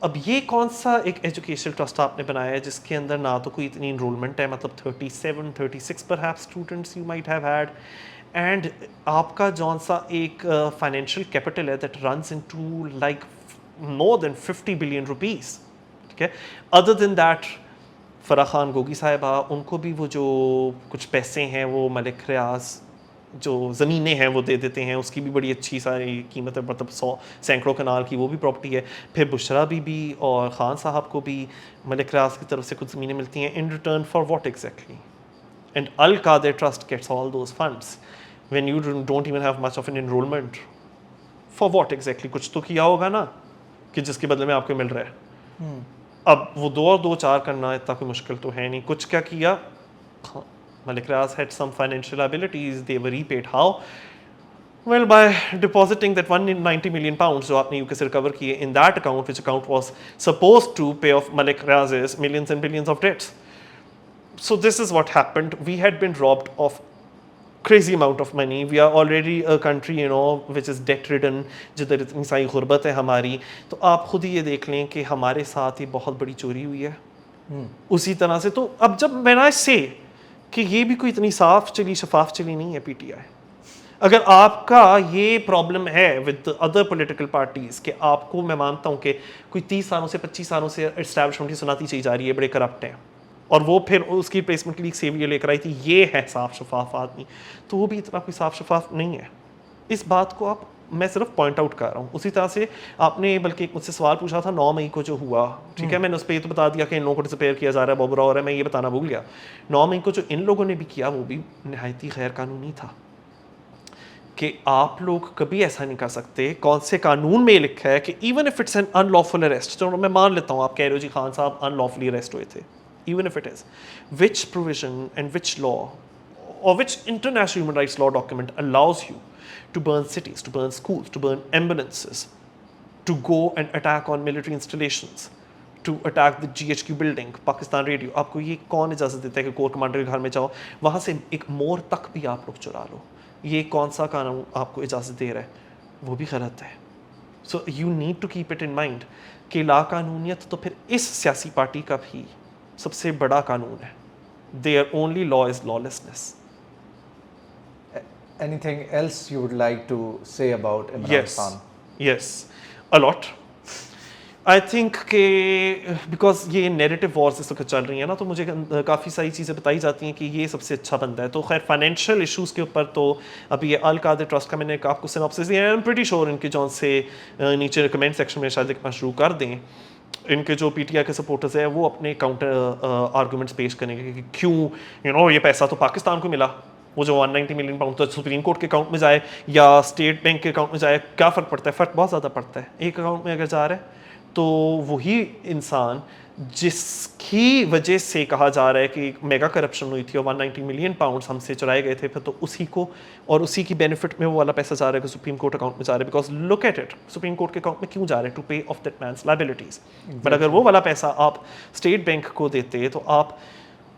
अब ये कौन सा एक एजुकेशनल ट्रस्ट आपने बनाया है जिसके अंदर ना तो कोई इतनी इनरोलमेंट है, मतलब 37-36 perhaps students you might have had, and आपका जौन सा एक फाइनेंशियल कैपिटल है that runs into like more than 50 billion rupees, ठीक है। Other than that फ़रा Khan Gogi साहिबा, उनको भी वो जो कुछ पैसे हैं वो मलिक रियाज जो ज़मीनें हैं वो दे देते हैं, उसकी भी बड़ी अच्छी सारी कीमत है, मतलब 100 सैकड़ों कनाल की वो भी प्रॉपर्टी है। फिर बुशरा बीबी और ख़ान साहब को भी मलिक रियाज की तरफ से कुछ ज़मीनें मिलती हैं, in return for what exactly? And Al Qadir trust gets all those funds when you don't even have much of an enrollment, for what exactly? कुछ तो किया होगा ना कि जिसके बदले में आपको मिल रहा है। अब वो 2 और 2 4 करना इतना कोई मुश्किल तो है नहीं। कुछ क्या किया, मलिक रियाज had some financial liabilities, they were repaid. How? Well, by depositing that 190 million pounds जो आपने यूके से रिकवर किए in that account, which account was supposed to pay off Malik Riaz's millions and billions of debts. So this is what happened. We had been robbed of crazy amount of money. We are already a country, you know, which is debt ridden, जिधर इतनी सारी गुर्बत है हमारी. तो आप खुद ही ये देख लें कि हमारे साथ ये बहुत बड़ी चोरी हुई है. उसी तरह से तो अब जब मैंने से कि ये भी कोई इतनी साफ चली शफाफ चली नहीं है पीटीआई. अगर आपका ये प्रॉब्लम है विद अदर पॉलिटिकल पार्टीज कि आपको, मैं मानता हूँ कि कोई 30 सालों से 25 सालों से एस्टैब्लिशमेंट की सुनाती चली जा रही है, बड़े करप्ट हैं, और वो फिर उसकी रिप्लेसमेंट के लिए सेवियर लेकर आई थी, ये है साफ शफाफ आदमी, तो वो भी इतना कोई साफ शफाफ नहीं है. इस बात को आप, मैं सिर्फ पॉइंट आउट कर रहा हूँ. उसी तरह से आपने बल्कि एक मुझसे सवाल पूछा था 9 मई को जो हुआ, ठीक है, मैंने उस पर ये तो बता दिया कि इन लोगों को डिसअपेयर किया जा रहा है, बहुत बुरा हो रहा है, मैं ये बताना भूल गया. 9 मई को जो इन लोगों ने भी किया वो भी नहायत ही गैर कानूनी था. कि आप लोग कभी ऐसा नहीं कर सकते. कौन से कानून में लिखा है कि even if it's an unlawful arrest, चलो मैं मान लेता हूँ आप कह रहे हो जी खान साहब अनलॉफुली अरेस्ट हुए थे, even if it is, which provision and which law or which international human rights law document allows you to burn cities, to burn schools, to burn ambulances, to go and attack on military installations, to attack the GHQ building, Pakistan Radio? आपको ये कौन इजाज़त देता है कि core commander के घर में जाओ, वहाँ से एक मोर तक भी आप लोग चुरा लो? ये कौन सा कानून आपको इजाज़त दे रहा है? वो भी गलत है. So you need to keep it in mind कि लाकानूनियत तो फिर इस सियासी पार्टी का भी सबसे बड़ा कानून है. Their only law is lawlessness. Anything else you would like to say about Imran Yes, Khan? yes, a lot. I think कि बिकॉज ये नेरेटिव वॉर्स इस वक्त चल रही है ना, तो मुझे काफ़ी सारी चीज़ें बताई जाती हैं कि ये सबसे अच्छा बंदा है. तो खैर फाइनेंशियल इश्यूज़ के ऊपर तो अभी ये अल कादिर ट्रस्ट का मैंने आपको सिनॉप्सिस दिया है. आई एम प्रीटी श्योर इनके जौन से नीचे कमेंट सेक्शन में शायद लिखना शुरू कर दें. इनके जो पीटीआई के सपोर्टर्स हैं वो अपने काउंटर आर्गूमेंट्स पेश करेंगे कि क्यों ये पैसा तो पाकिस्तान को मिला, वो जो 190 मिलियन पाउंड तो सुप्रीम कोर्ट के अकाउंट में जाए या स्टेट बैंक के अकाउंट में जाए, क्या फ़र्क पड़ता है? फ़र्क बहुत ज़्यादा पड़ता है. एक अकाउंट में अगर जा रहा है तो वही इंसान जिसकी वजह से कहा जा रहा है कि मेगा करप्शन हुई थी और 190 मिलियन पाउंड्स हमसे चुराए गए थे, फिर तो उसी को और उसी की बेनिफिट में वो वाला पैसा जा रहा है कि सुप्रीम कोर्ट अकाउंट में जा रहा है. Because look at it, supreme court के अकाउंट में क्यों जा रहा है? To pay off that man's liabilities. But अगर वो वाला पैसा आप स्टेट बैंक को देते तो आप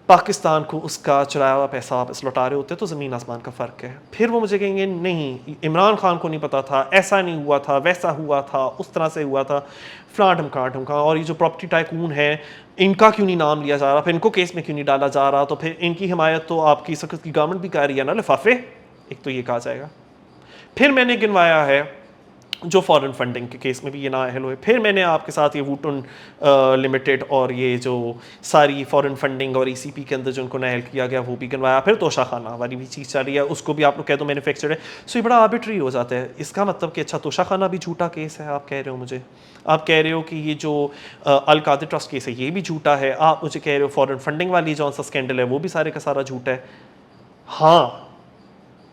पाकिस्तान को उसका चुराया हुआ पैसा आप लौटा रहे होते, तो ज़मीन आसमान का फ़र्क है. फिर वो मुझे कहेंगे नहीं इमरान खान को नहीं पता था, ऐसा नहीं हुआ था, वैसा हुआ था, उस तरह से हुआ था, फ्लां ढमका. और ये जो प्रॉपर्टी टाइकून है इनका क्यों नहीं नाम लिया जा रहा, फिर इनको केस में क्यों नहीं डाला जा रहा? तो फिर इनकी हिमायत तो आपकी सख्त की गवर्नमेंट भी कर रही है ना, लिफाफे. एक तो ये कहा जाएगा. फिर मैंने गिनवाया है जो फॉरेन फंडिंग के केस में भी ये नाअहल हुए. फिर मैंने आपके साथ ये वूटन लिमिटेड और ये जो सारी फॉरेन फंडिंग और ईसीपी के अंदर जो उनको नाअहल किया गया वो भी गिनवाया. फिर तोशाखाना वाली भी चीज़ चल रही है, उसको भी आप लोग कह दो मैन्युफैक्चर्ड है. सो ये बड़ा आर्बिट्री हो जाता है. इसका मतलब कि अच्छा तोशाखाना भी झूठा केस है आप कह रहे हो मुझे, आप कह रहे हो कि ये जो अल कादिर ट्रस्ट केस है ये भी झूठा है, आप मुझे कह रहे हो फॉरेन फंडिंग वाली जो सा स्कैंडल है वो भी सारे का सारा झूठा है. हाँ,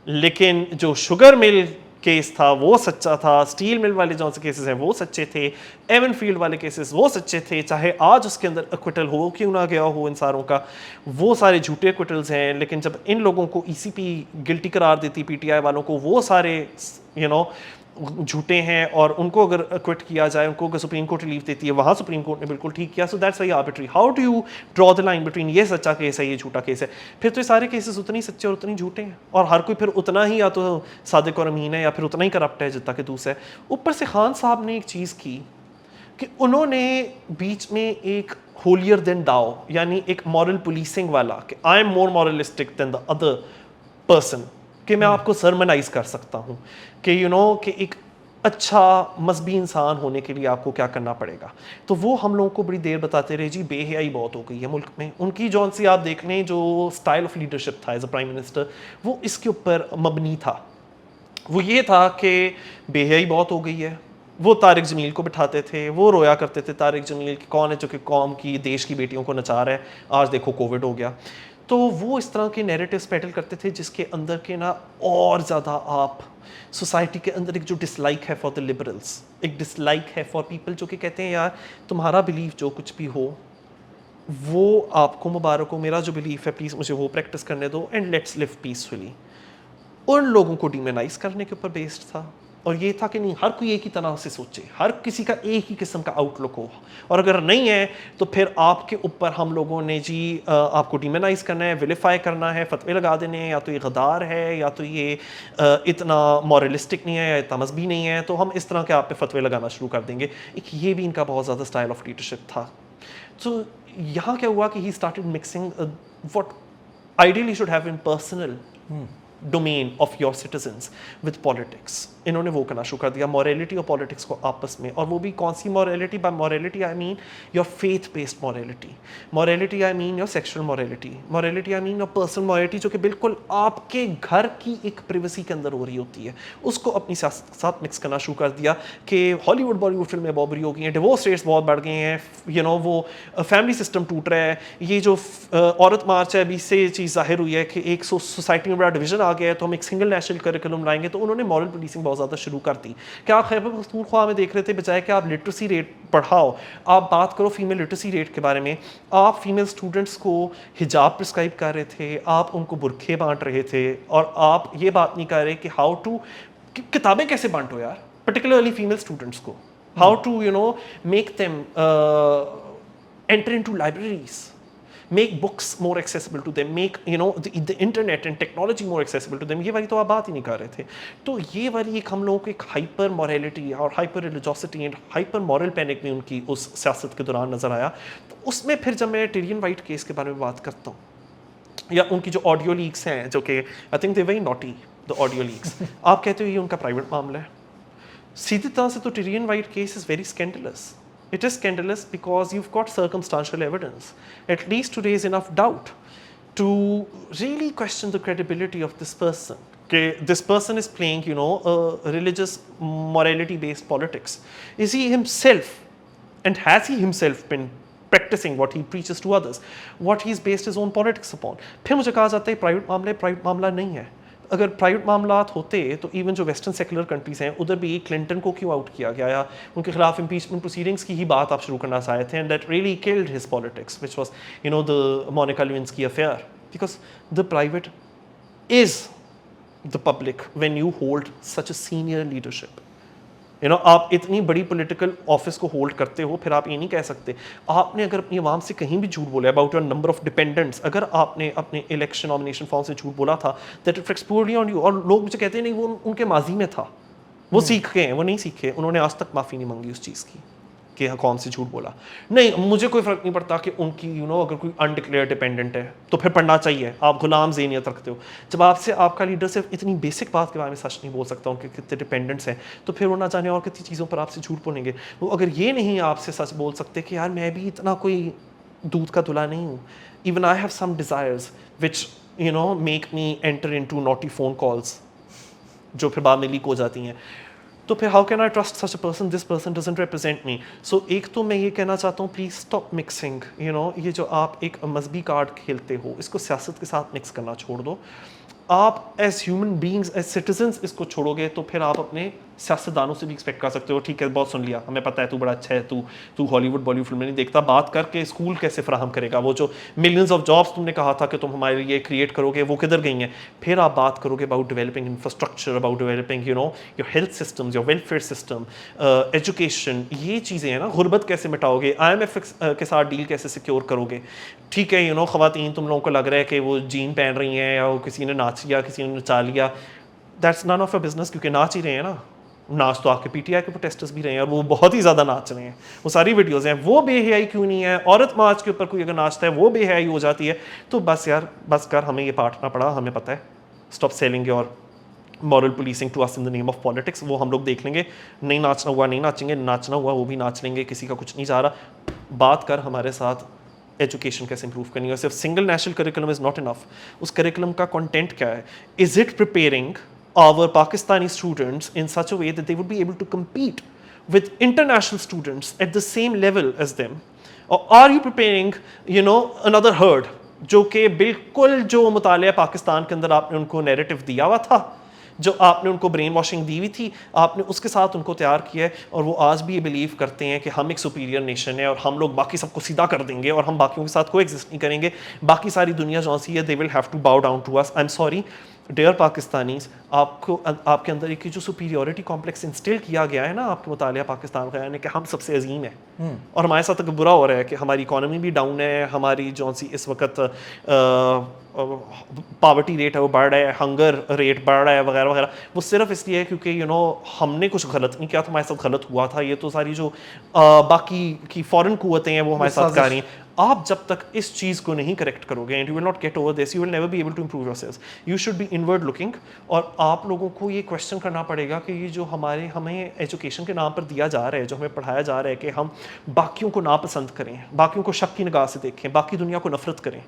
लेकिन जो शुगर मिल केस था वो सच्चा था, स्टील मिल वाले जो से केसेस हैं वो सच्चे थे, एवन फील्ड वाले केसेस वो सच्चे थे, चाहे आज उसके अंदर एक्विटल हो क्यों ना गया हो इन सारों का, वो सारे झूठे एक्विटल्स हैं. लेकिन जब इन लोगों को ईसीपी गिल्टी करार देती पीटीआई वालों को, वो सारे झूठे हैं, और उनको अगर एक्विट किया जाए, उनको अगर सुप्रीम कोर्ट रिलीफ देती है, वहाँ सुप्रीम कोर्ट ने बिल्कुल ठीक किया. So that's very arbitrary. How do you draw the line between ये सच्चा केस है ये झूठा केस है? फिर तो ये सारे केसेस उतने ही सच्चे और उतने ही झूठे हैं, और हर कोई फिर उतना ही या तो सादिक और अमीन है या फिर उतना ही करप्ट है जितना कि दूसरा है. ऊपर से खान साहब ने एक चीज़ की कि उन्होंने बीच में एक होलियर देन दाओ, यानी एक मॉरल पुलिसिंग वाला कि I am more moralistic than the other person, कि मैं आपको सरमनाइज कर सकता हूँ कि कि एक अच्छा मजहबी इंसान होने के लिए आपको क्या करना पड़ेगा. तो वो हम लोगों को बड़ी देर बताते रहे जी बेहयाई बहुत हो गई है मुल्क में. उनकी जौन सी आप देख लें जो स्टाइल ऑफ लीडरशिप था एज अ प्राइम मिनिस्टर, वो इसके ऊपर मबनी था. वो ये था कि बेहयाई बहुत हो गई है. वो तारिक जमील को बिठाते थे, वो रोया करते थे तारिक जमील कि कौन है जो कि कौम की देश की बेटियों को नचा रहा है, आज देखो कोविड हो गया. तो वो इस तरह के नैरेटिव्स पेडल करते थे जिसके अंदर के ना और ज़्यादा आप सोसाइटी के अंदर एक जो डिसलाइक है फॉर द लिबरल्स, एक डिसलाइक है फॉर पीपल जो कि कहते हैं यार तुम्हारा बिलीफ जो कुछ भी हो वो आपको मुबारक हो, मेरा जो बिलीफ है प्लीज़ मुझे वो प्रैक्टिस करने दो एंड लेट्स लिव पीसफुली. उन लोगों को डिमोनाइज करने के ऊपर बेस्ड था. और ये था कि नहीं, हर कोई एक ही तरह से सोचे, हर किसी का एक ही किस्म का आउटलुक हो, और अगर नहीं है तो फिर आपके ऊपर हम लोगों ने जी आपको डिमोनाइज करना है, विलिफाई करना है, फतवे लगा देने हैं, या तो ये गद्दार है, या तो ये इतना मॉरलिस्टिक नहीं है, या इतना मजहबी नहीं है, तो हम इस तरह के आप पे फतवे लगाना शुरू कर देंगे। एक ये भी इनका बहुत ज़्यादा स्टाइल ऑफ लीडरशिप था। तो यहाँ क्या हुआ कि he started mixing what ideally should have been personal domain of your citizens with politics. इन्होंने वो करना शुरू कर दिया, morality और politics को आपस में, और वो भी कौन सी morality? By morality I mean your faith-based morality. Morality I mean your sexual morality. Morality I mean your personal morality, जो कि बिल्कुल आपके घर की एक privacy के अंदर हो रही होती है, उसको अपनी साथ मिक्स करना शुरू कर दिया कि हॉलीवुड बॉलीवुड फिल्में बहुत बुरी हो गई हैं, डिवोर्स रेट्स बहुत बढ़ गए हैं, वो फैमिली सिस्टम टूट रहा है, ये जो औरत मार्च है अभी से चीज़ जाहिर हुई है कि एक सोसाइटी में बड़ा डिवीजन आ गया है, तो हम एक सिंगल नेशनल करिकुलम लाएंगे। तो उन्होंने मॉरल पुलिसिंग बहुत ज़्यादा शुरू कर दी। क्या आप खैबर पख्तूनख्वा में देख रहे थे, बजाय कि आप लिटरेसी रेट बढ़ाओ, आप बात करो फीमेल लिटरेसी रेट के बारे में, आप फीमेल स्टूडेंट्स को हिजाब प्रिस्क्राइब कर रहे थे, आप उनको बुरखे बांट रहे थे, और आप ये बात नहीं कर रहे कि हाउ टू, किताबें कैसे बांटो यार, पर्टिकुलरली फीमेल स्टूडेंट्स को, how to make them enter into libraries, make books more accessible to them, make the internet and technology more accessible to them। ये वाली तो आप बात ही नहीं कर रहे थे। तो ये वाली एक हम लोगों को एक हाइपर मॉरलिटी और hyper religiosity and hyper moral panic में उनकी उस सियासत के दौरान नजर आया। तो उसमें फिर जब मैं टिरियन वाइट केस के बारे में बात करता हूँ, या उनकी जो ऑडियो लीक्स हैं, जो कि I think they very naughty the audio leaks, आप कहते हो ये उनका प्राइवेट मामला है। सीधी तरह से तो Tyrion white case is very scandalous. It is scandalous because you've got circumstantial evidence, at least to raise enough doubt to really question the credibility of this person. Okay, this person is playing, a religious morality-based politics. Is he himself, and has he himself been practicing what he preaches to others, what he's based his own politics upon? फिर मुझे कहा जाता है private मामला नहीं है। अगर private मामलात होते तो इवन जो वेस्टर्न सेकुलर कंट्रीज हैं उधर भी क्लिंटन को क्यों आउट किया गया, या उनके खिलाफ इम्पीचमेंट प्रोसीडिंग्स की ही बात आप शुरू करना चाहे थे, and that really killed his politics which was the Monica Lewinsky affair, because the private is the public when you hold such a senior leadership. आप इतनी बड़ी पॉलिटिकल ऑफिस को होल्ड करते हो, फिर आप ये नहीं कह सकते, आपने अगर अपनी आवाम से कहीं भी झूठ बोला about your number of dependents, अगर आपने अपने इलेक्शन नॉमिनेशन फॉर्म से झूठ बोला था, that reflects purely on you. और लोग मुझे कहते हैं नहीं, वो उनके माजी में था, वो सीख गए हैं, वो नहीं सीखे, उन्होंने आज तक माफ़ी नहीं मांगी उस चीज़ की कि कौन सी झूठ बोला। नहीं, मुझे कोई फ़र्क नहीं पड़ता कि उनकी अगर कोई अनडिक्लेयर डिपेंडेंट है तो फिर पढ़ना चाहिए, आप गुलाम ज़हनियत रखते हो। जब आपसे आपका लीडर सिर्फ इतनी बेसिक बात के बारे में सच नहीं बोल सकता उनके कितने डिपेंडेंट्स हैं, तो फिर वो ना जाने और कितनी चीज़ों पर आपसे झूठ बोलेंगे। वो अगर ये नहीं आपसे सच बोल सकते कि यार मैं भी इतना कोई दूध का धुला नहीं हूँ, even I have some desires which make me enter into naughty phone calls जो फिर बाद में लीक हो जाती हैं, तो फिर how can I trust such a person, this person doesn't represent me. So एक तो मैं ये कहना चाहता हूँ, प्लीज़ स्टॉप मिक्सिंग, ये जो आप एक मजहबी कार्ड खेलते हो, इसको सियासत के साथ मिक्स करना छोड़ दो। आप as human beings, as citizens इसको छोड़ोगे तो फिर आप अपने सियासतदानों से भी एक्सपेक्ट कर सकते हो, ठीक है बहुत सुन लिया, हमें पता है तू बड़ा अच्छा है, तू हॉलीवुड बॉलीवुड फिल्में नहीं देखता, बात करके स्कूल कैसे फराहम करेगा, वो जो मिलियंस ऑफ जॉब्स तुमने कहा था कि तुम हमारे लिए क्रिएट करोगे, वो किधर गई हैं। फिर आप बात करोगे about developing infrastructure, about developing your health systems, your welfare system, education, ये चीज़ें हैं ना। गुर्बत कैसे मिटाओगे, IMF के साथ डील कैसे सिक्योर करोगे। ठीक है ख़वातीन तुम लोगों को लग रहा है कि वो जीन पहन रही हैं या किसी ने नाच लिया, किसी ने नचा लिया, that's none of a business, क्योंकि नाच ही रहे हैं ना। नाच तो आपके PTI के प्रोटेस्टर्स भी रहे हैं और वो बहुत ही ज़्यादा नाच रहे हैं, वो सारी वीडियोज़ हैं। वो बेहयाई क्यों नहीं है? औरत मार्च के ऊपर कोई अगर नाचता है वो बेहयाई हो जाती है। तो बस यार बस कर, हमें ये पार्टना पड़ा, हमें पता है। Stop selling your moral policing to us in the name of politics. वो हम लोग देख लेंगे, नहीं नाचना हुआ नहीं नाचेंगे, नाचना हुआ वो भी नाच लेंगे, किसी का कुछ नहीं जा रहा। बात कर हमारे साथ एजुकेशन कैसे इंप्रूव करनी है। सिर्फ single national curriculum is not enough. उस करिकुलम का कंटेंट क्या है? Is it preparing our Pakistani students in such a way that they would be able to compete with international students at the same level as them? Or are you preparing, another herd जो कि बिल्कुल जो मुतालिया पाकिस्तान के अंदर आपने उनको narrative दिया हुआ था, जो आपने उनको ब्रेन वॉशिंग दी हुई थी, आपने उसके साथ उनको तैयार किया है, और वो आज भी ये बिलीव करते हैं कि हम एक सुपीरियर नेशन है और हम लोग बाकी सबको सीधा कर देंगे और हम बाकियों के साथ कोई एग्जिस्ट नहीं करेंगे। बाकी सारी दुनिया जो सी है, they will have to bow down to us. I am sorry, dear Pakistanis, आपको आपके अंदर एक जो सुपीरियरिटी कॉम्प्लेक्स इंस्टिल किया गया है ना आपके मुतालिया पाकिस्तान का, यानी कि हम सबसे अजीम है और हमारे साथ अगर बुरा हो रहा है कि हमारी इकॉनमी भी डाउन है, हमारी जो सी इस वक्त पावर्टी रेट है वो बढ़ रहा है, हंगर रेट बढ़ रहा है वगैरह वगैरह, वो सिर्फ इसलिए है क्योंकि हमने कुछ गलत नहीं किया था, हमारे साथ गलत हुआ था। ये तो सारी जो बाकी की फॉरेन कुव्वतें हैं वो हमारे साथ कर रही हैं। आप जब तक इस चीज़ को नहीं करेक्ट करोगे, and you will not get over this, you will never be able to improve yourself. You should be inward looking, और आप लोगों को ये क्वेश्चन करना पड़ेगा कि ये जो हमें एजुकेशन के नाम पर दिया जा रहा है, जो हमें पढ़ाया जा रहा है कि हम बाकियों को नापसंद करें, बाकियों को शक की निगाह से देखें, बाकी दुनिया को नफरत करें,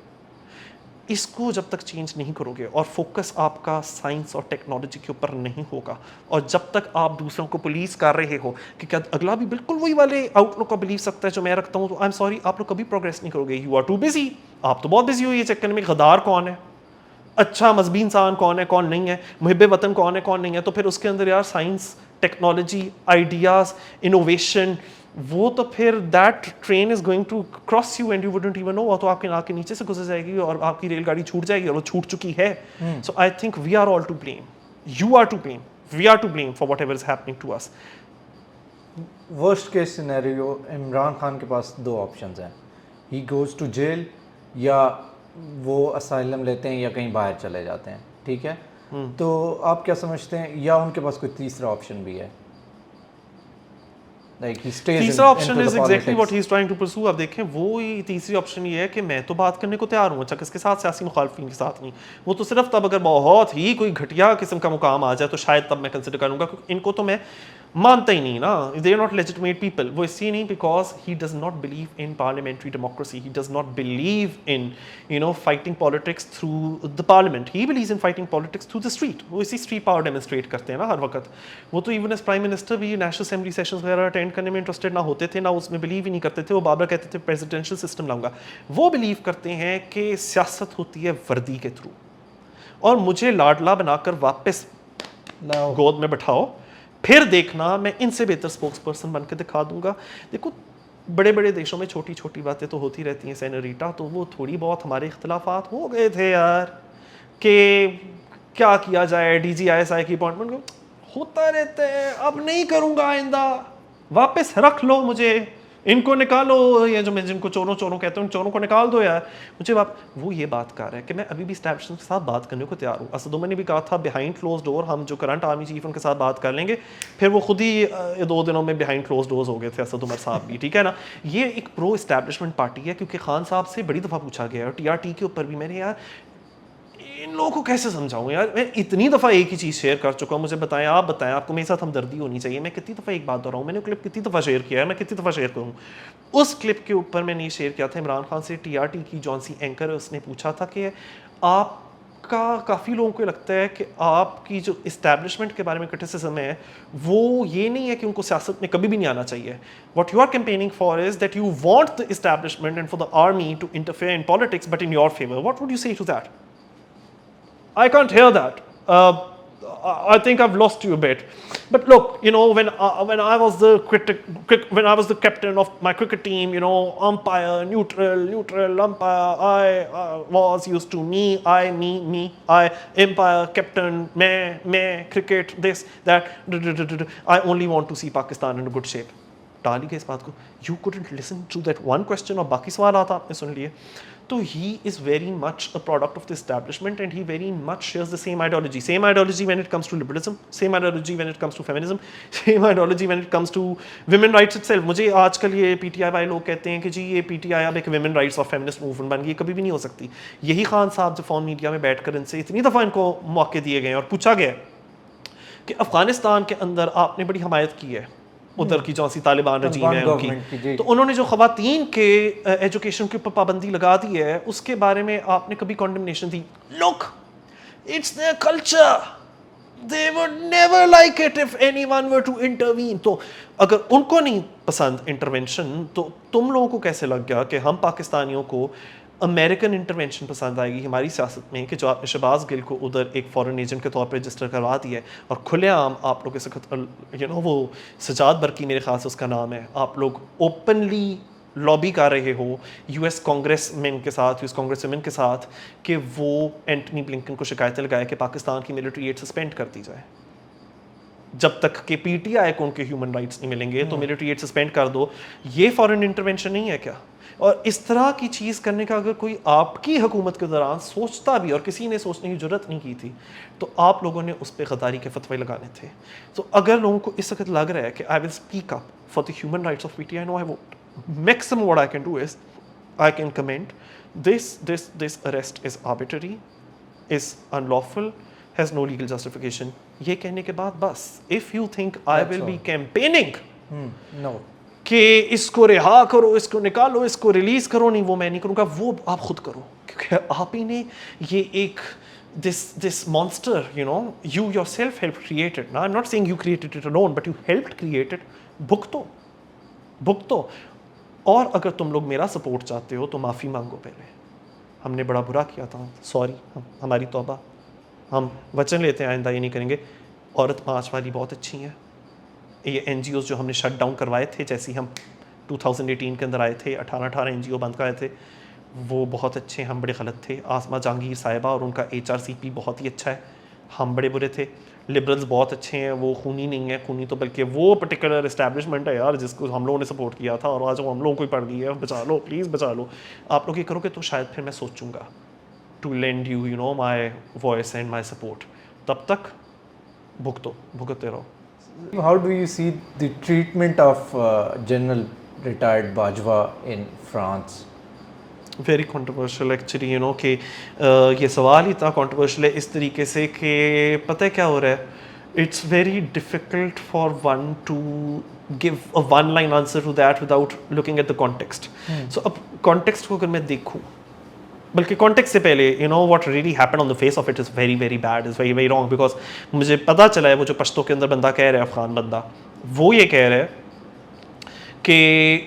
इसको जब तक चेंज नहीं करोगे और फोकस आपका साइंस और टेक्नोलॉजी के ऊपर नहीं होगा, और जब तक आप दूसरों को पुलिस कर रहे हो कि क्या अगला भी बिल्कुल वही वाले आउटलुक का बिलीव सकता है जो मैं रखता हूँ, तो आई एम सॉरी, आप लोग कभी प्रोग्रेस नहीं करोगे। यू आर टू बिजी, आप तो बहुत बिजी हो ये चेक करने में गद्दार कौन है, अच्छा मजहबी इंसान कौन है कौन नहीं है, मुहिब वतन कौन है कौन नहीं है। तो फिर उसके अंदर यार साइंस, टेक्नोलॉजी, आइडियाज़, इनोवेशन, वो तो फिर that train is going to cross you and you wouldn't even know, वो तो आपके नाक के नीचे से गुजर जाएगी और आपकी रेलगाड़ी छूट जाएगी, और वो छूट चुकी है। So I think we are all to blame, you are to blame, we are to blame for whatever is happening to us. Worst case scenario, Imran Khan के पास दो ऑप्शंस हैं, ही गोज़ टू जेल, या वो asylum लेते हैं या कहीं बाहर चले जाते हैं, ठीक है। तो आप क्या समझते हैं, या उनके पास कोई तीसरा ऑप्शन भी है? तीसरा option is exactly what he is trying to pursue. आप देखें, वो ही तीसरी ऑप्शन ये है कि मैं तो बात करने को तैयार हूँ, अच्छा किसके साथ, सियासी मुखालफिन के साथ नहीं, वो तो सिर्फ तब अगर बहुत ही कोई घटिया किस्म का मुकाम आ जाए तो शायद तब मैं कंसिडर करूँगा, क्योंकि इनको तो मैं मानता ही नहीं ना, they are not legitimate people. वो इसलिए नहीं because he does not believe in parliamentary democracy, he does not believe in fighting politics through the parliament, he believes in fighting politics through the street. वो इसी street power demonstrate करते हैं ना हर वक्त। वो तो इवन एज प्राइम मिनिस्टर भी national assembly sessions वगैरह अटेंड करने में इंटरेस्टेड ना होते थे, ना उसमें बिलीव ही नहीं करते थे। वो बाबर कहते थे प्रेसिडेंशियल सिस्टम लाऊंगा, वो बिलीव करते हैं कि सियासत होती है वर्दी के थ्रू, और मुझे लाडला बनाकर वापस गोद में बैठाओ, फिर देखना मैं इनसे बेहतर स्पोक्स पर्सन बन के दिखा दूंगा। देखो, बड़े बड़े देशों में छोटी छोटी बातें तो होती रहती हैं सेनोरिटा, तो वो थोड़ी बहुत हमारे इख्तलाफात हो गए थे यार, कि क्या किया जाए, DGISI की अपॉइंटमेंट होता रहता है, अब नहीं करूँगा आइंदा, वापस रख लो मुझे, इनको निकालो, ये जो मैं जिनको चोरों चोरों कहते हैं उन चोरों को निकाल दो यार मुझे। वो ये बात कर रहा है कि मैं अभी भी एस्टैब्लिशमेंट के साथ बात करने को तैयार हूँ। असद उमर ने भी कहा था बिहाइंड क्लोज डोर हम जो करंट आर्मी चीफ उनके साथ बात कर लेंगे, फिर वो खुद ही 2 दिनों में बिहाइंड क्लोज डोर्स हो गए थे असद उमर साहब भी, ठीक है ना। ये एक प्रो एस्टैब्लिशमेंट पार्टी है, क्योंकि खान साहब से बड़ी दफ़ा पूछा गया है, और TRT के ऊपर भी मैंने यार इन लोगों को कैसे समझाऊं यार, मैं इतनी दफ़ा एक ही चीज़ शेयर कर चुका हूँ, मुझे बताएं, आप बताएं, आपको मेरे साथ हमदर्दी होनी चाहिए। मैं कितनी दफ़ा एक बात दोहराऊं, मैंने क्लिप कितनी दफ़ा शेयर किया है, मैं कितनी दफ़ा शेयर करूँ। उस क्लिप के ऊपर मैंने ये शेयर किया था, इमरान खान से TRT की जौन सी एंकर है उसने पूछा था कि आपका काफ़ी लोगों को लगता है कि आपकी जो इस्टेब्लिशमेंट के बारे में क्रिटिसिज्म है वो ये नहीं है कि उनको सियासत में कभी भी नहीं आना चाहिए। What you are campaigning for is that you want the establishment and for the army to interfere in politics but in your favour. What would you say to that? I can't hear that. I think I've lost you a bit. But look, when I was when I was the captain of my cricket team, umpire, neutral umpire, I was used to me, I, umpire, captain, me, cricket, this, that. I only want to see Pakistan in a good shape. टाली के इस बात को, you couldn't listen to that one question और बाकी सवाल आता आपने सुन लिए। तो he is very much a product of the establishment and he very much shares the same ideology when it comes to liberalism, same ideology when it comes to feminism, same ideology when it comes to women rights itself। मुझे आजकल ये PTI वाले लोग कहते हैं कि जी ये PTI अब एक women rights और feminist movement बन गई, कभी भी नहीं हो सकती। यही खान साहब जो फोन मीडिया में बैठकर इनसे इतनी दफ़ा इनको मौके दिए गए और पूछा गया कि अफगानिस्तान के अंदर आपने बड़ी हमायत की है उधर की जो सी तालिबान रजीम है उनकी, तो उन्होंने जो ख़वातीन के एजुकेशन के ऊपर पाबंदी लगा दी है उसके बारे में आपने कभी कॉन्डेमनेशन दी? Look, it's their culture, they would never like it if anyone were to intervene. तो अगर उनको नहीं पसंद इंटरवेंशन, तो तुम लोगों को कैसे लग गया कि हम पाकिस्तानियों को अमेरिकन इंटरवेंशन पसंद आएगी हमारी सियासत में, कि जो आपने शहबाज गिल को उधर एक फॉरेन एजेंट के तौर पर रजिस्टर करवा दिया है और खुलेआम आप लोग के वो सजाद बरकी मेरे ख्याल से उसका नाम है, आप लोग ओपनली लॉबी कर रहे हो यूएस कांग्रेसमैन के साथ, यूएस कांग्रेस वुमेन के साथ, कि वो एंटनी ब्लिंकन को शिकायतें लगाए कि पाकिस्तान की मिलिट्री एड सस्पेंड कर दी जाए। जब तक कि पीटीआई को उनके ह्यूमन राइट्स नहीं मिलेंगे तो मिलिट्री एड सस्पेंड कर दो। ये फॉरेन इंटरवेंशन नहीं है क्या? और इस तरह की चीज़ करने का अगर कोई आपकी हुकूमत के दौरान सोचता भी, और किसी ने सोचने की जरूरत नहीं की थी, तो आप लोगों ने उस पर गद्दारी के फतवे लगाने थे। तो अगर लोगों को इस वक्त लग रहा है कि I will speak up for the human rights of PTI, no I won't. Maximum what I can do is I can comment this arrest is arbitrary, is unlawful, has no legal justification. ये कहने के बाद बस, if you think I will be campaigning no कि इसको रिहा करो, इसको निकालो, इसको रिलीज करो, नहीं, वो मैं नहीं करूँगा, वो आप खुद करो, क्योंकि आप ही ने ये एक this monster, you know, you yourself helped create it. Now I'm not saying you created it alone, but you helped create it. भुगतो। और अगर तुम लोग मेरा सपोर्ट चाहते हो तो माफ़ी मांगो पहले, हमने बड़ा बुरा किया था, सॉरी, हमारी तौबा, हम वचन लेते हैं आइंदा ये नहीं करेंगे। औरत मार्च वाली बहुत अच्छी हैं, ये NGOs जो हमने शट डाउन करवाए थे, जैसे हम 2018 के अंदर आए थे, 18 NGO बंद कराए थे, वो बहुत अच्छे, हम बड़े गलत थे। आसमा जहांगीर साहिबा और उनका HRCP बहुत ही अच्छा है, हम बड़े बुरे थे। लिबरल्स बहुत अच्छे हैं, वो खूनी नहीं है, खूनी तो बल्कि वो पर्टिकुलर इस्टेब्लिशमेंट है यार जिसको हम लोगों ने सपोर्ट किया था, और आज वो हम लोगों को ही पड़ गई है, बचा लो प्लीज़, बचा लो। आप लोग ये करोगे तो शायद फिर मैं सोचूंगा to lend you, you know, my voice and my support. तब तक भुगतते रहो। How do you see the treatment of General retired Bajwa in France? Very controversial actually, you know, कि ये सवाल ही इतना कॉन्ट्रोवर्शियल है इस तरीके से कि पता है क्या हो रहा है, it's very difficult for one to give a one line answer to that without looking at the context. So अब कॉन्टेक्स्ट को अगर मैं देखूँ, बल्कि कॉन्टेक्स्ट से पहले, you know, what really happened on the face of it is very very bad, is very very wrong, because मुझे पता चला है वो जो पश्तो के अंदर बंदा कह रहा है, अफगान बंदा, वो ये कह रहा है कि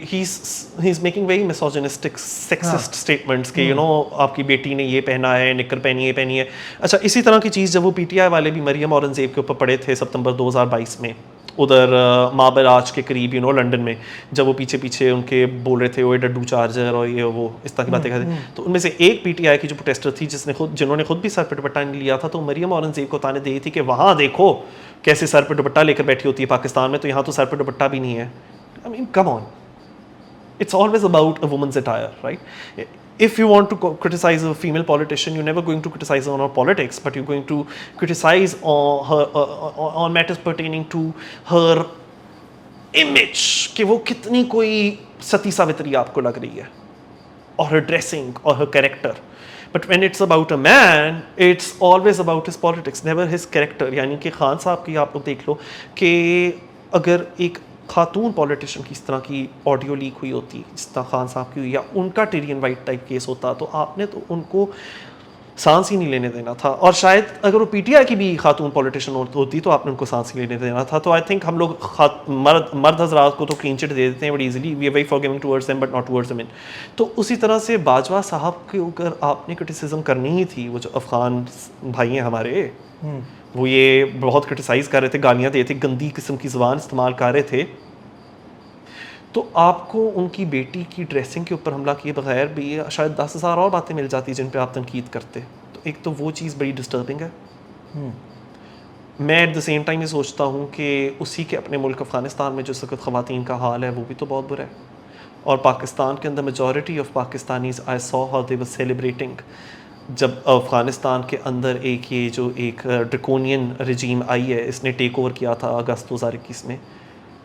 he is making very misogynistic sexist statements कि, यू नो, आपकी बेटी ने ये पहना है, निकर पहनी है, पहनी है। अच्छा, इसी तरह की चीज़ जब वो PTI वाले भी मरियम औरंगज़ेब के ऊपर पड़े थे सितंबर 2022 में, उधर माबराज के करीब, यू नो, लंदन में, जब वो पीछे पीछे उनके बोल रहे थे वो डड्डू चार्जर और ये वो इस तरह की बातें करते, तो उनमें से एक PTI की जो प्रोटेस्टर थी जिन्होंने खुद भी सर पर दुपट्टा नहीं लिया था, तो मरियम औरंगज़ेब को ताने दी थी कि वहाँ देखो कैसे सर पर दुपट्टा लेकर बैठी होती है पाकिस्तान में, तो यहाँ तो सर पर दुपट्टा भी नहीं है। I mean, come on, it's always about a woman's attire, right? If you want to criticize a female politician, you're never going to criticize her on her politics, but you're going to criticize on matters pertaining to her image, कि वो कितनी कोई सती सावित्री आपको लग रही है, or her dressing or her character. But when it's about a man, it's always about his politics, never his character. यानी कि खान साहब की आप लोग देख लो कि अगर एक खातून पॉलिटिशियन की इस तरह की ऑडियो लीक हुई होती, जिस तरह खान साहब की हुई, या उनका टेरियन वाइट टाइप केस होता, तो आपने तो उनको सांस ही नहीं लेने देना था। और शायद अगर वो PTI की भी खातून पॉलिटिशियन होती तो आपने उनको सांस ही लेने देना था। तो आई थिंक हम लोग मर्द हजरात को तो क्लीन चिट दे देते हैं बड़ी easily, we are very forgiving towards them but not towards women. तो उसी तरह से बाजवा साहब के ऊपर आपने क्रिटिसिज्म करनी ही थी। वो जो अफगान भाई हैं हमारे, वो ये बहुत क्रिटिसाइज़ कर रहे थे, गालियाँ दे थे, गंदी किस्म की ज़बान इस्तेमाल कर रहे थे, तो आपको उनकी बेटी की ड्रेसिंग के ऊपर हमला किए बगैर भी शायद 10,000 और बातें मिल जाती जिन पे आप तनकीद करते। तो एक तो वो चीज़ बड़ी डिस्टर्बिंग है। मैं एट द सेम टाइम ये सोचता हूँ कि उसी के अपने मुल्क अफ़गानिस्तान में जो इस वक्त ख़वातीन का हाल है वो भी तो बहुत बुरा है। और पाकिस्तान के अंदर majority of Pakistanis, I saw how they were celebrating जब अफ़गानिस्तान के अंदर एक ये जो एक ड्रकोनियन रजीम आई है, इसने टेक ओवर किया था अगस्त 2021 में,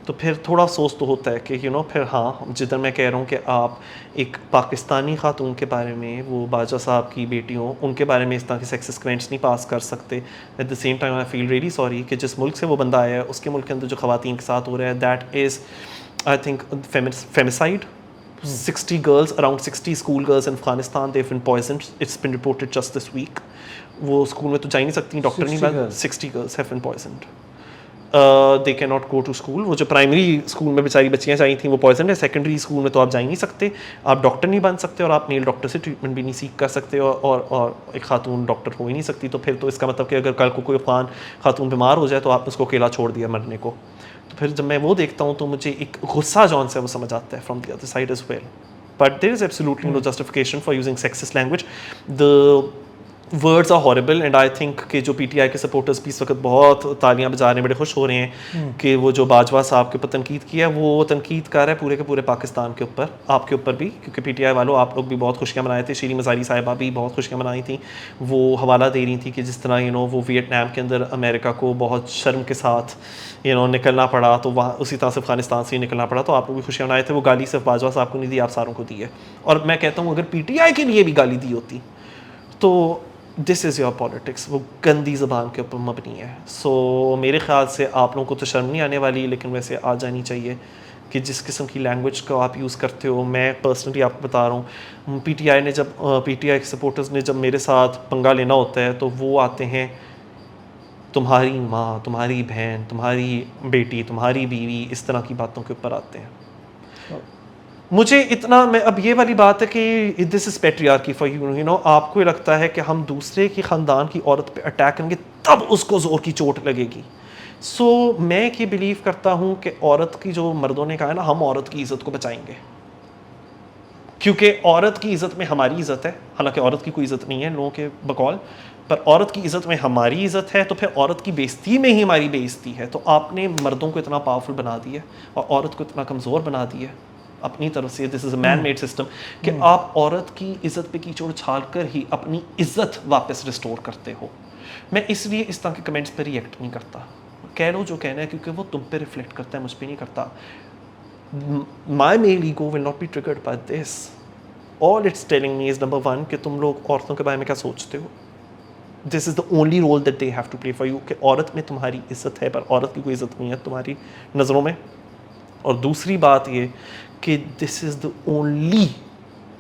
तो फिर थोड़ा अफसोस तो होता है कि यू नो फिर हाँ, जिधर मैं कह रहा हूँ कि आप एक पाकिस्तानी खातून के बारे में, वो बाजा साहब की बेटियों, उनके बारे में इस तरह के सेक्सिस्ट कमेंट्स नहीं पास कर सकते। Eight the same time I feel really sorry कि जिस मुल्क से वो बंदा आया है उसके मुल्क के अंदर जो ख़वातीन के साथ हो रहा है, that is I think femicide. 60 girls, around 60 school girls in Afghanistan, they've been poisoned. It's been reported just this week. वो स्कूल में तो जा ही नहीं सकती, डॉक्टर नहीं बन। 60 girls have been poisoned. They cannot go to school. वो जो प्राइमरी स्कूल में बेचारी बच्चियाँ आई थी वो पॉइजन है। सेकेंडरी स्कूल में तो आप जा ही नहीं सकते, आप डॉक्टर नहीं बन सकते और आप मेल डॉक्टर से ट्रीटमेंट भी नहीं सीख कर सकते और एक खातून डॉक्टर हो ही नहीं सकती। तो फिर तो इसका मतलब कि अगर कल को कोई अफगान खातून बीमार हो जाए तो आपने उसको अकेला छोड़ दिया मरने को। तो फिर जब मैं वो देखता हूँ तो मुझे एक गुस्सा जौन से वो समझ आता है from the other side as well. But there is absolutely no justification for using sexist language. The words are horrible and I think कि जो PTI के supporters भी इस वक्त बहुत तालियां बजा रहे हैं, बड़े खुश हो रहे हैं कि वो जो बाजवा साहब के ऊपर तनकीद किया है वो तनकीद कर रहा है पूरे के पूरे पाकिस्तान के ऊपर, आपके ऊपर भी, क्योंकि PTI वालों आप लोग भी बहुत खुशियाँ मनाए थे. शीरी मज़ारी साहिबा भी बहुत खुशियाँ मनाई थी. वो हवाला दे रही थी कि जिस तरह वो वियतनाम के अंदर अमेरिका को बहुत शर्म के साथ निकलना पड़ा, तो वहाँ उसी तरह से अफगानिस्तान से ही निकलना पड़ा, तो आप लोग भी खुशियाँ मनाए थे. वो गाली सिर्फ बाजवा साहब को नहीं दी, आप सारों को दी है. और मैं कहता हूँ अगर PTI के लिए भी गाली दी होती तो दिस इज़ योर पॉलिटिक्स, वो गंदी ज़बान के ऊपर मबनी है. सो मेरे ख्याल से आप लोगों को तो शर्म नहीं आने वाली, लेकिन वैसे आ जानी चाहिए कि जिस किस्म की लैंग्वेज को आप यूज़ करते हो. मैं पर्सनली आपको बता रहा हूँ, PTI के सपोर्टर्स ने जब मेरे साथ पंगा लेना होता है तो वो आते हैं तुम्हारी माँ, तुम्हारी बहन, तुम्हारी बेटी, तुम्हारी बीवी, इस तरह की बातों के ऊपर आते हैं. मुझे इतना, मैं अब ये वाली बात है कि this is patriarchy for you, आपको ये लगता है कि हम दूसरे की ख़ानदान की औरत पे अटैक करेंगे तब उसको ज़ोर की चोट लगेगी. सो मैं ये बिलीव करता हूँ कि औरत की, जो मर्दों ने कहा है ना, हम औरत की इज़्ज़त को बचाएंगे, क्योंकि औरत की इज़्ज़त में हमारी इज़्ज़त है. हालांकि औरत की कोई इज़्ज़त नहीं है लोगों के बकौल, पर औरत की इज़्ज़त में हमारी इज़्ज़त है, तो फिर औरत की बेइज्जती में ही हमारी बेइज्जती है. तो आपने मर्दों को इतना पावरफुल बना दिया और औरत को इतना कमज़ोर बना दिया अपनी तरफ से. This is a man made system कि आप औरत की इज़्ज़त पे कीचड़ उछाल कर ही अपनी इज़्ज़त वापस रिस्टोर करते हो. मैं इसलिए इस तरह के कमेंट्स पर रिएक्ट नहीं करता. कह लो जो कहना है, क्योंकि वो तुम पे रिफ्लेक्ट करता है, मुझ पे नहीं करता. My male ego will not be triggered by this. All it's telling me is, number one, कि तुम लोग औरतों के बारे में क्या सोचते हो. This is the only role that they have to play for you, कि औरत में तुम्हारी इज़्ज़त है पर औरत की कोई इज़्ज़त नहीं है तुम्हारी नज़रों में. और दूसरी बात ये कि this is the only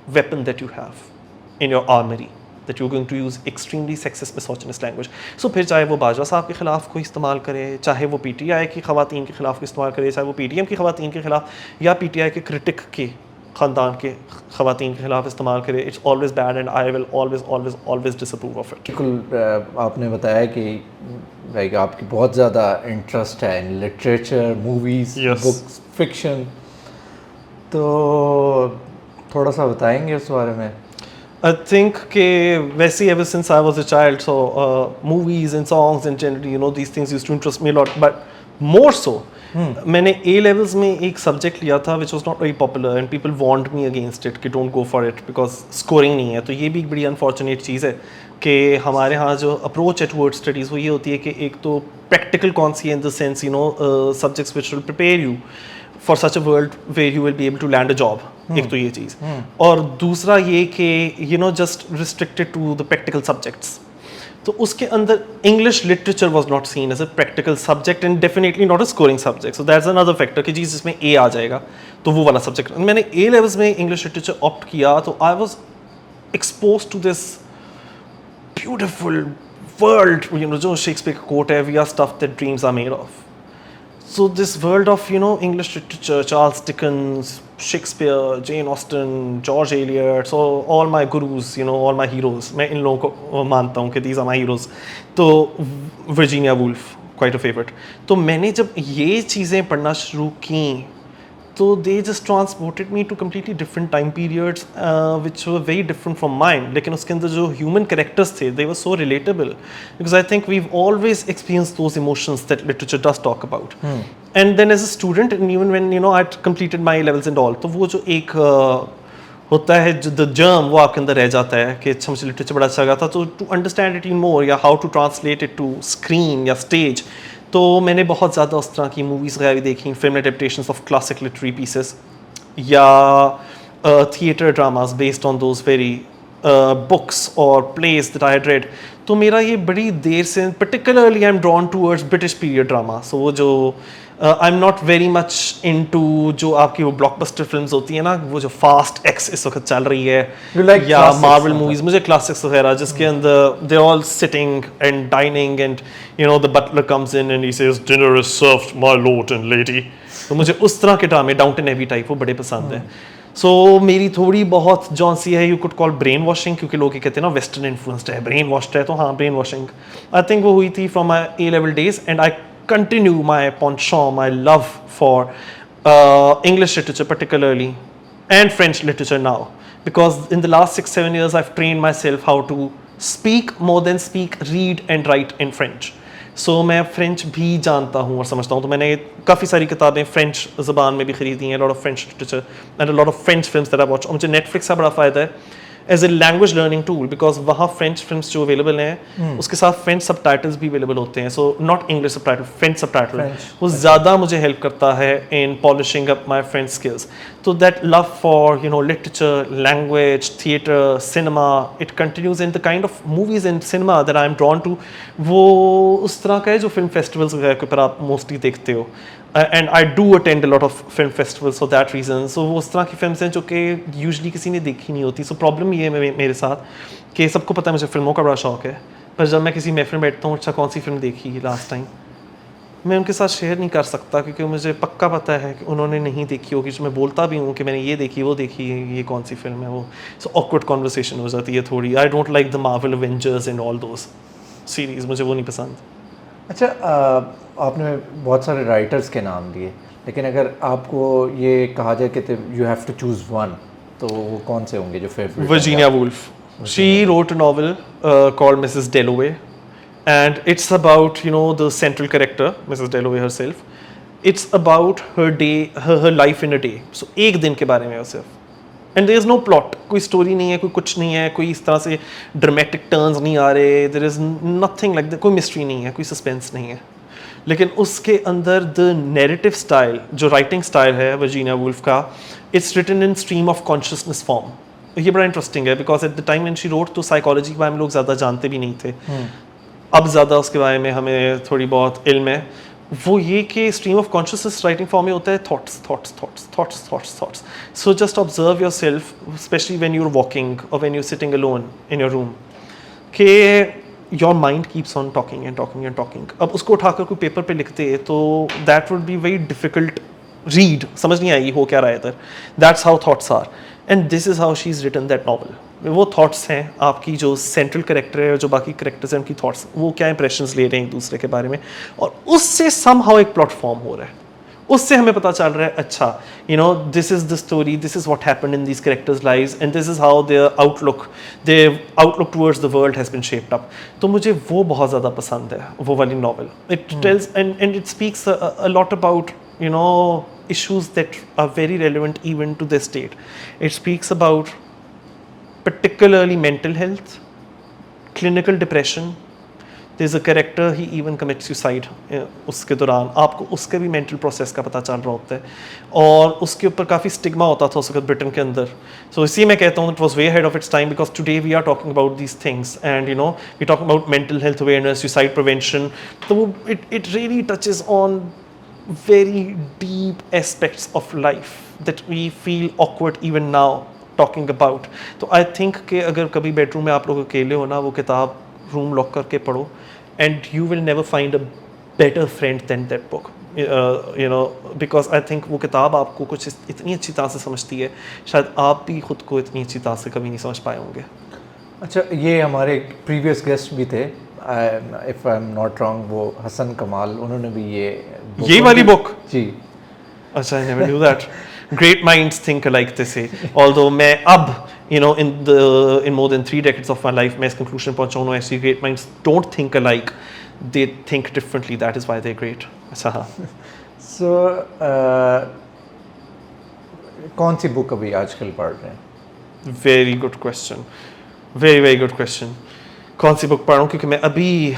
weapon that you have in your armoury, that you are going to use extremely sexist misogynist language. So फिर चाहे वो बाजवा साहब के ख़िलाफ़ कोई इस्तेमाल करे, चाहे वो PTI की ख़वातीन के ख़िलाफ़ इस्तेमाल करे, चाहे वो PTM की ख़वातीन के ख़िलाफ़, या PTI के क्रिटिक के ख़ानदान के ख़वातीन के ख़िलाफ़ इस्तेमाल करे, it's always bad and I will always disapprove of it. बिल्कुल. आपने बताया कि लाइक आपकी बहुत ज़्यादा इंटरेस्ट है in literature, movies, books, fiction, तो थोड़ा सा बताएंगे उस बारे में. I think कि वैसे ever since I was a child, so movies and songs and generally these things used to interest me a lot, but more so मैंने A levels में एक सब्जेक्ट लिया था which was not very popular and people warned me against it कि don't go for it because scoring नहीं है. तो ये भी एक बड़ी अनफॉर्चुनेट चीज़ है कि हमारे यहाँ जो अप्रोच है टुवर्ड्स स्टडीज़ वो ये होती है कि एक तो प्रैक्टिकल कौन सी है in the sense subjects which will prepare you for such a world where you will be able to land a job. एक तो ये चीज़, और दूसरा ये कि just restricted to the practical subjects. तो उसके अंदर English literature was not seen as a practical subject and definitely not a scoring subject. So that's another factor कि जी जिसमें A आ जाएगा तो वो वाला सब्जेक्ट. मैंने A levels में English literature opt किया, तो I was exposed to this beautiful world, जो Shakespeare का quote है, we are stuff that dreams are made of. So this world of English literature, Charles Dickens, Shakespeare, Jane Austen, George Eliot, so all my gurus, all my heroes, मैं इन लोगों को मानता हूँ कि these are my heroes. तो Virginia Woolf, quite a favorite. तो मैंने जब ये चीज़ें पढ़ना शुरू की तो they just transported me to completely different time periods which were very different from mine. लेकिन उसके अंदर जो human characters थे, they were so relatable because I think we've always experienced those emotions that literature does talk about. And then as a student, and even when I'd completed my levels and all, तो वो जो एक होता है जो the germ वो आपके अंदर रह जाता है कि अच्छा मुझे literature बड़ा अच्छा लगा था, तो to understand it even more या how to translate it to screen या stage, तो मैंने बहुत ज़्यादा उस तरह की मूवीज़ वगैरह देखी, film adaptations of classic literary pieces या theatre dramas based on those very books और plays that I had read. तो मेरा ये बड़ी देर से particularly I am drawn towards British period drama. So वो जो I am not very much into जो आपकी वो ब्लॉकबस्टर फिल्म्स होती है ना, वो जो फास्ट एक्स इस वक्त चल रही है, या मार्वल मूवीज, मुझे क्लासिक्स वगैरह जिसके अंदर they all sitting and dining and the butler comes in and he says dinner is served my lord and lady. तो मुझे उस तरह के ड्रामे, डाउनटन एबी टाइप, वो बड़े पसंद हैं. सो मेरी थोड़ी बहुत जौन सी है, you could call brain washing, क्योंकि लोग कहते हैं ना वेस्टर्न इन्फ्लुएंस्ड है, ब्रेन वॉश्ड है, तो हाँ ब्रेन वॉशिंग आई थिंक वो हुई थी from my A level days. And I continue my penchant, my love for English literature particularly and French literature now, because in the last 6-7 years I've trained myself how to speak more than speak, read and write in French. सो मैं French भी जानता हूँ और समझता हूँ. तो मैंने काफ़ी सारी किताबें फ़्रेंच ज़बान में भी ख़रीदी हैं, lot of French literature and a lot of French films that I watch. और मुझे नेटफ्लिक्स का बड़ा फ़ायदा है as a language learning tool, because वहाँ फ्रेंच फिल्म्स जो अवेलेबल हैं उसके साथ फ्रेंच सबटाइटल्स भी अवेलेबल होते हैं. So not English subtitle, French subtitle, वो ज़्यादा मुझे हेल्प करता है in polishing up my French skills. तो that love for literature, language, theatre, cinema, it continues in the kind of movies and cinema that I am drawn to. वो उस तरह का है जो फिल्म फेस्टिवल्स वगैरह के ऊपर आप मोस्टली देखते हो. And I do attend a lot of film festivals for that reason. So वो उस तरह की फिल्म्स हैं जो कि यूजली किसी ने देखी नहीं होती. सो प्रॉब्लम ये है मेरे साथ कि सबको पता है मुझे फिल्मों का बड़ा शौक है, पर जब मैं किसी महफिल में बैठता हूँ, अच्छा कौन सी फिल्म देखी लास्ट टाइम, मैं उनके साथ शेयर नहीं कर सकता क्योंकि मुझे पक्का पता है कि उन्होंने नहीं देखी होगी. जो मैं बोलता भी हूँ कि मैंने ये देखी, वो देखी, ये कौन सी फिल्म है वो. सो ऑकवर्ड कॉन्वर्सेशन हो जाती है थोड़ी. आई don't like the Marvel Avengers end all those series, मुझे वो नहीं पसंद. अच्छा, आपने बहुत सारे राइटर्स के नाम दिए, लेकिन अगर आपको ये कहा जाए कि you have to choose one, तो वो कौन से होंगे जो favourite? Virginia Woolf. She wrote a novel called Mrs. Dalloway, and it's about the central character, Mrs. Dalloway herself. It's about her day, her life in a day. So एक दिन के बारे में है सिर्फ. And there is no plot, कोई story नहीं है, कोई कुछ नहीं है, कोई इस तरह से ड्रामेटिक टर्न्स नहीं आ रहे, there is nothing like that, कोई मिस्ट्री नहीं है, कोई सस्पेंस नहीं है. लेकिन उसके अंदर द नैरेटिव स्टाइल, जो राइटिंग स्टाइल है वर्जीनिया वुल्फ का, it's written in stream of consciousness form. ये बड़ा इंटरेस्टिंग है because at the time when she wrote तो साइकोलॉजी के बारे में लोग ज़्यादा जानते भी नहीं थे. अब ज़्यादा उसके बारे में हमें थोड़ी बहुत इल्म है. वो ये कि stream of consciousness writing form में होता है thoughts thoughts thoughts thoughts thoughts thoughts. So just observe yourself, especially when you are walking और when you are sitting alone in your room, कि your mind keeps on talking and talking and talking. अब उसको उठाकर कोई paper पे लिखते तो that would be very difficult read, समझ नहीं आएगी हो क्या रहा है इधर. That's how thoughts are, and this is how she is written that novel. वो थॉट्स हैं आपकी, जो सेंट्रल कैरेक्टर है और जो बाकी कैरेक्टर्स हैं उनकी थॉट्स, वो क्या इंप्रेशंस ले रहे हैं एक दूसरे के बारे में, और उससे समहाउ एक प्लॉट फॉर्म हो रहा है. उससे हमें पता चल रहा है अच्छा this is the story, this is what happened in these characters lives and this is how their outlook towards the world has been shaped up. तो मुझे वो बहुत ज़्यादा पसंद है, वो वाली novel. It tells and it speaks a lot about issues that are very relevant even to this date. It speaks about particularly mental health, clinical depression. There's a character, he even commits suicide उसके दौरान. आपको उसके भी mental process का पता चल रहा होता है, और उसके ऊपर काफ़ी स्टिग्मा होता था उस वक्त ब्रिटेन के अंदर. सो इसी मैं कहता हूँ it was way head of its time, because today we are talking about these things and we talking about mental health awareness, suicide prevention. तो वो it really touches on very deep aspects of life that we feel awkward even now talking about. तो I think कि अगर कभी bedroom में आप लोग अकेले हो ना, वो किताब रूम लॉक करके पढ़ो, and you will never find a better friend than that book. Because I think वो किताब आपको कुछ इतनी अच्छी तरह से समझती है, शायद आप भी खुद को इतनी अच्छी तरह से कभी नहीं समझ पाए होंगे. अच्छा, ये हमारे प्रीवियस गेस्ट भी थे, if I am not wrong, वो हसन कमाल, उन्होंने भी ये वाली बुक. जी. अच्छा, I never knew that. Great minds think alike, they say. Although मैं अब in more than 3 decades of my life मैं इस conclusion पहुंचा हूँ, actually great minds don't think alike, they think differently. That is why they're great. अच्छा हाँ. So कौन सी book अभी आजकल पढ़ रहे हैं? Very good question. Very very good question. कौन सी बुक पढ़ रहा हूँ, क्योंकि मैं अभी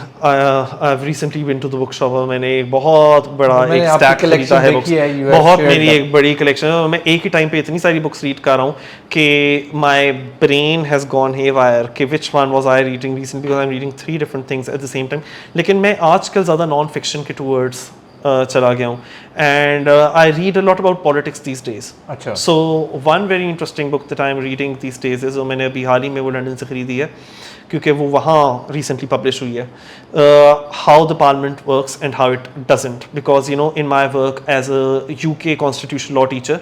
I've recently been to the bookshop और मैंने एक बहुत बड़ा एक स्टैक खरीदा है बुक्स. बहुत मेरी एक बड़ी कलेक्शन है, और मैं एक ही टाइम पे इतनी सारी बुक्स रीड कर रहा हूँ कि my brain has gone haywire कि which one was I reading recently, because I'm reading 3 different things at the same time. लेकिन मैं आजकल ज़्यादा नॉन फिक्शन के टूवर्ड्स चला गया हूँ, and I read a lot about politics these days. अच्छा. So one very interesting book that I am reading these days is, जो मैंने अभी हाल ही में वो लंदन से खरीदी है क्योंकि वो वहाँ रिसेंटली पब्लिश हुई है, how the parliament works and how it doesn't. Because in my work as a UK constitution law teacher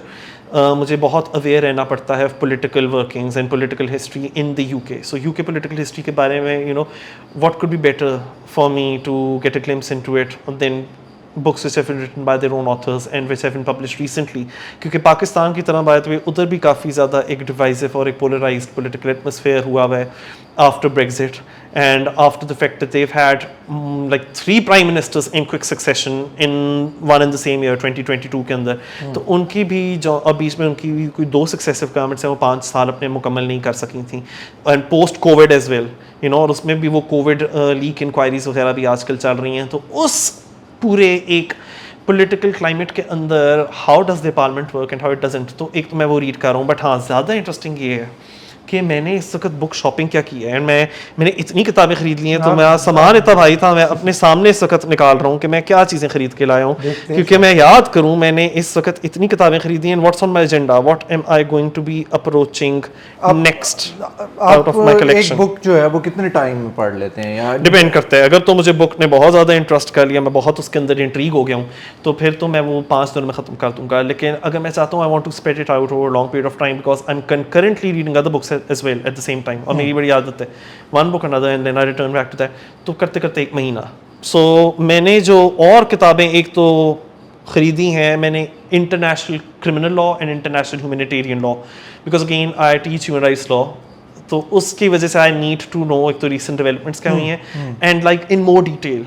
मुझे बहुत अवेयर रहना पड़ता है political workings and political history in the UK. So UK political history के बारे में what could be better for me to get a glimpse into it than books which have been written by their own authors and which have been published recently. क्योंकि पाकिस्तान की तरह बात हुई उधर भी काफ़ी ज़्यादा एक divisive और एक polarized political atmosphere हुआ है after Brexit and after the fact that they've had like 3 prime ministers in quick succession in one and the same year 2022 के अंदर. तो उनकी भी जो अब बीच में उनकी भी कोई 2 successive governments हैं वो 5 साल अपने मुकम्मल नहीं कर सकी थी and post COVID as well, you know, और उसमें भी वो COVID leak inquiries वगैरह भी आजकल चल रही हैं. तो उस पूरे एक पॉलिटिकल क्लाइमेट के अंदर how does the parliament work and how it doesn't. तो एक तो मैं वो रीड कर रहा हूँ बट हाँ ज़्यादा इंटरेस्टिंग ये है कि मैंने इस वक्त बुक शॉपिंग क्या की है एंड मैंने इतनी किताबें खरीद ली हैं. तो मेरा सामान इतना भाई था मैं अपने सामने इस वक्त निकाल रहा हूँ कि मैं क्या चीज़ें खरीद के लाया हूँ क्योंकि मैं याद करूँ मैंने इस वक्त इतनी किताबें खरीदी हैं. What's on my agenda, what am I going to be approaching next out of my collection. एक बुक जो है वो कितने टाइम में पढ़ लेते हैं यार? डिपेंड करता है. अगर तो मुझे बुक ने बहुत ज़्यादा इंटरेस्ट कर लिया, मैं बहुत उसके अंदर इंट्रीग हो गया हूँ, तो फिर तो मैं वो 5 दिन में ख़त्म कर दूंगा. लेकिन अगर मैं चाहता हूँ I want to spread it out over long period of time because I am concurrently reading other books as well at the same time. और मेरी बड़ी आदत है one book another and then I return back to that. तो करते करते 1 महीना. सो मैंने जो और किताबें एक तो ख़रीदी हैं, मैंने international criminal law and international humanitarian law because again I teach human rights law. तो उसकी वजह से आई नीड टू नो एक तो रिसेंट डेवलपमेंट्स क्या हुई हैं and like in more detail.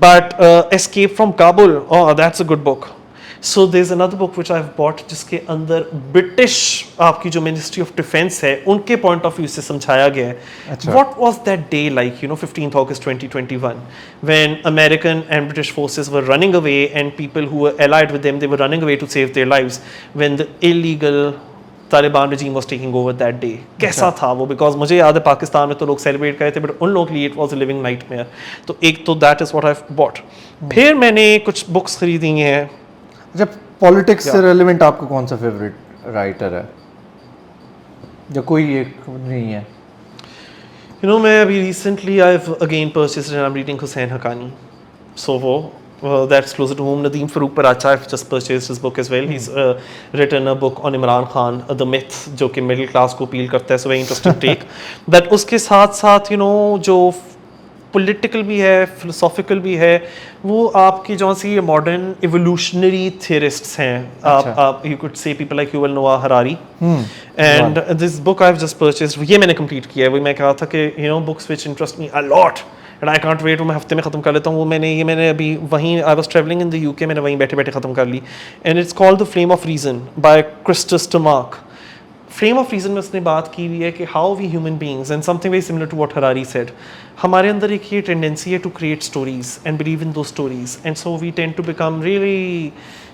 But escape from Kabul, that's a good book. So there is another book which I have bought जिसके अंदर ब्रिटिश आपकी जो मिनिस्ट्री ऑफ डिफेंस है उनके पॉइंट ऑफ व्यू से समझाया गया है. What was that day like, you know, 15th August 2021 when American and British forces were running away and people who were allied with them, they were running away to save their lives when the illegal Taliban regime was taking over that day. कैसा था वो? Because मुझे याद है पाकिस्तान में तो लोग celebrate करे थे बट उन लोगों के लिए it was a living nightmare. तो एक तो that is what I have bot. फिर मैंने कुछ बुक्स खरीदी हैं. जब पॉलिटिक्स से रेलेवेंट आपका कौन सा फेवरेट राइटर है जो कोई एक नहीं है? You know, मैं अभी recently I've again purchased and I'm reading Hussain Haqqani. So वो that's closer to home. Nadeem Farooq Paracha, I've just purchased his book as well. He's written a book on Imran Khan, The Myth, जो कि middle class को appeal करता है. So very interesting take. That उसके साथ साथ you know जो political भी है, फिलोसॉफिकल भी है, वो आपकी जो सी मॉडर्न इवोल्यूशनरी थियरिस्ट्स हैं. आप you could say people like Yuval Noah Harari and this book I have just purchased. ये मैंने कंप्लीट किया है. वही मैं कहा था कि you know books which interest me a lot and I can't wait. मैं हफ्ते में ख़त्म कर लेता हूँ. वो मैंने अभी वहीं I was travelling in the UK, मैंने वहीं बैठे बैठे ख़त्म कर ली. And it's called the flame of reason by Christus Tamak. Flame of reason में उसने बात की हुई है कि how we human beings and something very similar to what Harari said. हमारे अंदर एक ये टेंडेंसी है to create stories and believe in those stories and so we tend to become really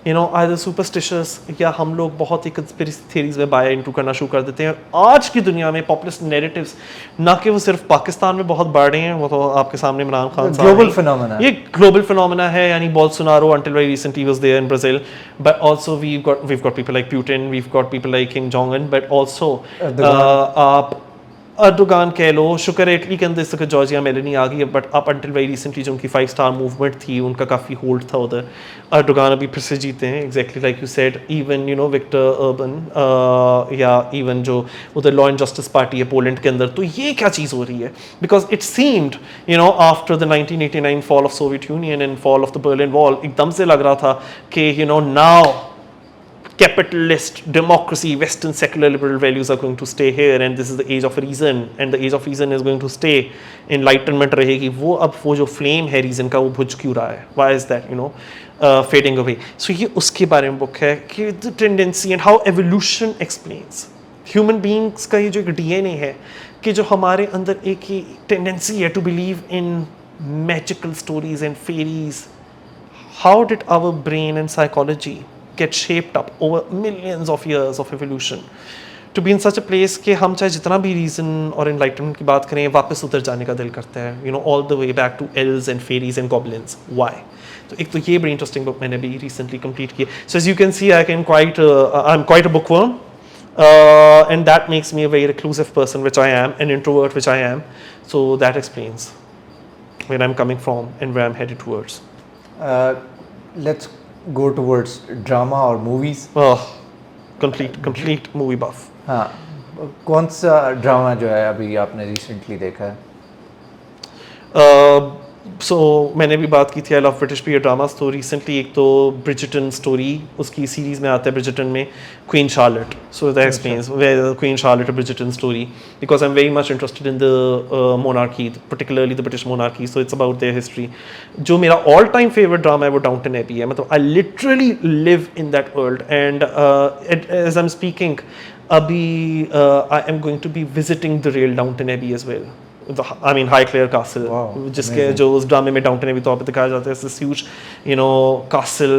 you know either superstitious या हम लोग बहुत ही conspiracy theories में बाय इनटू करना शुरू कर देते हैं. आज की दुनिया में पॉपुलिस्ट नैरेटिव्स ना कि वो सिर्फ पाकिस्तान में बहुत बढ़ रहे हैं, वो तो आपके सामने इमरान खान साहब, ग्लोबल फिनोमेना, ये ग्लोबल फिनोमेना है. यानी Bolsonaro until very recently was there in Brazil, but also we've got people like Putin, we've got people like Kim Jong-un, but also Erdogan कह लो. शुक्र है इटली के अंदर इस वक्त जॉर्जिया मेलोनी आ गई है but up until very recently जो उनकी 5 स्टार मूवमेंट थी उनका काफ़ी होल्ड था उधर. अर्दोगान अभी फिर से जीते हैं exactly like you said. Even you know Viktor Orban या इवन जो उधर लॉ एंड जस्टिस पार्टी है पोलैंड के अंदर. तो ये क्या चीज़ हो रही है? Because it seemed you know after the 1989 fall of Soviet Union and fall of the Berlin wall एकदम से लग रहा था कि you know now capitalist democracy, Western secular liberal values are going to stay here and this is the age of reason and the age of reason is going to stay. Enlightenment रहेगी. वो अब वो जो flame है reason का वो बुझ क्यों रहा है? Why is that you know fading away? So ये उसके बारे में book है कि the tendency and how evolution explains human beings का ये जो एक DNA है कि जो हमारे अंदर एक ही tendency है to believe in magical stories and fairies. How did our brain and psychology get shaped up over millions of years of evolution to be in such a place कि हम चाहे जितना भी reason और enlightenment की बात करें वापस उधर जाने का दिल करता है. You know all the way back to elves and fairies and goblins. Why? तो एक तो ये बड़ी interesting book मैंने भी recently complete की. So as you can see I'm quite a bookworm and that makes me a very reclusive person which I am, an introvert which I am. So that explains where I'm coming from and where I'm headed towards. Let's go towards drama or movies. Complete movie buff. हाँ, कौन सा drama जो है अभी आपने recently देखा है? सो मैंने भी बात की थी I love British period dramas, तो रिसेंटली एक तो ब्रिजटन स्टोरी उसकी सीरीज़ में आता है, ब्रिजटन में Queen Charlotte, so that explains Queen Charlotte Bridgerton story, because I am very much interested in the monarchy, particularly the British monarchy, so it's about their history. जो मेरा all time favourite drama है वो डाउंटन Abbey है, मतलब I literally live in that world, and as I am speaking अभी I am going to be visiting the real Downton Abbey as well. I mean Highclere Castle, जिसके जो उस ड्रामे में डाउंटन एबी तौर पे दिखाया जाता है, this huge castle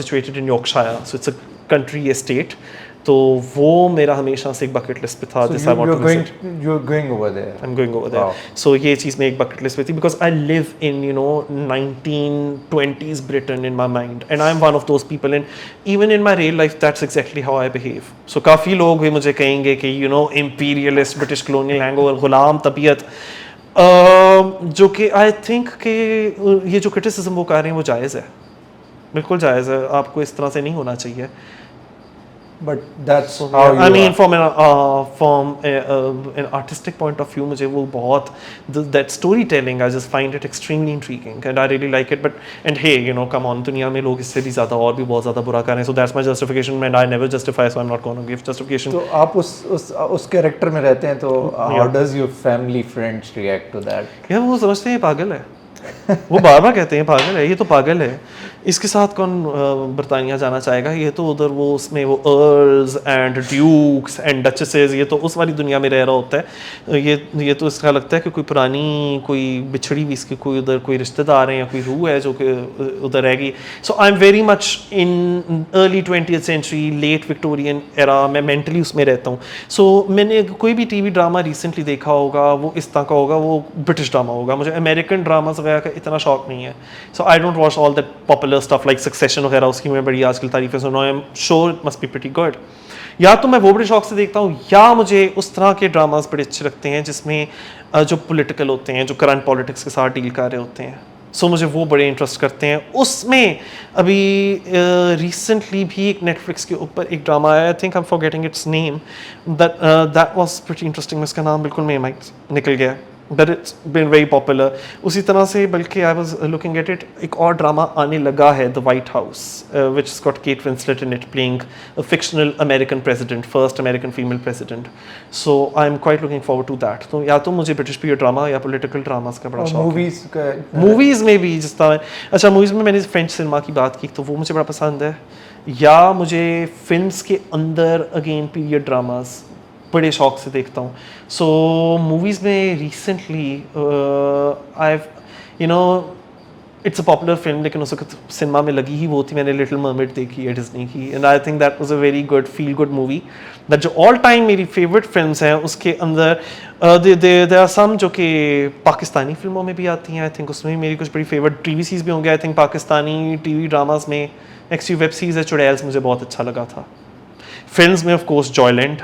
situated in Yorkshire, so it's a country estate. तो वो मेरा हमेशा से एक बकेट लिस्ट पे था. So you're going over there. I'm going over there. So ये चीज़ में एक बकेट लिस्ट पे थी, because I live in 1920s Britain in my mind, and I'm one of those people, and even in my real life that's exactly how I behave. So काफ़ी लोग भी मुझे कहेंगे कि imperialist British colonial hangover, गुलाम तबीयत, जो कि आई think कि ये जो क्रिटिसिज्म वो कर रहे हैं वो जायज़ है, बिल्कुल जायज़ है, आपको इस तरह से नहीं होना चाहिए. But that's how you I mean from an artistic point of view, मुझे वो बहुत that storytelling I just find it extremely intriguing and I really like it. But and hey, come on, दुनिया में लोग इससे भी ज़्यादा और भी बहुत ज़्यादा बुरा कर रहे हैं, so that's my justification and I never justify, so I'm not going to give justification. तो आप उस कैरेक्टर में रहते हैं, तो how does your family friends react to that? यार वो समझते हैं पागल है, वो बार बार कहते हैं पागल है, ये तो पागल है, इसके साथ कौन बरतानिया जाना चाहेगा, ये तो उधर वो उसमें वो अर्ल्स एंड ड्यूक्स एंड डचेसेस, ये तो उस वाली दुनिया में रह रहा होता है, ये तो इसका लगता है कि कोई पुरानी कोई बिछड़ी हुई इसकी कोई उधर कोई रिश्तेदार है या कोई रूह है जो कि उधर रहेगी. So I am very much in early 20th century late Victorian era, मैं मेंटली उसमें रहता हूँ. सो मैंने कोई भी टीवी ड्रामा रिसेंटली देखा होगा वो इस तरह का होगा, वो ब्रिटिश ड्रामा होगा. मुझे अमेरिकन ड्रामास वगैरह का इतना शौक नहीं है, so I don't watch all that popular stuff like Succession वगैरह, उसकी मैं बड़ी आजकल तारीफें सुन रहा हूँ. I am sure it must be pretty good. या तो मैं वो बड़े शौक से देखता हूँ, या मुझे उस तरह के ड्रामास बड़े अच्छे लगते हैं जिसमें जो पॉलिटिकल होते हैं, जो करंट पॉलिटिक्स के साथ डील कर रहे होते हैं. सो मुझे वो बड़े इंटरेस्ट करते हैं. उसमें अभी रिसेंटली भी एक नेटफ्लिक्स के ऊपर एक ड्रामा आया, आई think I am forgetting it's name, that was pretty interesting. इसका नाम बिल्कुल मेरे माइंड निकल गया, but it's been very popular. उसी तरह से बल्कि I was looking at it, एक और ड्रामा आने लगा है, The White House, which has got Kate Winslet in it playing a fictional American president, first American female president. So I'm quite looking forward to that. तो या तो मुझे British period drama या पॉलिटिकल ड्रामास का बड़ा शौक है. Movies में भी जिस तरह, अच्छा मूवीज़ में मैंने फ्रेंच सिनेमा की बात की तो वो मुझे बड़ा पसंद है, या मुझे फिल्म्स के अंदर अगेन पीरियड ड्रामास बड़े शौक से देखता हूँ. सो मूवीज़ में recently it's a popular film, लेकिन उस वक्त सिनेमा में लगी ही वो थी, मैंने लिटिल मरमेड देखी है डिज्नी की, and I think that was a very good feel good movie. That जो ऑल टाइम मेरी फेवरेट फिल्म्स हैं उसके अंदर देयर आर सम जो कि पाकिस्तानी फिल्मों में भी आती हैं, आई थिंक उसमें मेरी कुछ बड़ी फेवरेट टीवी सीरीज़ भी होंगे. I think Pakistani TV dramas में एक्चुअली वेब सीरीज़ है चुड़ैल्स, मुझे बहुत अच्छा लगा था. फिल्म्स में of course Joyland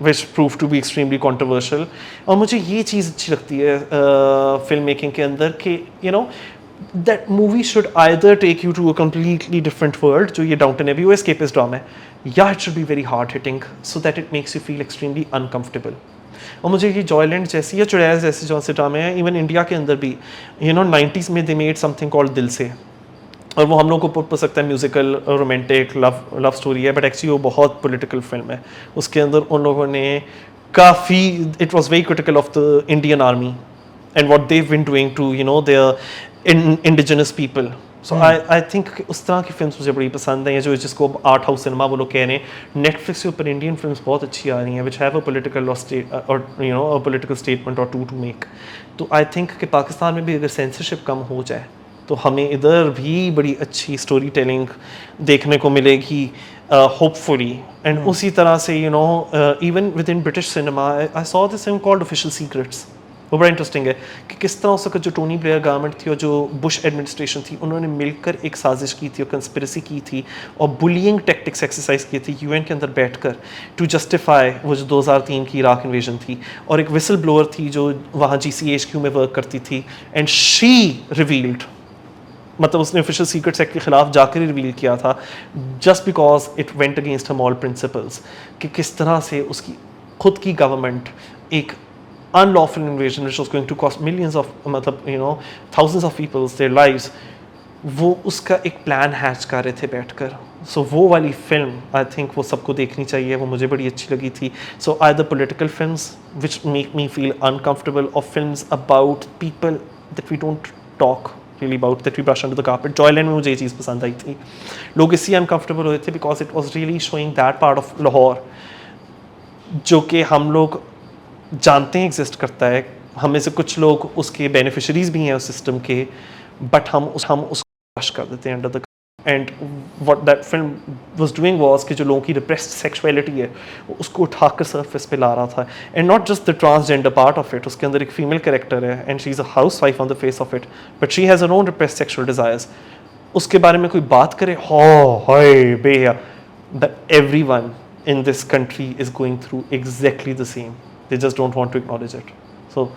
which proved to be extremely controversial. और मुझे ये चीज़ अच्छी लगती है फिल्म मेकिंग के अंदर कि that movie should either take you to a completely different world, जो ये डाउंटन एबी वो escapist ड्रामा है, या it should be very hard hitting so that it makes you feel extremely uncomfortable. और मुझे ये जॉयलैंड जैसी या चुड़ैल जैसे जो से ड्रामे हैं, इवन इंडिया के अंदर भी 90s में they made something called दिल से, और वो हम लोग को पुट सकता है म्यूज़िकल रोमांटिक लव स्टोरी है, बट एक्चुअली वो बहुत पॉलिटिकल फिल्म है. उसके अंदर उन लोगों ने काफ़ी, it was very critical of the Indian army and what they've been doing to their indigenous people. So I think उस तरह की फिल्म्स मुझे बड़ी पसंद हैं, जो जिसको आर्ट हाउस सिनेमा वो लोग कह रहे हैं. नेटफ्लिक्स के ऊपर इंडियन फिल्म्स बहुत अच्छी आ रही हैं विच हैव अ पॉलिटिकल और पॉलिटिकल स्टेटमेंट और टू मेक. तो आई थिंक कि पाकिस्तान में भी अगर सेंसरशिप कम हो जाए तो हमें इधर भी बड़ी अच्छी स्टोरी टेलिंग देखने को मिलेगी होपफुली. एंड उसी तरह से even with in British cinema I saw this film called official secrets. वो बड़ा इंटरेस्टिंग है कि किस तरह उस वक्त जो टोनी ब्लेयर गवर्नमेंट थी और जो बुश एडमिनिस्ट्रेशन थी, उन्होंने मिलकर एक साजिश की थी और कंस्पिरेसी की थी और बुलिंग टैक्टिक्स एक्सरसाइज की थी यूएन के अंदर बैठकर टू जस्टिफाई वो जो 2003 की इराक इन्वेजन थी. और एक विसल ब्लोअर थी जो वहाँ GCHQ में वर्क करती थी, एंड शी रिवील्ड, मतलब उसने ऑफिशियल सीक्रेट्स एक्ट के खिलाफ जाकर ही रिवील किया था, just because it went against her moral principles, कि किस तरह से उसकी खुद की गवर्नमेंट एक unlawful invasion which was going to cost millions of मतलब thousands of people's their lives, वो उसका एक प्लान हैच कर रहे थे बैठकर. सो वो वाली फिल्म आई थिंक वो सबको देखनी चाहिए, वो मुझे बड़ी अच्छी लगी थी. So are the political films which make me feel uncomfortable, और films about people that we don't talk really about, that we brush under the carpet. Joyland में मुझे ये चीज़ पसंद आई थी. लोग इसलिए अनकम्फर्टेबल हुए थे because it was really showing that part of Lahore जो कि हम लोग जानते हैं एग्जिस्ट करता है. हम में से कुछ लोग उसके बेनिफिशरीज भी हैं उस सिस्टम के, बट हम उसको ब्रश कर देते हैं under the. And what that film was doing was कि जो लोगों की रिप्रेस्ड सेक्सुअलिटी है उसको उठाकर सरफेस पे ला रहा था. And not just the transgender part of it, उसके अंदर एक फीमेल कैरेक्टर है and she is a house wife on the face of it, but she has her own repressed sexual desires. उसके बारे में कोई बात करे, हाय बेया, that everyone in this country is going through exactly the same. They just don't want to acknowledge it. So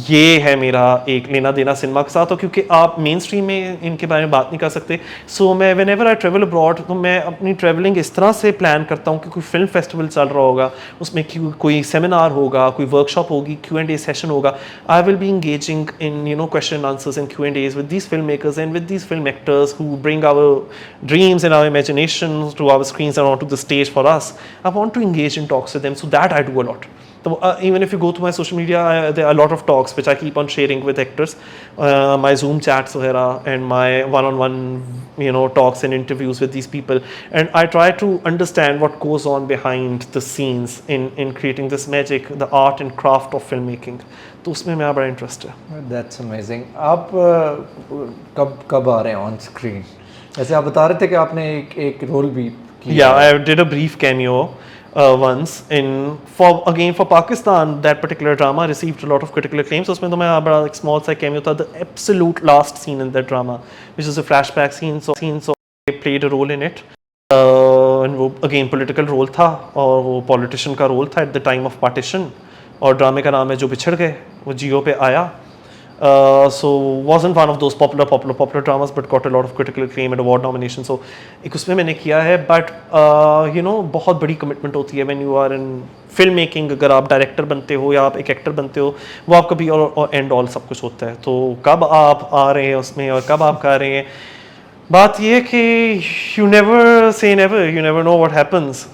ये है मेरा एक लेना देना सिनेमा के साथ. और क्योंकि आप मेन स्ट्रीम में इनके बारे में बात नहीं कर सकते, सो मैं when ever I travel abroad तो मैं अपनी ट्रैवलिंग इस तरह से प्लान करता हूँ कि कोई फिल्म फेस्टिवल चल रहा होगा, उसमें कोई सेमिनार होगा, कोई वर्कशॉप होगी, Q&A सेशन होगा. आई will B engaging in question and answers and Q&As with these filmmakers and with these film actors who bring our dreams and our imaginations to our screens and onto the stage for us. I want to engage in talks with them, so that I do a lot. So, even if you go to my social media, there are a lot of talks which I keep on sharing with actors, my Zoom chats and my one-on-one talks and interviews with these people, and I try to understand what goes on behind the scenes in creating this magic, the art and craft of filmmaking. तो उसमें मेरा बड़ा interest है. That's amazing. आप कब आ रहे हैं on screen? जैसे आप बता रहे थे कि आपने एक रोल भी किया. Yeah, I did a brief cameo once for Pakistan. That particular drama received a lot of critical acclaim. So उसमें तो मैं बड़ा एक small सा cameo था. The absolute last scene in that drama, which is a flashback scene. So I played a role in it. And वो again political role था, और वो politician का role था at the time of partition. और ड्रामे का नाम है जो बिछड़ गए, वो जियो पे आया. So wasn't one of those popular dramas, but got a lot of critical acclaim and award nomination. So एक उसमें मैंने किया है, but बहुत बड़ी commitment होती है when you are in film making. अगर आप डायरेक्टर बनते हो या आप एक एक्टर बनते हो, वो आपका भी और एंड ऑल सब कुछ होता है. तो कब आप आ रहे हैं उसमें और कब आप कर रहे हैं, बात ये है कि you never say never, you never know what happens.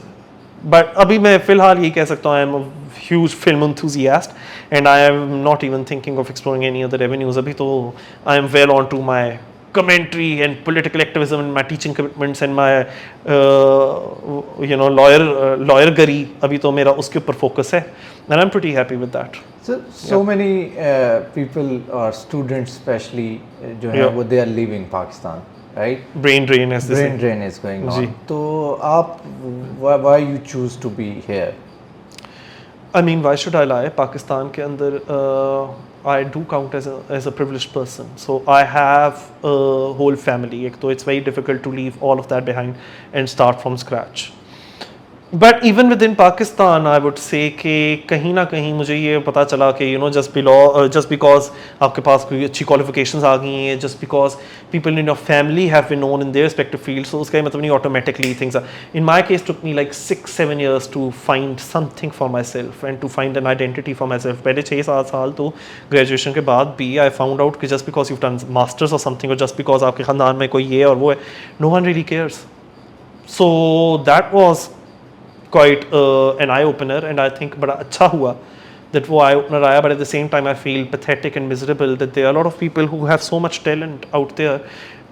But अभी मैं फ़िलहाल ये कह सकता हूँ I am a huge film enthusiast and I am not even thinking of exploring any other avenues. अभी तो I am well on to my commentary and political activism and my teaching commitments and my lawyer गरी अभी तो मेरा उसके ऊपर focus है, and I'm pretty happy with that. So many people or students especially जो हैं वो they are leaving Pakistan. Right? Brain drain as brain drain is going on. तो आप why you choose to be here? I mean, why should I lie? Pakistan के अंदर I do count as a privileged person. So I have a whole family. एक तो it's very difficult to leave all of that behind and start from scratch. But even within Pakistan, I would say कि कहीं ना कहीं मुझे ये पता चला कि just because आपके पास कोई अच्छी qualifications आ गई हैं, just because people in your family have been known in their respective fields, so उसका मतलब नहीं automatically things are. In my case, took me like 6-7 years to find something for myself and to find an identity for myself. पहले 6-7 साल तो graduation के बाद भी I found out कि just because you've done masters or something, or just because आपके ख़ानदान में कोई ये और वो है, no one really cares. So that was quite an eye opener, and I think बड़ा अच्छा हुआ that वो eye opener आया. But at the same time I feel pathetic and miserable that there are a lot of people who have so much talent out there,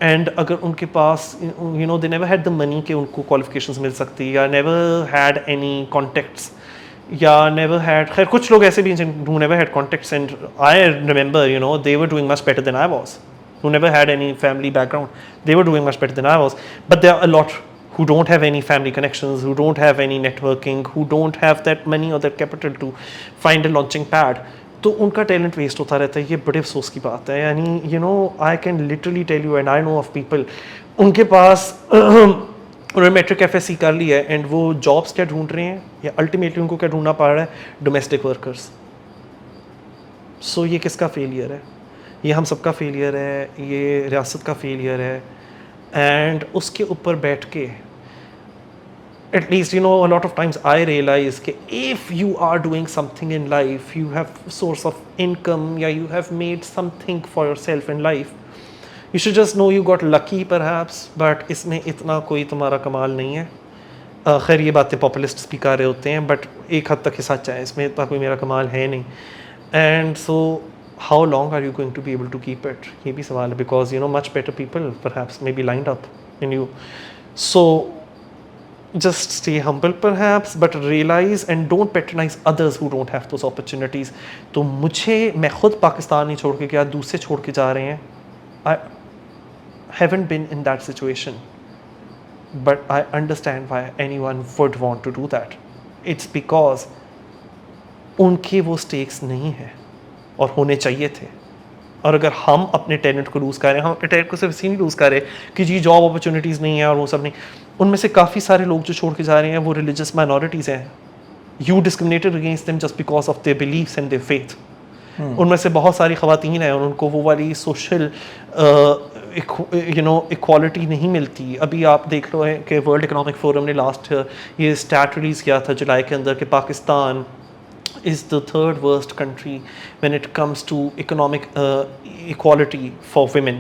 and अगर उनके पास they never had the money कि उनको qualifications मिल सकती, या never had any contacts, या never had, खैर कुछ लोग ऐसे भी हैं who never had contacts, and I remember they were doing much better than I was, who never had any family background. They were doing much better than I was. But there are a lot who don't have any family connections, who don't have any networking, who don't have that money or that capital to find a launching pad. तो उनका talent waste होता रहता है. ये बड़े अफसोस की बात है. यानी I can literally tell you, and I know of people, उनके पास उन्होंने मैट्रिक FSC कर लिया है एंड वो जॉब्स क्या ढूंढ रहे हैं, या अल्टीमेटली उनको क्या ढूंढना पड़ रहा है, डोमेस्टिक वर्कर्स. सो ये किसका फेलियर है? ये हम सबका फेलियर है, ये रियासत का फेलियर है. एंड उसके ऊपर बैठ के at least you know a lot of times I realize that if you are doing something in life, you have source of income, yeah, you have made something for yourself in life, you should just know you got lucky perhaps, but इसमें इतना कोई तुम्हारा कमाल नहीं है. खैर ये बातें पॉपुलिस्ट भी कर रहे होते हैं, बट एक हद तक ही सच है, इसमें इतना कोई मेरा कमाल है नहीं. And so how long are you going to be able to keep it, ये भी सवाल है, because you know much better people perhaps may be lined up in you. So just stay humble perhaps, but realize and don't patronize others who don't have those opportunities. तो मुझे, मैं खुद पाकिस्तान नहीं छोड़ के गया, दूसरे छोड़ के जा रहे हैं. I haven't been in that situation, but I understand why anyone would want to do that. It's because उनके वो stakes नहीं है और होने चाहिए थे. और अगर हम अपने टैलेंट को लूज़ कर रहे हैं, हम अपने टैलेंट को सिर्फ इसी नहीं लूज़ कर रहे कि जी जॉब अपॉर्चुनिटीज़ नहीं है और वो सब नहीं. उनमें से काफ़ी सारे लोग जो छोड़ के जा रहे हैं वो रिलीजियस माइनॉरिटीज़ हैं. You discriminated against them just because of their believes and their faith. उनमें से बहुत सारी ख़वातीन हैं और उनको वो वाली सोशल यू नो इक्वालिटी नहीं मिलती. अभी आप देख लो है कि वर्ल्ड इकोनॉमिक फोरम ने लास्ट ये स्टैट रिलीज़ किया था जुलाई के अंदर कि Pakistan is the third worst country when it comes to economic equality for women.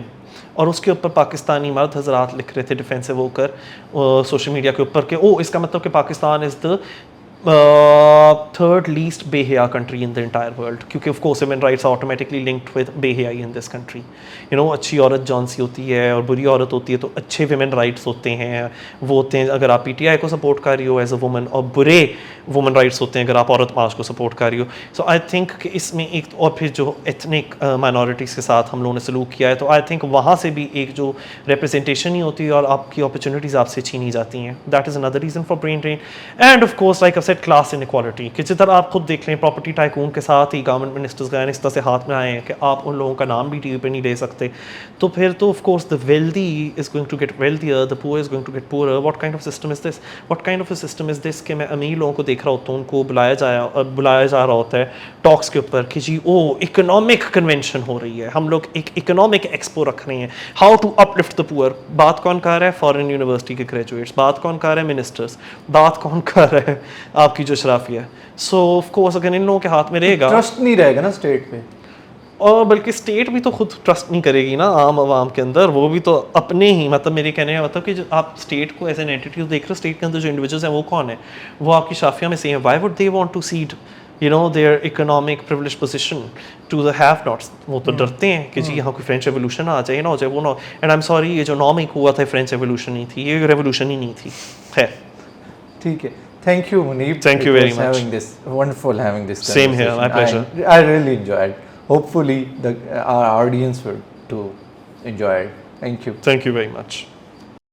और उसके ऊपर पाकिस्तानी मर्द हजरात लिख रहे थे डिफेंसिव होकर सोशल मीडिया के ऊपर कि ओ इसका मतलब कि Pakistan is the third least बेहया country in the entire world, क्योंकि of course women rights are automatically linked with बेहयाई in this country. You know अच्छी औरत जौन सी होती है और बुरी औरत होती है, तो अच्छे वुमेन राइट्स होते हैं वो होते हैं अगर आप पीटीआई को सपोर्ट कर रही हो एज अ वुमन, और बुरे वुमेन राइट्स होते हैं अगर आप औरत मार्च को सपोर्ट कर रही हो. सो आई थिंक कि इसमें एक, और फिर जो एथनिक माइनॉरिटीज़ के साथ हम लोगों ने सलूक किया है, तो आई थिंक वहाँ से भी एक जो रिप्रेजेंटेशन ही होती है और आपकी अपॉर्चुनिटीज़ आपसे छीनी जाती हैं. That is another reason for brain drain. End of course like I said class inequality, कि जिधर आप खुद देख लें प्रॉपर्टी टाइकून के साथ ही गवर्नमेंट मिनिस्टर्स गए इस तरह से हाथ में आए हैं कि आप उन लोगों का नाम भी टीवी पे नहीं ले सकते, तो फिर तो of course the wealthy is going to get wealthier, the poor is going to get poor. What kind of system is this, what kind of a system is this कि मैं अमीर लोगों को देख रहा होता हूँ, उनको बुलाया जा रहा होता है टॉक्स के ऊपर कि जी ओ इकोनॉमिक कन्वेंशन हो रही है, हम लोग एक इकोनॉमिक एक्सपो रख रहे हैं, how to uplift the poor. बात कौन कर रहा है? फॉरेन यूनिवर्सिटी के ग्रेजुएट्स. बात कौन कर रहा है? मिनिस्टर्स. बात कौन कर रहा है? आपकी जो शराफिया. सो ऑफ कोर्स अगर इन लोगों के हाथ में रहेगा, ट्रस्ट नहीं रहेगा ना स्टेट पे, और बल्कि स्टेट भी तो खुद ट्रस्ट नहीं करेगी ना आम आवाम के अंदर. वो भी तो अपने ही, मतलब मेरे कहने का मतलब कि जो आप स्टेट को एज एन एंटिटी देख रहे हो, स्टेट के अंदर जो इंडिविजुअल्स हैं वो कौन है? वो आपकी शाफिया में से हैं. Why would they want to cede you know their economic privilege position to the have nots? वो तो डरते हैं कि जी यहाँ कोई फ्रेंच रेवोल्यूशन आ जाए, ना हो जाए वो ना. एंड आई एम सॉरी, ये जो 9 मई को हुआ था फ्रेंच रेवोल्यूशन नहीं थी, ये रेवोल्यूशन ही नहीं थी. खैर ठीक है. Thank you, Munib. Thank you very much. Having this wonderful having this. Same here, my pleasure. I really enjoyed. Hopefully, our audience will to enjoy it. Thank you. Thank you very much.